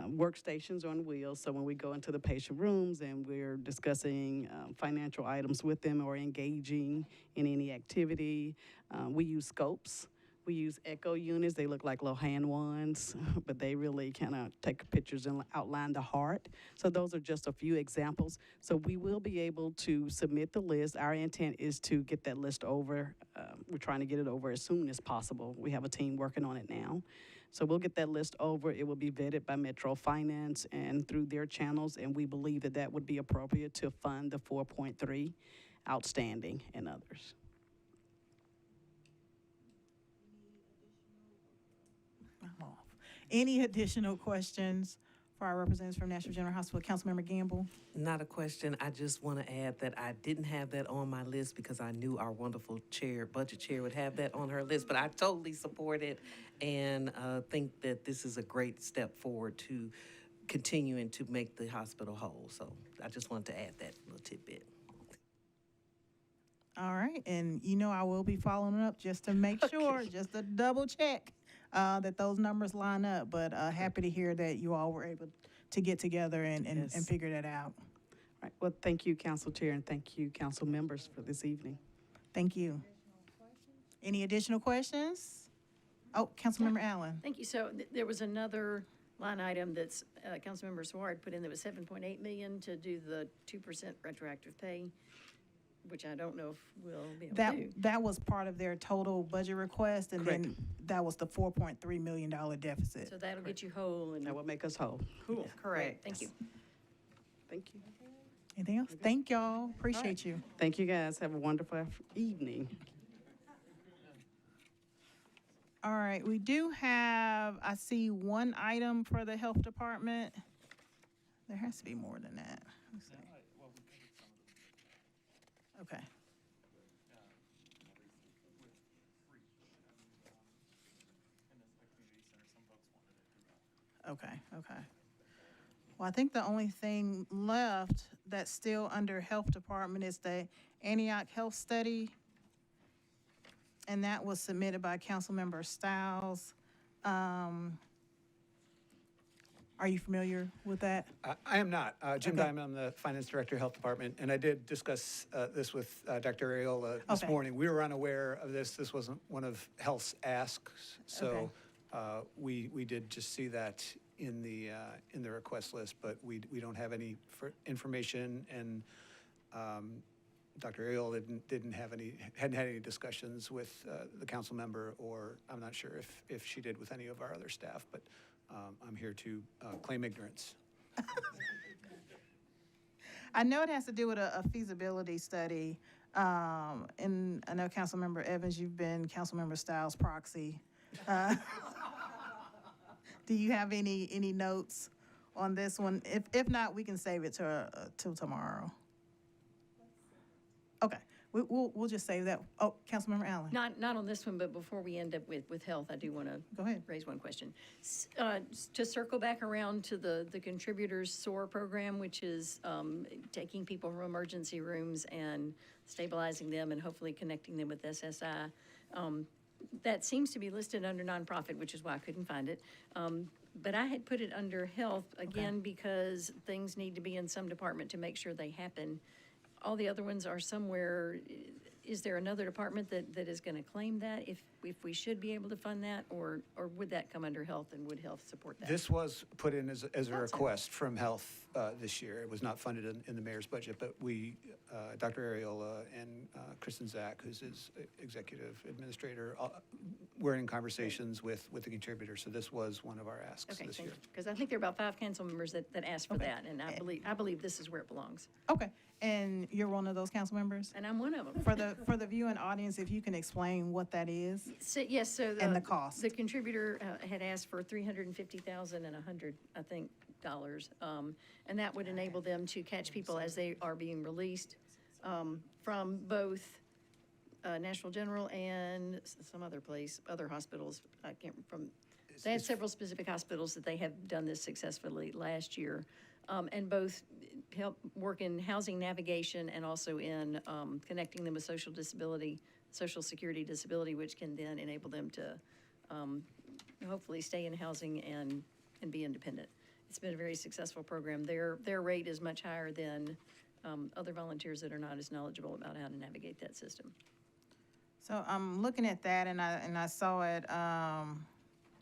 workstations on wheels. So when we go into the patient rooms and we're discussing financial items with them or engaging in any activity, we use scopes. We use echo units. They look like little hand ones, but they really kind of take pictures and outline the heart. So those are just a few examples. So we will be able to submit the list. Our intent is to get that list over. We're trying to get it over as soon as possible. We have a team working on it now. So we'll get that list over. It will be vetted by Metro Finance and through their channels, and we believe that that would be appropriate to fund the 4.3 outstanding and others. Any additional questions for our representatives from Nashville General Hospital? Councilmember Gamble? Not a question. I just want to add that I didn't have that on my list because I knew our wonderful chair, budget chair, would have that on her list. But I totally support it and think that this is a great step forward to continuing to make the hospital whole. So I just wanted to add that little tidbit. All right, and I will be following up just to make sure, just to double check that those numbers line up. But happy to hear that you all were able to get together and Yes. figure that out. Right. Well, thank you, Council Chair, and thank you, council members, for this evening. Thank you. Any additional questions? Oh, Councilmember Allen. Thank you. So there was another line item that's Councilmember Sward put in that was 7.8 million to do the 2% retroactive pay, which I don't know if we'll be able to do. That was part of their total budget request, and Correct. then that was the $4.3 million deficit. So that'll get you whole and. That will make us whole. Cool. Correct. Thank you. Thank you. Anything else? Thank y'all. Appreciate you. Thank you, guys. Have a wonderful evening. All right, we do have, I see one item for the health department. There has to be more than that. Let's see. Okay. Okay. Well, I think the only thing left that's still under health department is the Antioch Health Study. And that was submitted by Councilmember Stiles. Are you familiar with that? I am not. Jim Okay. Diamond, I'm the Finance Director, Health Department, and I did discuss this with Dr. Ariel this Okay. morning. We were unaware of this. This wasn't one of Health's asks, so we did just see that in the request list, but we don't have any information, and Dr. Ariel hadn't had any discussions with the council member, or I'm not sure if she did with any of our other staff, but I'm here to claim ignorance. I know it has to do with a feasibility study. And I know Councilmember Evans, you've been Councilmember Stiles' proxy. Do you have any notes on this one? If not, we can save it till tomorrow. Okay, we'll just save that. Oh, Councilmember Allen. Not on this one, but before we end up with health, I do want to Go ahead. raise one question. To circle back around to the contributors SOAR program, which is taking people from emergency rooms and stabilizing them and hopefully connecting them with SSI. That seems to be listed under nonprofit, which is why I couldn't find it. But I had put it under health, again, because things need to be in some department to make sure they happen. All the other ones are somewhere. Is there another department that is going to claim that, if we should be able to fund that, or would that come under health, and would health support that? This was put in as a request from Health this year. It was not funded in the mayor's budget, but we, Dr. Ariel and Kristen Zach, who's his executive administrator, we're in conversations with the contributors. So this was one of our asks Okay, this thank year. you. Because I think there are about 5 council members that asked for that, and I believe this is where it belongs. Okay, and you're one of those council members? And I'm one of them. For the viewing audience, if you can explain what that is? Yes, so And the cost. The contributor had asked for $350,000 and $100, I think, dollars. And that would enable them to catch people as they are being released from both Nashville General and some other place, other hospitals. I can't, they had several specific hospitals that they have done this successfully last year. And both help work in housing navigation and also in connecting them with social security disability, which can then enable them to hopefully stay in housing and be independent. It's been a very successful program. Their rate is much higher than other volunteers that are not as knowledgeable about how to navigate that system. So I'm looking at that, and I saw it,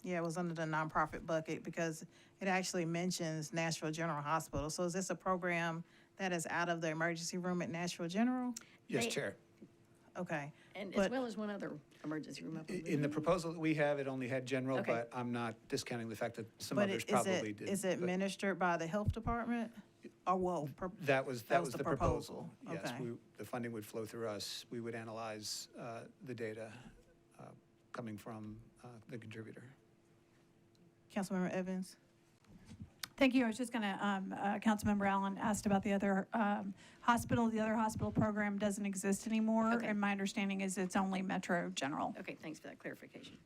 it was under the nonprofit bucket because it actually mentions Nashville General Hospital. So is this a program that is out of the emergency room at Nashville General? Yes, Chair. Okay. And as well as one other emergency room. I believe. In the proposal that we have, it only had general, Okay. but I'm not discounting the fact that some But others is probably did. it but administered by the health department? Or That was the proposal. Yes, Okay. the funding would flow through us. We would analyze the data coming from the contributor. Councilmember Evans? Thank you. I was just going to, Councilmember Allen asked about the other hospital. The other hospital program doesn't exist anymore. Okay. And my understanding is it's only Metro General. Okay, thanks for that clarification.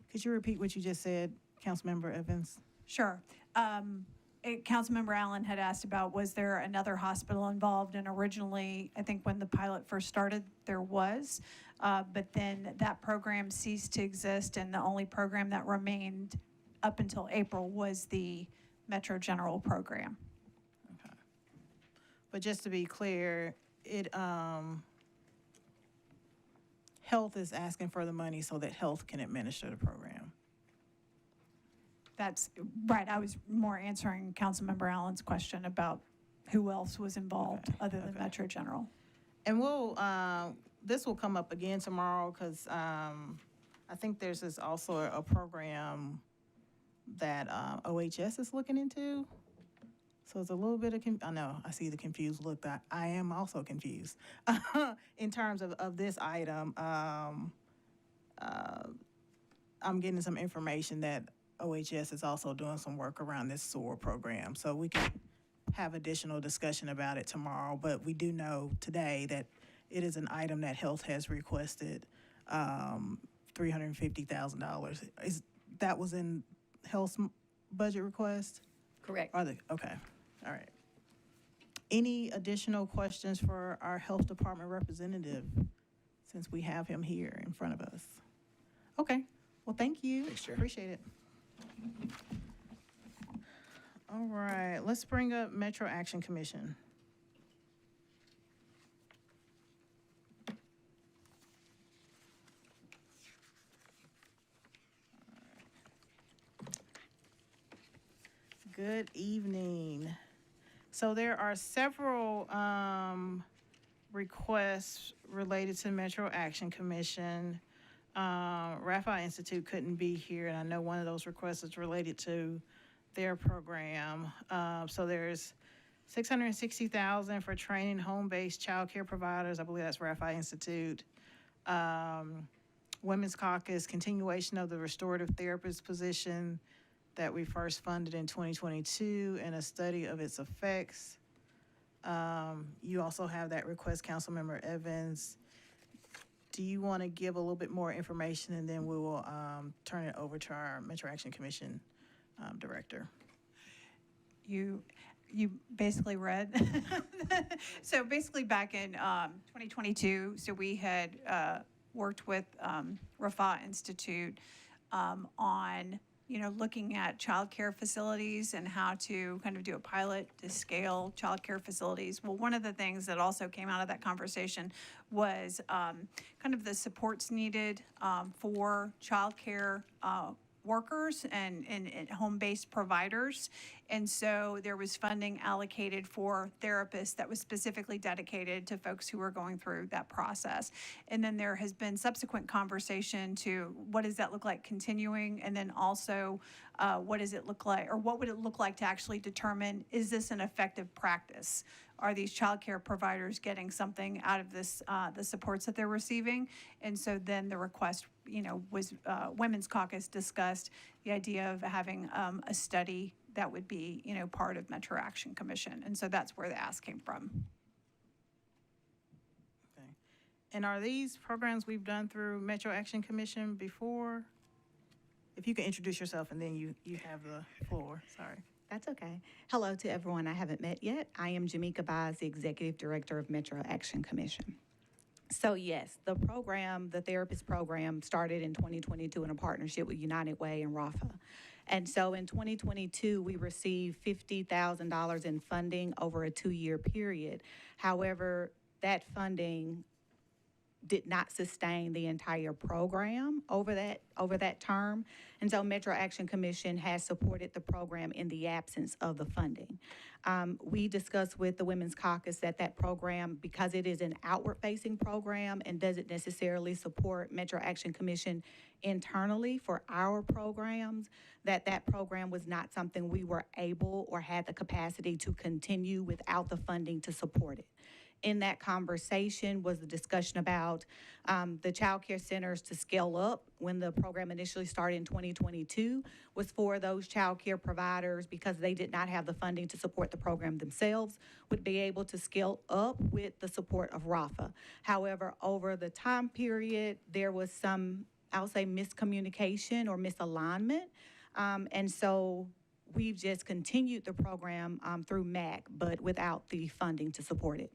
Could you repeat what you just said, Councilmember Evans? Sure. Councilmember Allen had asked about, was there another hospital involved? And originally, I think when the pilot first started, there was. But then that program ceased to exist, and the only program that remained up until April was the Metro General program. Okay. But just to be clear, Health is asking for the money so that Health can administer the program. That's right. I was more answering Councilmember Allen's question about who else was involved other than Metro General. And this will come up again tomorrow because I think there's also a program that OHS is looking into. So it's a little bit of, I know, I see the confused look. That I am also confused in terms of this item. I'm getting some information that OHS is also doing some work around this SOAR program. So we can have additional discussion about it tomorrow. But we do know today that it is an item that Health has requested $350,000. That was in Health's budget request? Correct. Okay, all right. Any additional questions for our Health Department representative, since we have him here in front of us? Okay, well, thank you. Thanks, Chair. Appreciate it. All right, let's bring up Metro Action Commission. Good evening. So there are several requests related to Metro Action Commission. Raphael Institute couldn't be here, and I know one of those requests is related to their program. So there's $660,000 for training home-based child care providers. I believe that's Raphael Institute. Women's Caucus, continuation of the restorative therapist position that we first funded in 2022 and a study of its effects. You also have that request, Councilmember Evans. Do you want to give a little bit more information, and then we will turn it over to our Metro Action Commission director? You basically read. So basically back in 2022, so we had worked with Rafa Institute on looking at childcare facilities and how to kind of do a pilot to scale childcare facilities. Well, one of the things that also came out of that conversation was kind of the supports needed for childcare workers and home-based providers. And so there was funding allocated for therapists that was specifically dedicated to folks who were going through that process. And then there has been subsequent conversation to what does that look like continuing? And then also what does it look like, or what would it look like to actually determine, is this an effective practice? Are these childcare providers getting something out of this, the supports that they're receiving? And so then the request, was Women's Caucus discussed the idea of having a study that would be, part of Metro Action Commission. And so that's where the ask came from. Okay. And are these programs we've done through Metro Action Commission before? If you can introduce yourself, and then you have the floor. Sorry. That's okay. Hello to everyone I haven't met yet. I am Jamika Baez, the Executive Director of Metro Action Commission. So yes, the program, the therapist program, started in 2022 in a partnership with United Way and RAFA. And so in 2022, we received $50,000 in funding over a 2-year period. However, that funding did not sustain the entire program over that term. And so Metro Action Commission has supported the program in the absence of the funding. We discussed with the Women's Caucus that program, because it is an outward-facing program and doesn't necessarily support Metro Action Commission internally for our programs, that program was not something we were able or had the capacity to continue without the funding to support it. in that conversation was the discussion about the child care centers to scale up. When the program initially started in 2022, was for those child care providers, because they did not have the funding to support the program themselves, would be able to scale up with the support of RAFA. However, over the time period, there was some, I'll say, miscommunication or misalignment. And so we've just continued the program through MAC, but without the funding to support it.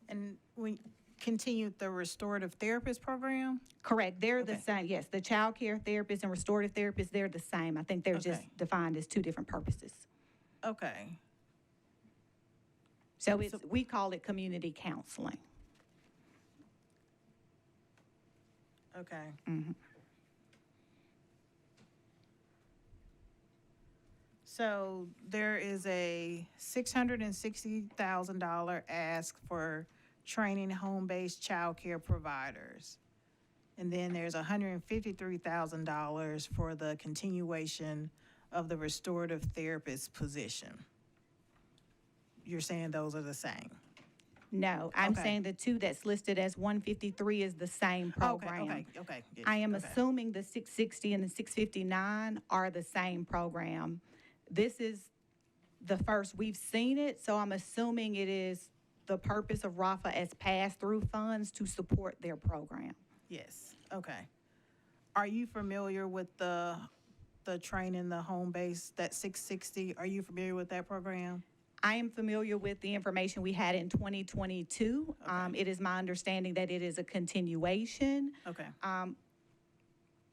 And we continued the restorative therapist program? Correct. They're the Okay. same. Yes, the child care therapists and restorative therapists, they're the same. I think they're just Okay. defined as two different purposes. Okay. So we call it community counseling. Okay. Mhm. So there is a $660,000 ask for training home-based child care providers. And then there's $153,000 for the continuation of the restorative therapist position. You're saying those are the same? No, I'm Okay. saying the two that's listed as 153 is the same program. Okay. Yes, I am okay. assuming the 660 and the 659 are the same program. This is the first we've seen it, so I'm assuming it is the purpose of RAFA as pass-through funds to support their program. Yes, okay. Are you familiar with the training, the home base, that 660? Are you familiar with that program? I am familiar with the information we had in 2022. It is my understanding that it is a continuation. Okay.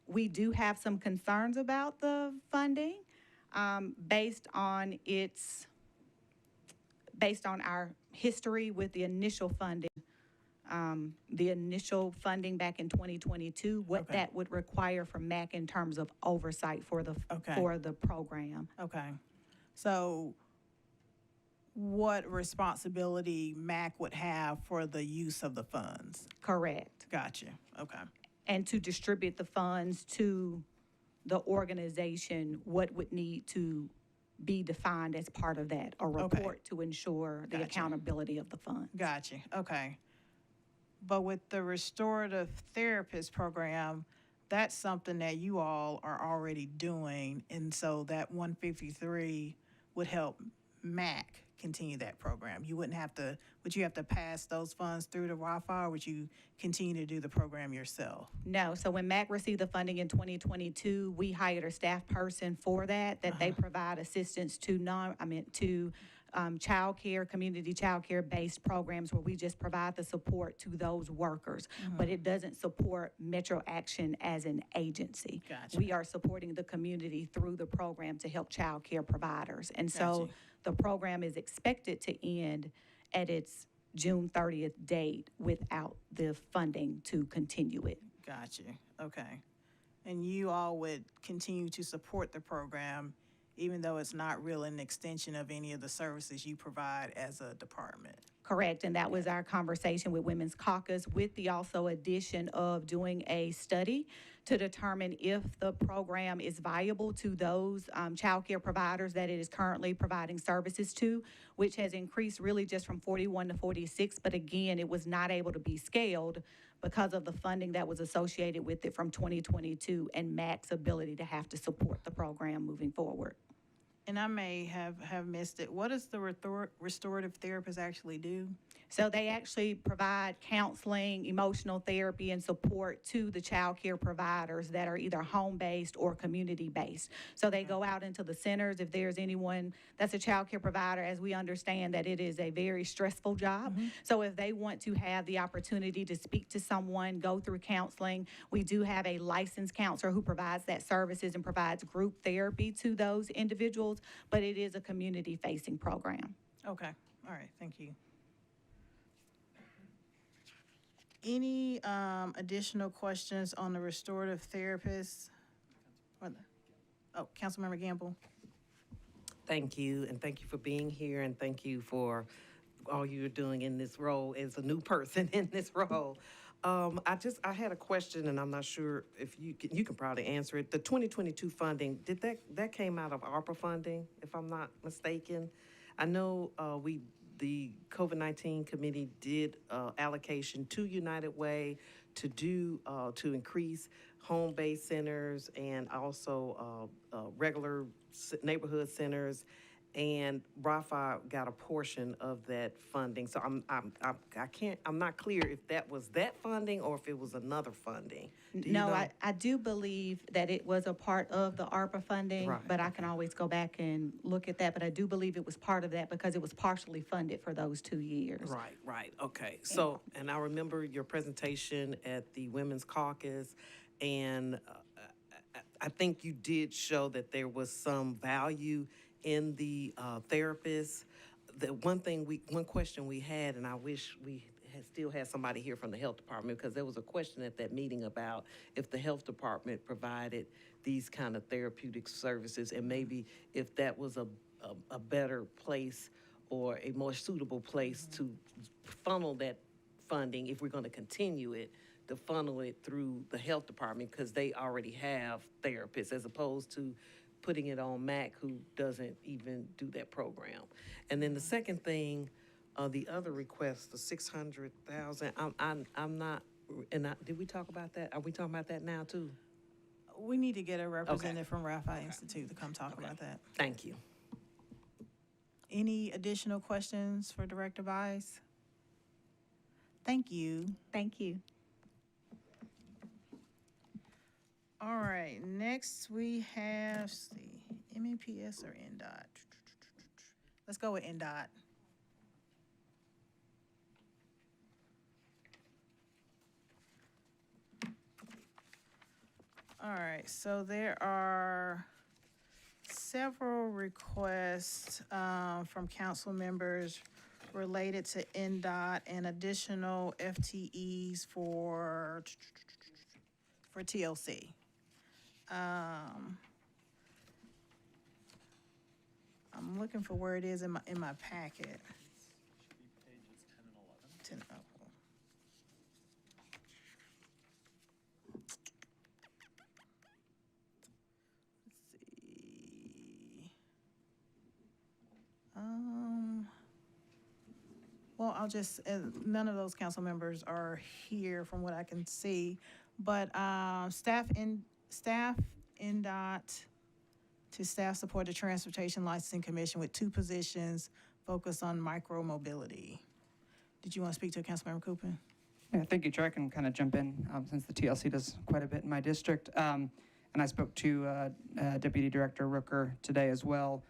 We do have some concerns about the funding based on our history with the initial funding. The initial funding back in 2022, what that would require from MAC in terms of oversight for the program. Okay. So what responsibility MAC would have for the use of the funds? Correct. Gotcha. Okay. And to distribute the funds to the organization, what would need to be defined as part of that, a report to ensure the accountability of the fund. Gotcha. Okay. But with the restorative therapist program, that's something that you all are already doing, and so that 153 would help MAC continue that program. You wouldn't have to, would you have to pass those funds through to RAFA, or would you continue to do the program yourself? No, so when MAC received the funding in 2022, we hired a staff person for that they provide assistance to childcare, community childcare based programs where we just provide the support to those workers. But it doesn't support Metro Action as an agency. Gotcha. We are supporting the community through the program to help childcare providers. And so Gotcha. the program is expected to end at its June 30th date without the funding to continue it. Gotcha. Okay. And you all would continue to support the program even though it's not really an extension of any of the services you provide as a department? Correct, and that was our conversation with Women's Caucus, with the also addition of doing a study to determine if the program is viable to those child care providers that it is currently providing services to, which has increased really just from 41 to 46, but again, it was not able to be scaled because of the funding that was associated with it from 2022 and MAC's ability to have to support the program moving forward. And I may have missed it. What does the restorative therapist actually do? So they actually provide counseling, emotional therapy, and support to the child care providers that are either home-based or community-based. So they go out into the centers. If there's anyone that's a child care provider, as we understand that it is a very stressful job. So if they want to have the opportunity to speak to someone, go through counseling, we do have a licensed counselor who provides that services and provides group therapy to those individuals, but it is a community-facing program. Okay, all right, thank you. Any additional questions on the restorative therapist? Oh, Councilmember Gamble. Thank you, and thank you for being here, and thank you for all you're doing in this role as a new person in this role. I had a question, and I'm not sure if you can probably answer it. The 2022 funding, that came out of ARPA funding, if I'm not mistaken? I know we the COVID-19 committee did allocation to United Way to do, to increase home-based centers and also regular neighborhood centers. And Rafa got a portion of that funding. So I'm not clear if that was that funding or if it was another funding. Do you No, know? I do believe that it was a part of the ARPA funding, Right, but I can always go back and look at that. But I do believe it was part of that because it was partially funded for those 2 years. Right, okay. So, and I remember your presentation at the Women's Caucus, and I think you did show that there was some value in the therapists. The one question we had, and I wish we still had somebody here from the health department, because there was a question at that meeting about if the health department provided these kind of therapeutic services, and maybe if that was a better place or a more suitable place to funnel that funding, if we're going to continue it, to funnel it through the health department, because they already have therapists, as opposed to putting it on MAC, who doesn't even do that program. And then the second thing, the other request, the 600,000, I'm not, did we talk about that? Are we talking about that now too? We need to get a representative from Raphael Institute to come talk about that. Thank you. Any additional questions for Director Bice? Thank you. Thank you. All right, next we have, let's see, MNPS or NDOT? Let's go with NDOT. All right, so there are several requests from council members related to NDOT and additional FTEs for TLC. I'm looking for where it is in my packet. Pages 10 and 11. 10, oh. Well, I'll just, none of those council members are here from what I can see, but staff NDOT to staff support the Transportation Licensing Commission with 2 positions focused on micro mobility. Did you want to speak to Councilmember Cooper? Yeah, thank you, Chair. I can kind of jump in since the TLC does quite a bit in my district. And I spoke to Deputy Director Rooker today as well.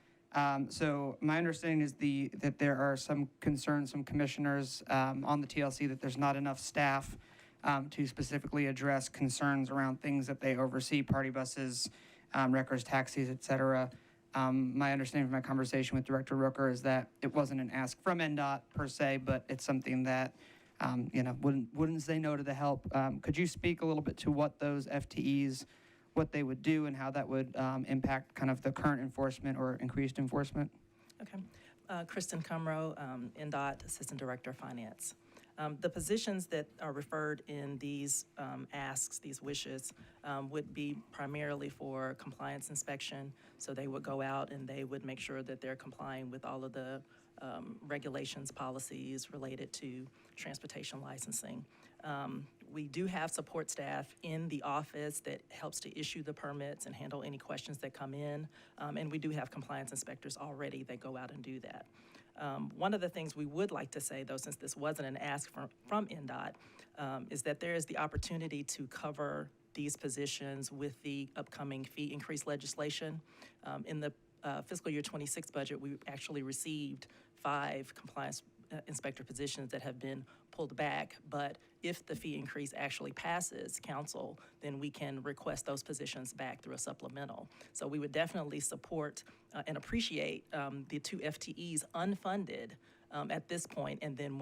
So my understanding is that there are some concerns, some commissioners on the TLC, that there's not enough staff to specifically address concerns around things that they oversee, party buses, records, taxis, et cetera. My understanding from my conversation with Director Rooker is that it wasn't an ask from NDOT per se, but it's something that wouldn't say no to the help. Could you speak a little bit to what those FTEs, what they would do, and how that would impact kind of the current enforcement or increased enforcement? Okay. Kristen Cumrow, NDOT Assistant Director of Finance. The positions that are referred in these asks, these wishes, would be primarily for compliance inspection. So they would go out and they would make sure that they're complying with all of the regulations, policies related to transportation licensing. We do have support staff in the office that helps to issue the permits and handle any questions that come in. And we do have compliance inspectors already that go out and do that. One of the things we would like to say, though, since this wasn't an ask from NDOT, is that there is the opportunity to cover these positions with the upcoming fee increase legislation. In the fiscal year 26 budget, we actually received 5 compliance inspector positions that have been pulled back, but if the fee increase actually passes council, then we can request those positions back through a supplemental. So we would definitely support and appreciate the 2 FTEs unfunded at this point, and then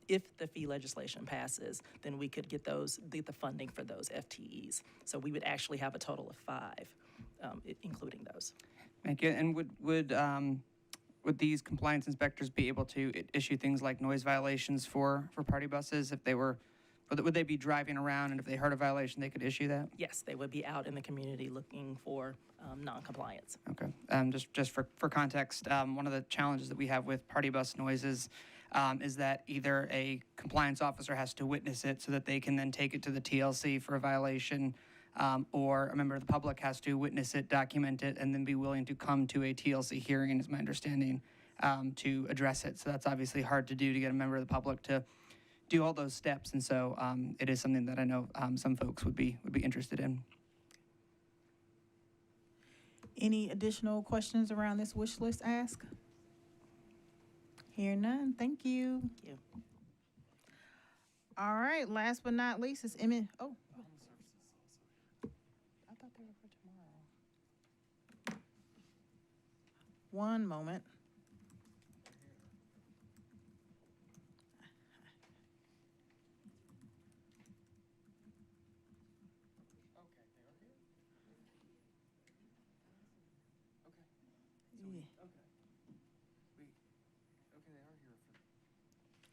if the fee legislation passes, then we could get the funding for those FTEs. So we would actually have a total of 5, including those. Thank you. And would these compliance inspectors be able to issue things like noise violations for party buses if they were would they be driving around, and if they heard a violation, they could issue that? Yes, they would be out in the community looking for non-compliance. Okay. Just for context, one of the challenges that we have with party bus noises is that either a compliance officer has to witness it so that they can then take it to the TLC for a violation, or a member of the public has to witness it, document it, and then be willing to come to a TLC hearing, is my understanding, to address it. So that's obviously hard to do, to get a member of the public to do all those steps. And so it is something that I know some folks would be interested in. Any additional questions around this wish list ask? Hear none. Thank you. Thank you. All right. Last but not least is Oh. I thought they were for tomorrow. One moment.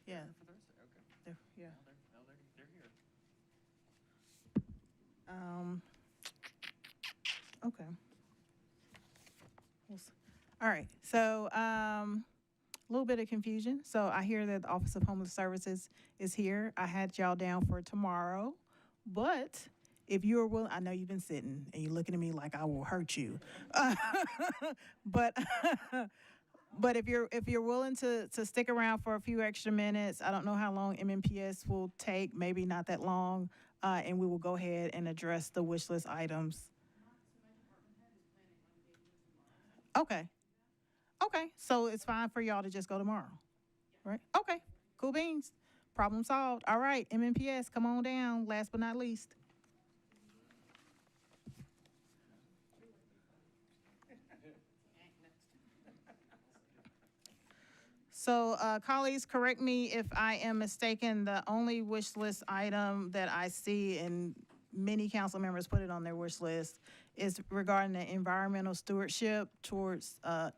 Yeah. For Thursday, okay. Yeah. They're here. Okay. All right. So, a little bit of confusion. So I hear that the Office of Homeless Services is here. I had y'all down for tomorrow, but if you are willing, I know you've been sitting and you're looking at me like I will hurt you, but. But if you're willing to stick around for a few extra minutes, I don't know how long MNPS will take, maybe not that long, and we will go ahead and address the wish list items. Okay. Okay, so it's fine for y'all to just go tomorrow, right? Okay, cool beans. Problem solved. All right, MNPS, come on down, last but not least. So, colleagues, correct me if I am mistaken, the only wish list item that I see, and many council members put it on their wish list, is regarding the environmental stewardship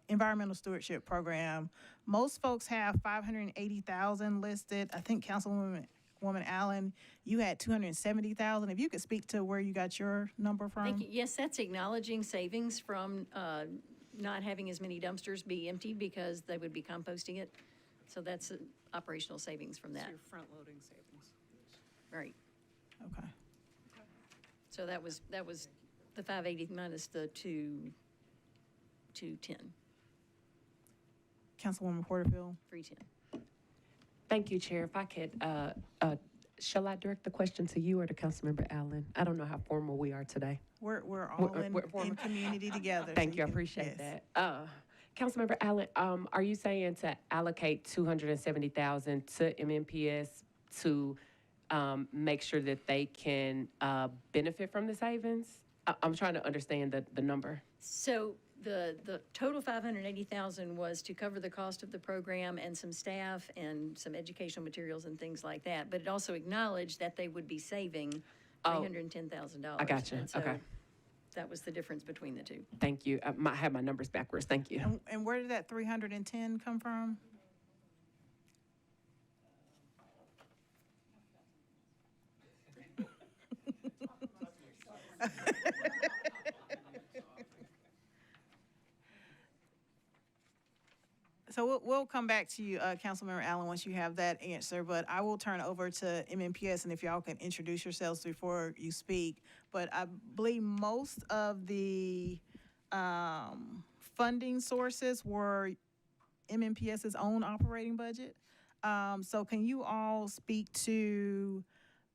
environmental stewardship program. Most folks have 580,000 listed. I think Councilwoman Allen, you had 270,000. If you could speak to where you got your number from. Thank you. Yes, that's acknowledging savings from not having as many dumpsters be emptied because they would be composting it. So that's operational savings from that. So your front-loading savings. Right. Okay. So that was the 580 minus the 210, Councilwoman Porterfield. 310. Thank you, Chair. If I could, shall I direct the question to you or to Councilmember Allen? I don't know how formal we are today. We're all in formal. community together. Thank so you, I appreciate yes. that. Councilmember Allen, are you saying to allocate 270,000 to MNPS to make sure that they can benefit from the savings? I'm trying to understand the number. So the total 580,000 was to cover the cost of the program and some staff and some educational materials and things like that. But it also acknowledged that they would be saving $310,000. I gotcha. And so Okay. that was the difference between the two. Thank you. I have my numbers backwards. Thank you. And where did that 310 come from? So we'll come back to you, Councilmember Allen, once you have that answer. But I will turn over to MNPS, and if y'all can introduce yourselves before you speak. But I believe most of the funding sources were MNPS's own operating budget. So can you all speak to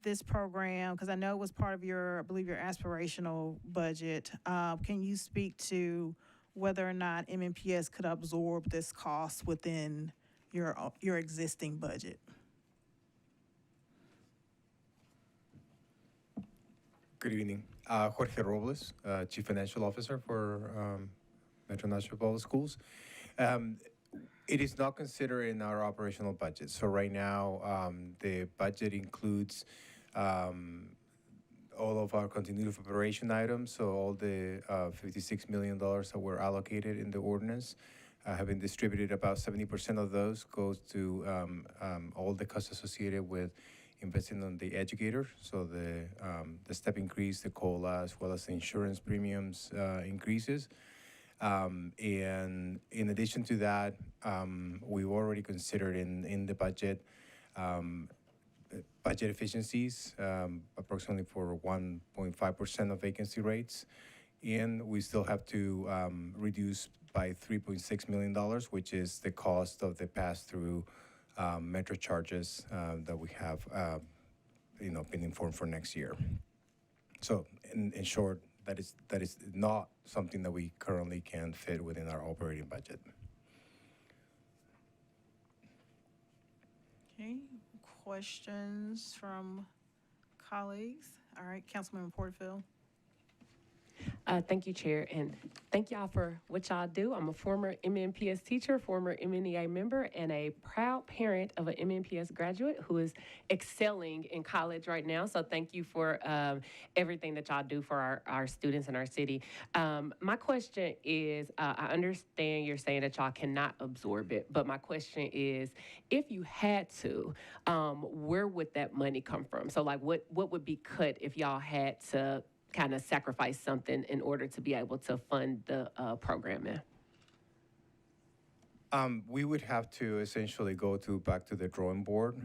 this program? Because I know it was part of your, I believe, your aspirational budget. Can you speak to whether or not MNPS could absorb this cost within your existing budget? Good evening. Jorge Robles, Chief Financial Officer for Metro Nashville Public Schools. It is not considered in our operational budget. So right now, the budget includes all of our continuity of operation items. So all the $56 million that were allocated in the ordinance have been distributed. About 70% of those goes to all the costs associated with investing on the educator, so the step increase, the COLA, as well as the insurance premiums increases. And in addition to that, we've already considered in the budget budget efficiencies, approximately for 1.5% of vacancy rates. And we still have to reduce by $3.6 million, which is the cost of the pass-through metro charges that we have been informed for next year. So in short, that is not something that we currently can fit within our operating budget. Okay, questions from colleagues? All right, Councilmember Porterfield. Thank you, Chair, and thank y'all for what y'all do. I'm a former MNPS teacher, former MNEA member, and a proud parent of an MNPS graduate who is excelling in college right now. So thank you for everything that y'all do for our students in our city. My question is, I understand you're saying that y'all cannot absorb it, but my question is, if you had to, where would that money come from? So like what would be cut if y'all had to kind of sacrifice something in order to be able to fund the programming? We would have to essentially go back to the drawing board.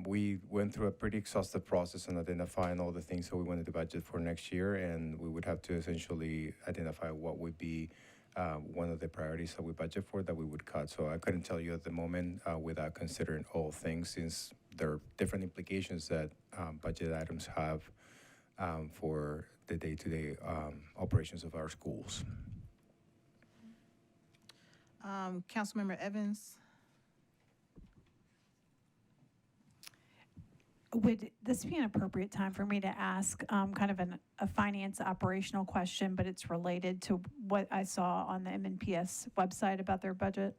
We went through a pretty exhaustive process on identifying all the things that we wanted to budget for next year, and we would have to essentially identify what would be one of the priorities that we budget for that we would cut. So I couldn't tell you at the moment without considering all things, since there are different implications that budget items have for the day-to-day operations of our schools. Councilmember Evans. Would this be an appropriate time for me to ask kind of a finance operational question, but it's related to what I saw on the MNPS website about their budget?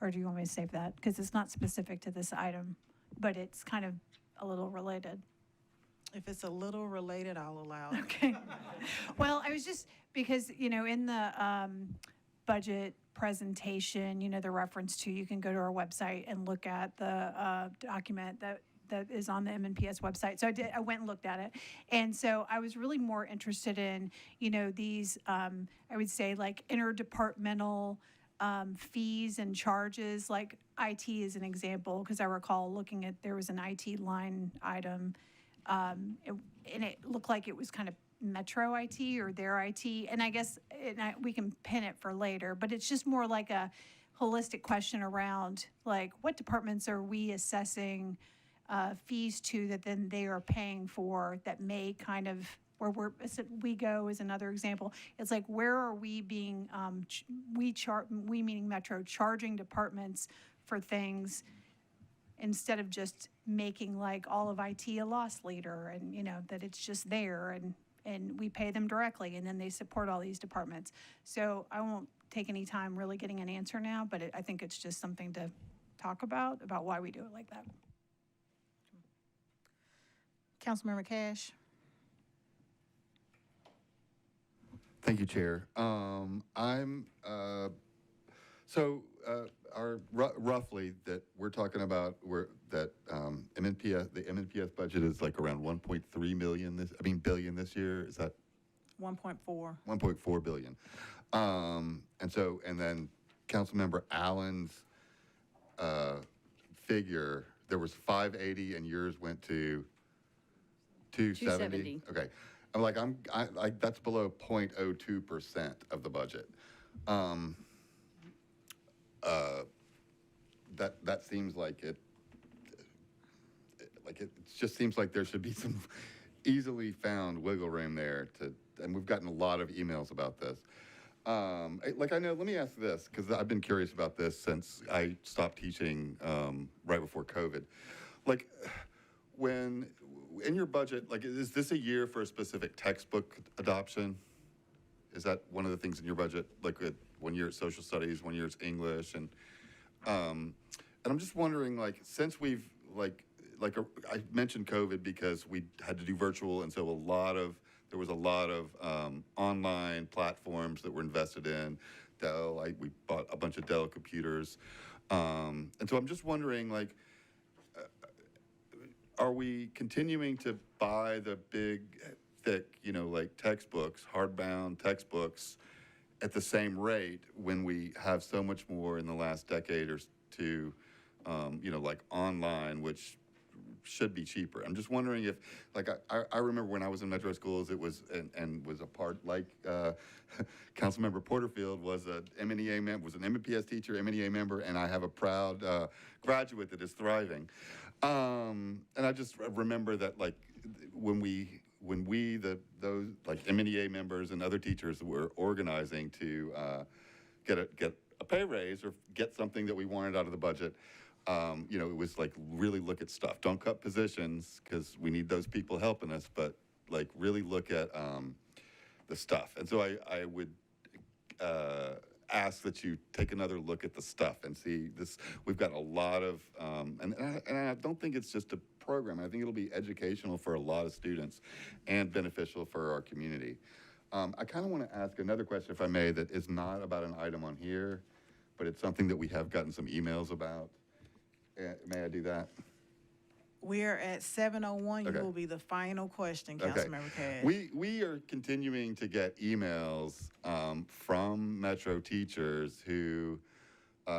Or do you want me to save that? Because it's not specific to this item, but it's kind of a little related. If it's a little related, I'll allow it. Okay. Well, I was just, because, in the budget presentation, the reference to, you can go to our website and look at the document that is on the MNPS website. So I went and looked at it. And so I was really more interested in, these, I would say like interdepartmental fees and charges, like IT is an example, because I recall looking at, there was an IT line item, and it looked like it was kind of Metro IT or their IT. And I guess we can pin it for later, but it's just more like a holistic question around like what departments are we assessing fees to that then they are paying for that may kind of, where we go is another example. It's like, where are we being, we meaning Metro, charging departments for things instead of just making like all of IT a loss leader and, that it's just there and we pay them directly and then they support all these departments. So I won't take any time really getting an answer now, but I think it's just something to talk about why we do it like that. Councilmember Cash. Thank you, Chair. Roughly that we're talking about the MNPS budget is like around 1.3 billion this year. Is that 1.4. 1.4 billion? And then Councilmember Allen's figure, there was 580 and yours went to 270. Okay. I'm like, that's below 0.02% of the budget. That seems like it just seems like there should be some easily found wiggle room there and we've gotten a lot of emails about this. Let me ask this, because I've been curious about this since I stopped teaching right before COVID. Like, when in your budget, like, is this a year for a specific textbook adoption? Is that one of the things in your budget? Like, 1 year it's social studies, 1 year it's English, and I'm just wondering, like, since we've I mentioned COVID because we had to do virtual, and so there was a lot of online platforms that were invested in. Dell, we bought a bunch of Dell computers, and so I'm just wondering, like, are we continuing to buy the big, thick, like textbooks, hardbound textbooks at the same rate when we have so much more in the last decade or two, like online, which should be cheaper? I'm just wondering if, like, I remember when I was in metro schools, it was, and was a part, like, Councilmember Porterfield was a MNEA member, was an MPS teacher, MNEA member, and I have a proud graduate that is thriving. And I just remember that, like, when those like MNEA members and other teachers were organizing to get a pay raise or get something that we wanted out of the budget, it was like, really look at stuff. Don't cut positions because we need those people helping us, but like really look at the stuff. And so I would ask that you take another look at the stuff and see this. We've got a lot of, and I don't think it's just a program. I think it'll be educational for a lot of students and beneficial for our community. I kind of want to ask another question, if I may, that is not about an item on here, but it's something that we have gotten some emails about. May I do that? We're at 7:01. Okay. You will be the final question, Okay. Councilmember Cash. We are continuing to get emails from Metro teachers who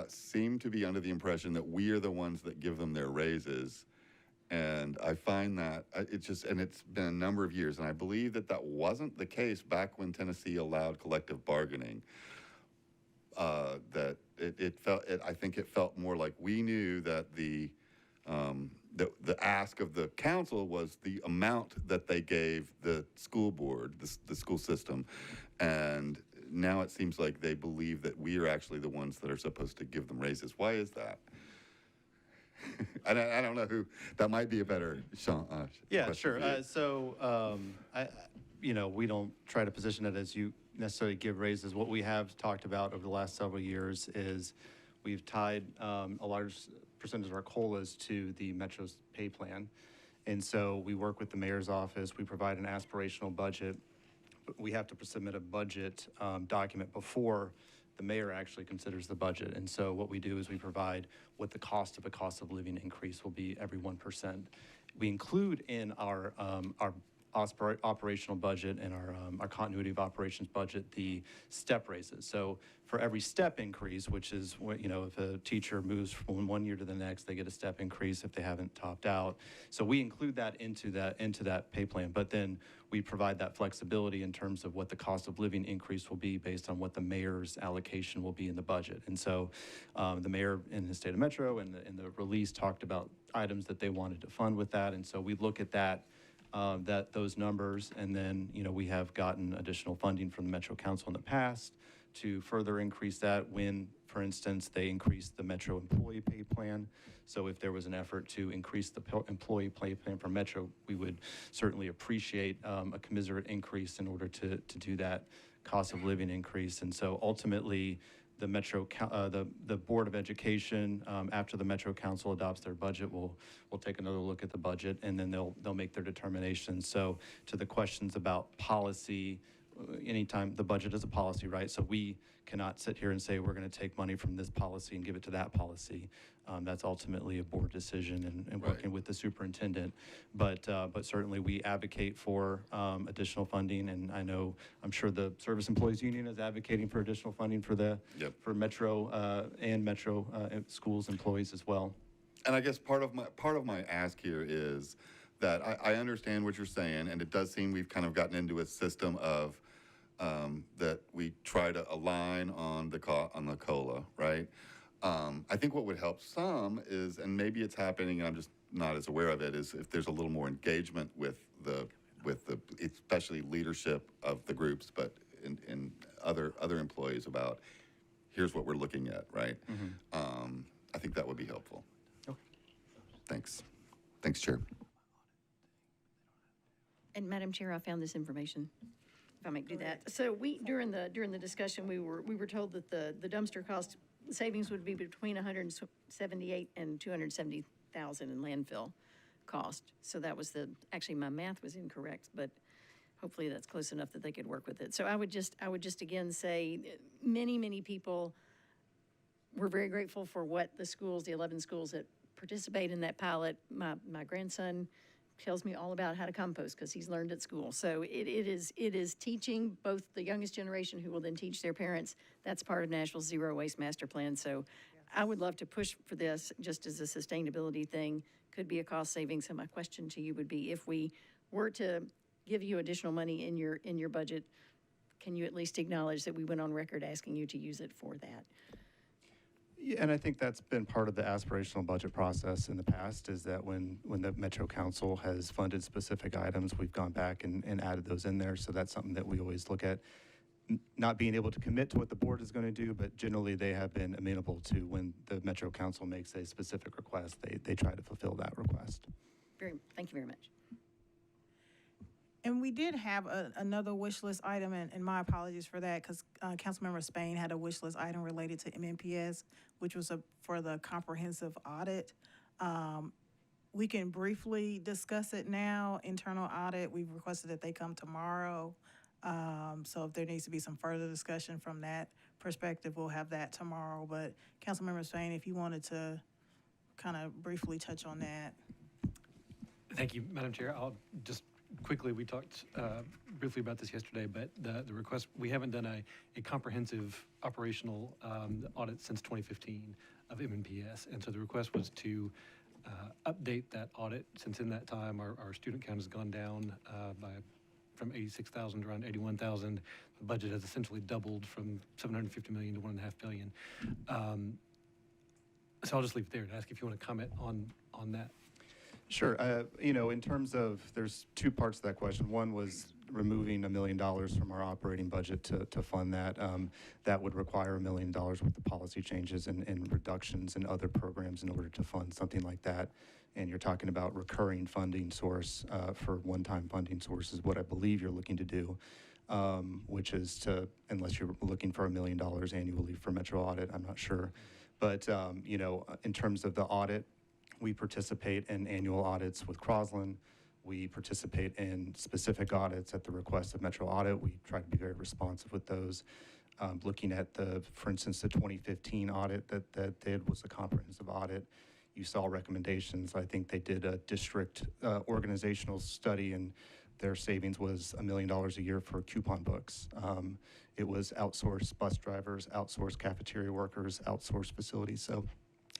seem to be under the impression that we are the ones that give them their raises. And I find that and it's been a number of years, and I believe that wasn't the case back when Tennessee allowed collective bargaining. That I think it felt more like we knew that the ask of the council was the amount that they gave the school board, the school system. And now it seems like they believe that we are actually the ones that are supposed to give them raises. Why is that? I don't know who, that might be a better, Sean. Yeah, question sure. for you. We don't try to position it as you necessarily give raises. What we have talked about over the last several years is we've tied a large percentage of our COLAs to the Metro's pay plan. And so we work with the mayor's office. We provide an aspirational budget. We have to submit a budget document before the mayor actually considers the budget. And so what we do is we provide what the cost of living increase will be every 1%. We include in our operational budget and our continuity of operations budget the step raises. So for every step increase, which is if a teacher moves from one year to the next, they get a step increase if they haven't topped out. So we include that into that pay plan. But then we provide that flexibility in terms of what the cost of living increase will be based on what the mayor's allocation will be in the budget. And so the mayor in the state of Metro and the release talked about items that they wanted to fund with that. And so we look at that those numbers, and then we have gotten additional funding from the Metro Council in the past to further increase that when, for instance, they increased the Metro employee pay plan. So if there was an effort to increase the employee pay plan for Metro, we would certainly appreciate a commensurate increase in order to do that cost of living increase. And so ultimately, the Metro, the Board of Education, after the Metro Council adopts their budget, will take another look at the budget, and then they'll make their determination. So to the questions about policy, anytime the budget is a policy, right? So we cannot sit here and say we're going to take money from this policy and give it to that policy. That's ultimately a board decision and working with the superintendent. But certainly we advocate for additional funding, and I'm sure the Service Employees Union is advocating for additional funding for Metro and Metro schools employees as well. And I guess part of my ask here is that I understand what you're saying, and it does seem we've kind of gotten into a system of that we try to align on the COLA, right? I think what would help some is, and maybe it's happening and I'm just not as aware of it, is if there's a little more engagement with the especially leadership of the groups, but in other employees about here's what we're looking at, right? Mm-hmm. I think that would be helpful. Okay. Thanks, Chair. And Madam Chair, I found this information, if I may do that. So during the discussion, we were told that the dumpster cost savings would be between $178,000 and $270,000 in landfill cost. So that was actually my math was incorrect, but hopefully that's close enough that they could work with it. So I would just again say many people were very grateful for what the 11 schools at participate in that pilot. My grandson tells me all about how to compost because he's learned at school. So it is teaching both the youngest generation who will then teach their parents. That's part of Nashville's Zero Waste Master Plan. So I would love to push for this just as a sustainability thing. Could be a cost saving. So my question to you would be, if we were to give you additional money in your budget, can you at least acknowledge that we went on record asking you to use it for that? Yeah, and I think that's been part of the aspirational budget process in the past, is that when the Metro Council has funded specific items, we've gone back and added those in there. So that's something that we always look at. Not being able to commit to what the board is going to do, but generally they have been amenable to when the Metro Council makes a specific request, they try to fulfill that request. Thank you very much. And we did have another wish list item, and my apologies for that, because Councilmember Spain had a wish list item related to MNPS, which was for the comprehensive audit. We can briefly discuss it now. Internal audit, we've requested that they come tomorrow. So if there needs to be some further discussion from that perspective, we'll have that tomorrow. But Councilmember Spain, if you wanted to kind of briefly touch on that. Thank you, Madam Chair. I'll just quickly, we talked briefly about this yesterday, but the request, we haven't done a comprehensive operational audit since 2015 of MNPS. And so the request was to update that audit, since in that time our student count has gone down from 86,000 to around 81,000. The budget has essentially doubled from $750 million to $1.5 billion. So I'll just leave it there and ask if you want to comment on that. Sure. In terms of, there's two parts to that question. One was removing $1 million from our operating budget to fund that. That would require $1 million worth of policy changes and reductions in other programs in order to fund something like that. And you're talking about recurring funding source for one-time funding source is what I believe you're looking to do, which is to, unless you're looking for $1 million annually for Metro Audit, I'm not sure. But, in terms of the audit, we participate in annual audits with Crosland. We participate in specific audits at the request of Metro Audit. We try to be very responsive with those. Looking at for instance, the 2015 audit that did was a comprehensive audit. You saw recommendations. I think they did a district organizational study, and their savings was $1 million a year for coupon books. It was outsourced bus drivers, outsourced cafeteria workers, outsourced facilities. So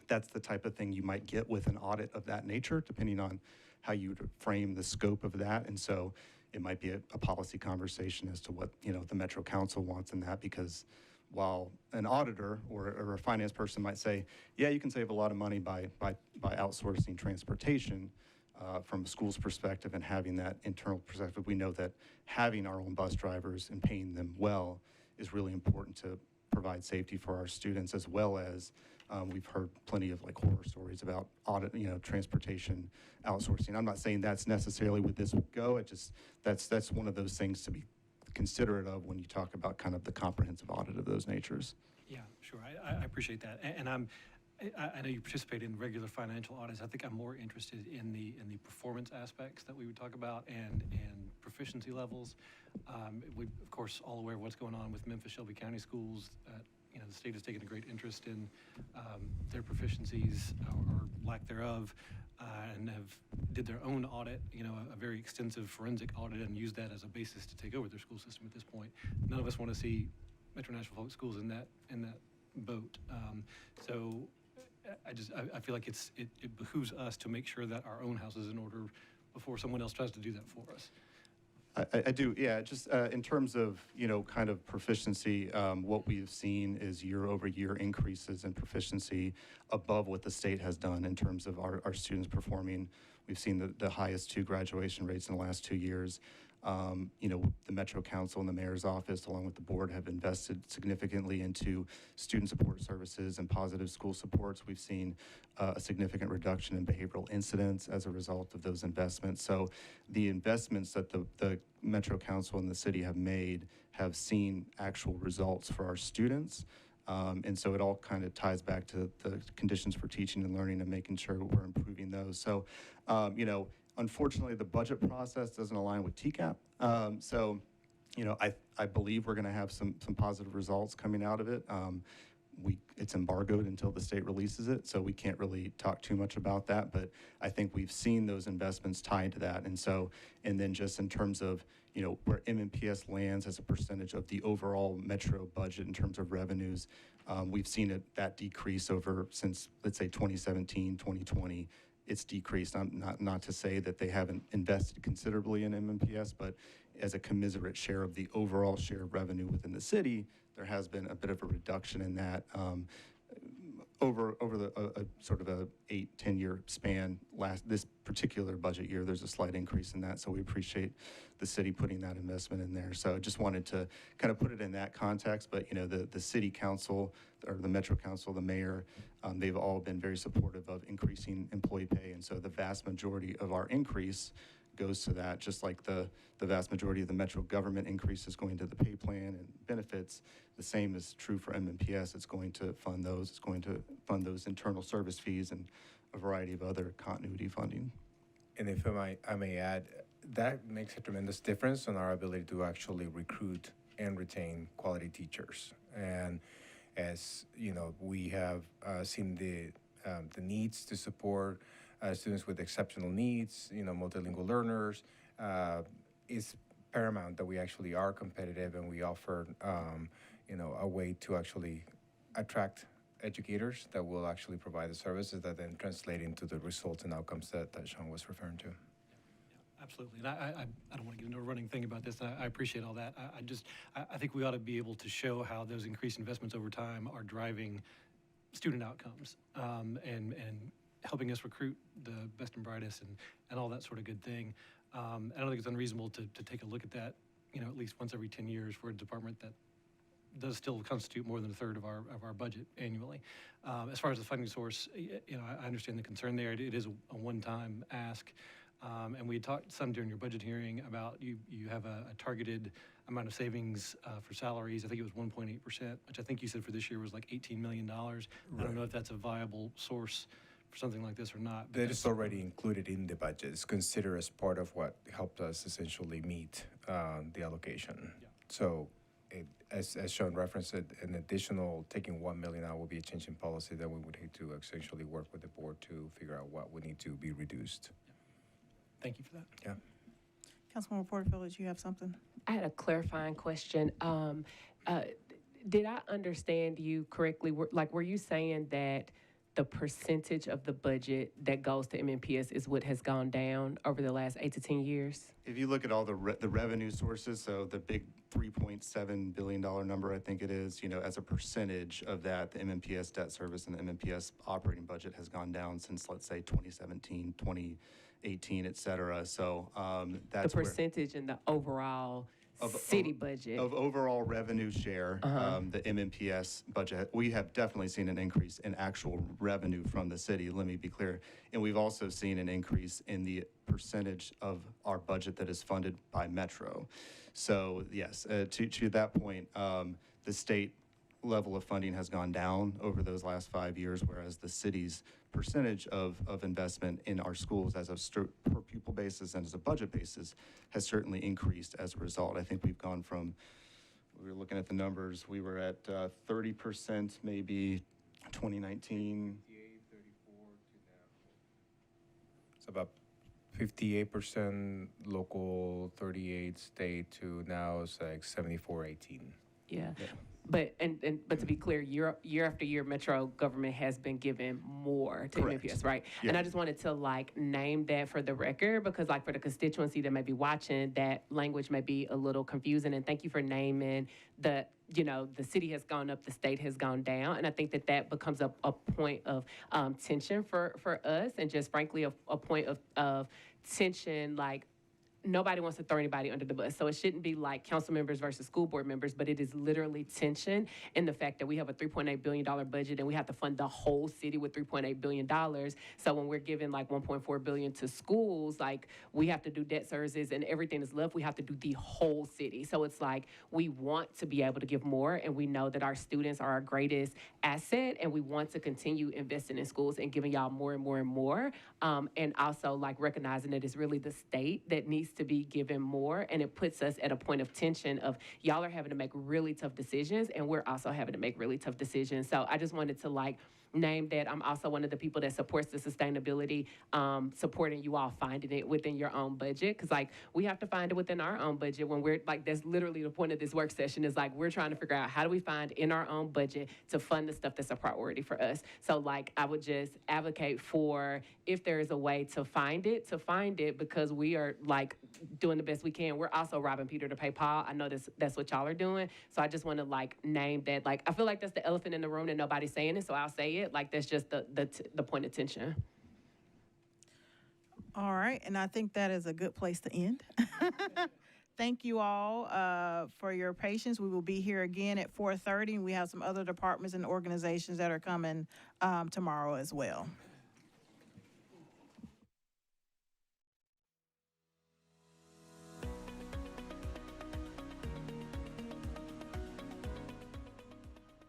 that's the type of thing you might get with an audit of that nature, depending on how you would frame the scope of that. And so it might be a policy conversation as to what, the Metro Council wants in that, because while an auditor or a finance person might say, yeah, you can save a lot of money by outsourcing transportation from a school's perspective and having that internal perspective, we know that having our own bus drivers and paying them well is really important to provide safety for our students, as well as we've heard plenty of horror stories about audit, transportation outsourcing. I'm not saying that's necessarily what this would go. That's one of those things to be considerate of when you talk about kind of the comprehensive audit of those natures. Yeah, sure. I appreciate that. And I know you participate in regular financial audits. I think I'm more interested in the performance aspects that we would talk about and proficiency levels. We're, of course, all aware of what's going on with Memphis Shelby County schools. The state has taken a great interest in their proficiencies or lack thereof, and did their own audit, a very extensive forensic audit, and used that as a basis to take over their school system at this point. None of us want to see Metro Nashville Public Schools in that boat. So I feel like it behooves us to make sure that our own house is in order before someone else tries to do that for us. I do, yeah. Just in terms of, kind of proficiency, what we've seen is year-over-year increases in proficiency above what the state has done in terms of our students performing. We've seen the highest 2 graduation rates in the last 2 years. The Metro Council and the Mayor's Office, along with the board, have invested significantly into student support services and positive school supports. We've seen a significant reduction in behavioral incidents as a result of those investments. So the investments that the Metro Council and the city have made have seen actual results for our students. And so it all kind of ties back to the conditions for teaching and learning and making sure we're improving those. So, unfortunately, the budget process doesn't align with TCAP. I believe we're going to have some positive results coming out of it. it's embargoed until the state releases it, so we can't really talk too much about that. But I think we've seen those investments tied to that. And then just in terms of, where MMPS lands as a percentage of the overall metro budget in terms of revenues, we've seen that decrease since, let's say, 2017, 2020. It's decreased. Not to say that they haven't invested considerably in MMPS, but as a commiserate share of the overall share of revenue within the city, there has been a bit of a reduction in that over a sort of a 8-10 year span. This particular budget year, there's a slight increase in that, so we appreciate the city putting that investment in there. So I just wanted to kind of put it in that context. But the city council or the Metro Council, the mayor, they've all been very supportive of increasing employee pay, and so the vast majority of our increase goes to that, just like the vast majority of the metro government increase is going to the pay plan and benefits. The same is true for MMPS. It's going to fund those. It's going to fund those internal service fees and a variety of other continuity funding. And if I may add, that makes a tremendous difference on our ability to actually recruit and retain quality teachers. And as we have seen the needs to support students with exceptional needs, multilingual learners, is paramount that we actually are competitive and we offer, a way to actually attract educators that will actually provide the services that then translate into the results and outcomes that Sean was referring to. Absolutely. And I don't want to get into a running thing about this. I appreciate all that. I think we ought to be able to show how those increased investments over time are driving student outcomes and helping us recruit the best and brightest and all that sort of good thing. I don't think it's unreasonable to take a look at that, at least once every 10 years for a department that does still constitute more than a third of our budget annually. As far as the funding source, I understand the concern there. It is a one-time ask. And we had talked some during your budget hearing about you have a targeted amount of savings for salaries. I think it was 1.8%, which I think you said for this year was like $18 million. Right. I don't know if that's a viable source for something like this or not. That is already included in the budget. It's considered as part of what helped us essentially meet the allocation. Yeah. So as Sean referenced, an additional taking $1 million out will be a change in policy that we would need to essentially work with the board to figure out what would need to be reduced. Yeah. Thank you for that. Yeah. Councilwoman Porterfield, did you have something? I had a clarifying question. Did I understand you correctly? Were you saying that the percentage of the budget that goes to MMPS is what has gone down over the last 8 to 10 years? If you look at all the revenue sources, so the big $3.7 billion number, I think it is, as a percentage of that, the MMPS debt service and the MMPS operating budget has gone down since, let's say, 2017, 2018, et cetera. So that's the percentage in the overall city budget. Of overall revenue share, the MMPS budget, we have definitely seen an increase in actual revenue from the city, let me be clear. And we've also seen an increase in the percentage of our budget that is funded by Metro. So yes, to that point, the state level of funding has gone down over those last 5 years, whereas the city's percentage of investment in our schools as a per pupil basis and as a budget basis has certainly increased as a result. I think we've gone from, we were looking at the numbers, we were at 30% maybe 2019. 58, 34 to now. It's about 58% local, 38 state to now it's like 74-18. Yeah. But to be clear, year after year, Metro government has been given more to MMPS, right? Yeah. And I just wanted to name that for the record because for the constituency that may be watching, that language may be a little confusing. And thank you for naming the city has gone up, the state has gone down. And I think that becomes a point of tension for us and just frankly a point of tension, nobody wants to throw anybody under the bus. So it shouldn't be like council members versus school board members, but it is literally tension in the fact that we have a $3.8 billion budget and we have to fund the whole city with $3.8 billion. So when we're giving $1.4 billion to schools, we have to do debt services and everything that's left, we have to do the whole city. So it's we want to be able to give more and we know that our students are our greatest asset and we want to continue investing in schools and giving y'all more and more and more. And also recognizing that it's really the state that needs needs to be given more, and it puts us at a point of tension of y'all are having to make really tough decisions, and we're also having to make really tough decisions. So I just wanted to name that. I'm also one of the people that supports the sustainability, supporting you all finding it within your own budget, because we have to find it within our own budget when we're that's literally the point of this work session is we're trying to figure out how do we find in our own budget to fund the stuff that's a priority for us. So I would just advocate for if there is a way to find it, because we are doing the best we can. We're also robbing Peter to pay Paul. I know that's what y'all are doing. So I just want to name that. I feel like that's the elephant in the room and nobody's saying it, so I'll say it. That's just the point of tension. All right, and I think that is a good place to end. Thank you all for your patience. We will be here again at 4:30, and we have some other departments and organizations that are coming tomorrow as well.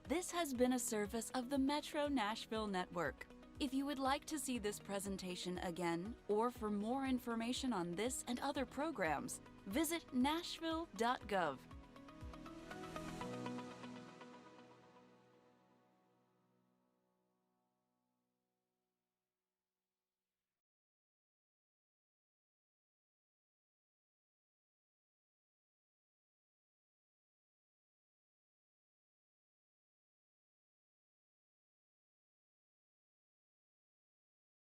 This has been a service of the Metro Nashville Network. If you would like to see this presentation again, or for more information on this and other programs, visit nashville.gov.